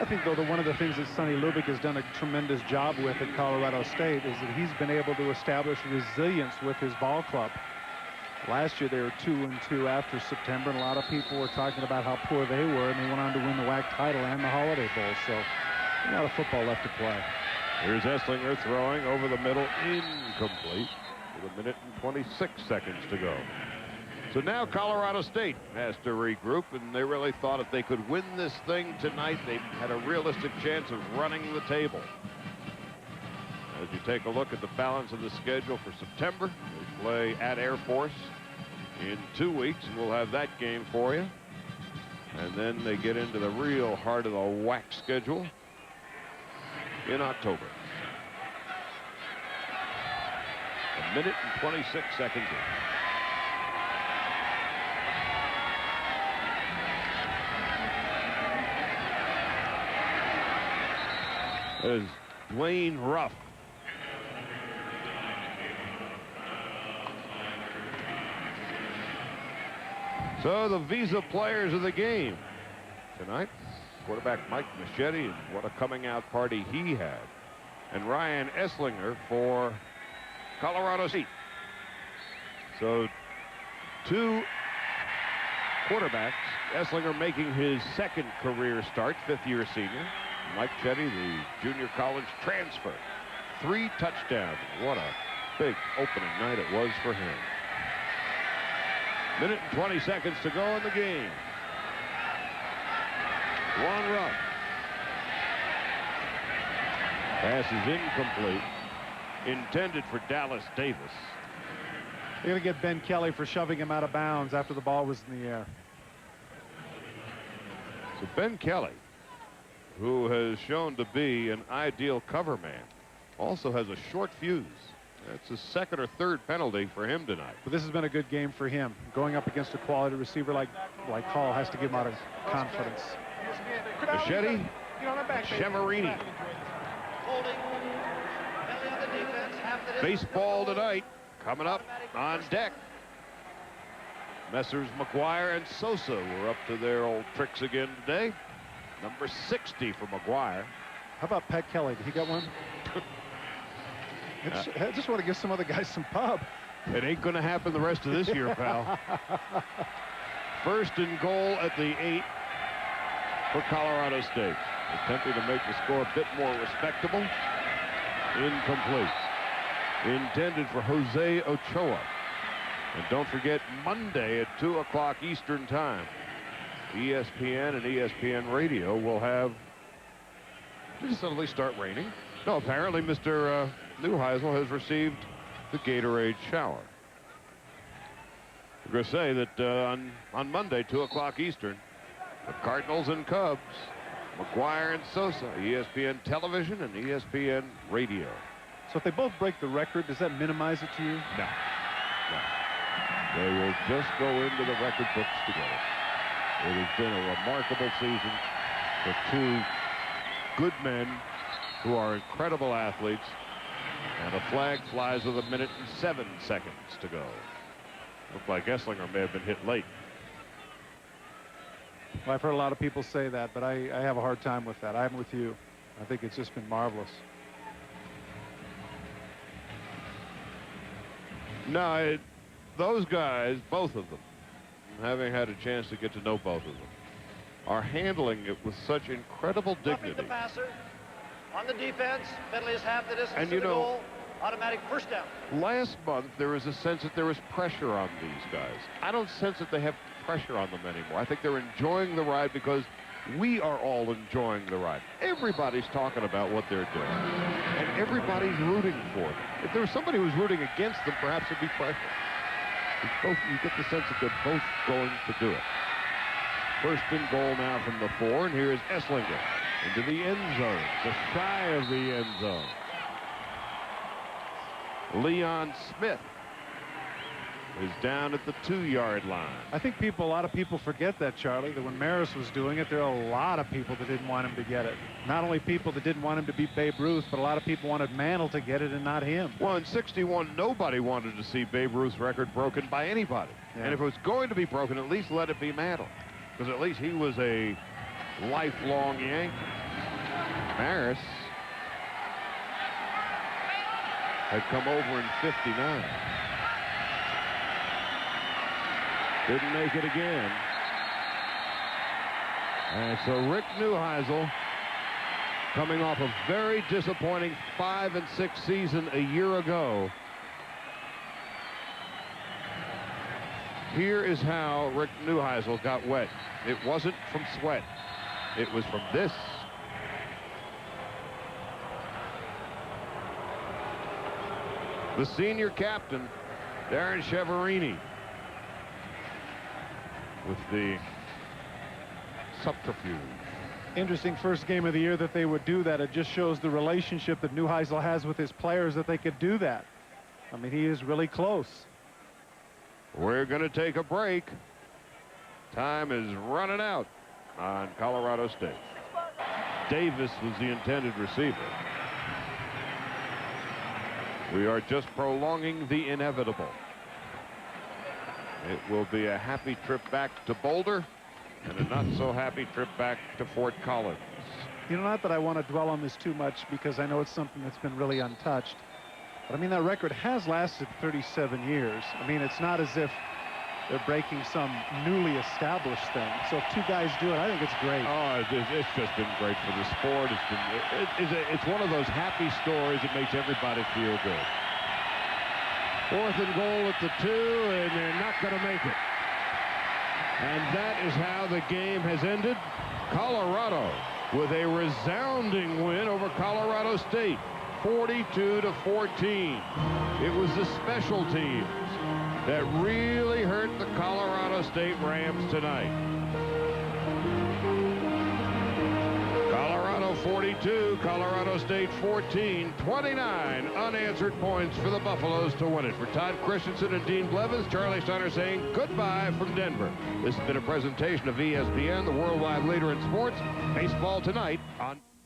I think, though, that one of the things that Sonny Lubick has done a tremendous job with at Colorado State is that he's been able to establish resilience with his ball club. Last year they were 2-2 after September, and a lot of people were talking about how poor they were, and they went on to win the WAC title and the Holiday Bowl. So a lot of football left to play. Here's Esslinger throwing over the middle, incomplete, with 1 minute and 26 seconds to go. So now Colorado State has to regroup, and they really thought if they could win this thing tonight, they had a realistic chance of running the table. As you take a look at the balance of the schedule for September, they play at Air Force in 2 weeks, and we'll have that game for you. And then they get into the real heart of the WAC schedule in October. 1 minute and 26 seconds in. There's Dwayne Ruff. So the Visa players of the game tonight, quarterback Mike Machete, and what a coming out party he had, and Ryan Esslinger for Colorado State. So 2 quarterbacks, Esslinger making his 2nd career start, 5th-year senior. Mike Chetty, the junior college transfer. 3 touchdowns. What a big opening night it was for him. 1 minute and 20 seconds to go in the game. One run. Pass is incomplete. Intended for Dallas Davis. They're going to get Ben Kelly for shoving him out of bounds after the ball was in the air. So Ben Kelly, who has shown to be an ideal cover man, also has a short fuse. That's his 2nd or 3rd penalty for him tonight. But this has been a good game for him. Going up against a quality receiver like Hall has to give him a lot of confidence. Machete, Chemarini. Baseball tonight coming up on deck. Messrs. McGuire and Sosa were up to their old tricks again today. Number 60 for McGuire. How about Pat Kelly? Did he get one? I just want to give some other guys some pub. It ain't going to happen the rest of this year, pal. First and goal at the 8 for Colorado State. Attempting to make the score a bit more respectable. Incomplete. Intended for Jose Ochoa. And don't forget, Monday at 2 o'clock Eastern Time, ESPN and ESPN Radio will have... Did it suddenly start raining? No, apparently Mr. Neuheisel has received the Gatorade shower. We're going to say that on Monday, 2 o'clock Eastern, the Cardinals and Cubs, McGuire and Sosa, ESPN Television and ESPN Radio. So if they both break the record, does that minimize it to you? No. They will just go into the record books together. It has been a remarkable season for two good men who are incredible athletes, and a flag flies with 1 minute and 7 seconds to go. Looked like Esslinger may have been hit late. Well, I've heard a lot of people say that, but I have a hard time with that. I'm with you. I think it's just been marvelous. No, those guys, both of them, having had a chance to get to know both of them, are handling it with such incredible dignity. The passer on the defense, penalty is half the distance and to you the know, goal. Automatic first down. Last month, there was a sense that there was pressure on these guys. I don't sense that they have pressure on them anymore. I think they're enjoying the ride because we are all enjoying the ride. Everybody's talking about what they're doing, and everybody's rooting for them. If there was somebody who was rooting against them, perhaps it'd be pressure. You get the sense that they're both going to do it. First and goal now from the 4, and here is Esslinger into the end zone, just shy of the end zone. Leon Smith is down at the 2-yard line. I think a lot of people forget that, Charlie, that when Maris was doing it, there are a lot of people that didn't want him to get it. Not only people that didn't want him to beat Babe Ruth, but a lot of people wanted Mantle to get it and not him. Well, in '61, nobody wanted to see Babe Ruth's record broken by anybody. Yeah. And if it was going to be broken, at least let it be Mantle, because at least he was a lifelong Yankee. Maris had come over in '59. Didn't make it again. And so Rick Neuheisel, coming off a very disappointing 5-6 season a year ago. Here is how Rick Neuheisel got wet. It wasn't from sweat. It was from this. The senior captain, Darren Cheverini, with the subterfuge. Interesting first game of the year that they would do that. It just shows the relationship that Neuheisel has with his players, that they could do that. I mean, he is really close. We're going to take a break. Time is running out on Colorado State. Davis was the intended receiver. We are just prolonging the inevitable. It will be a happy trip back to Boulder and a not so happy trip back to Fort Collins. You know, not that I want to dwell on this too much because I know it's something that's been really untouched. But I mean, that record has lasted 37 years. I mean, it's not as if they're breaking some newly established thing. So if two guys do it, I think it's great. Oh, it's just been great for the sport. It's one of those happy stories that makes everybody feel good. 4th and goal at the 2, and they're not going to make it. And that is how the game has ended. Colorado with a resounding win over Colorado State, 42-14. It was the special teams that really hurt the Colorado State Rams tonight. Colorado 42, Colorado State 14, 29 unanswered points for the Buffaloes to win it. For Todd Christensen and Dean Blevins, Charlie Steiner saying goodbye from Denver. This has been a presentation of ESPN, the worldwide leader in sports. Baseball tonight on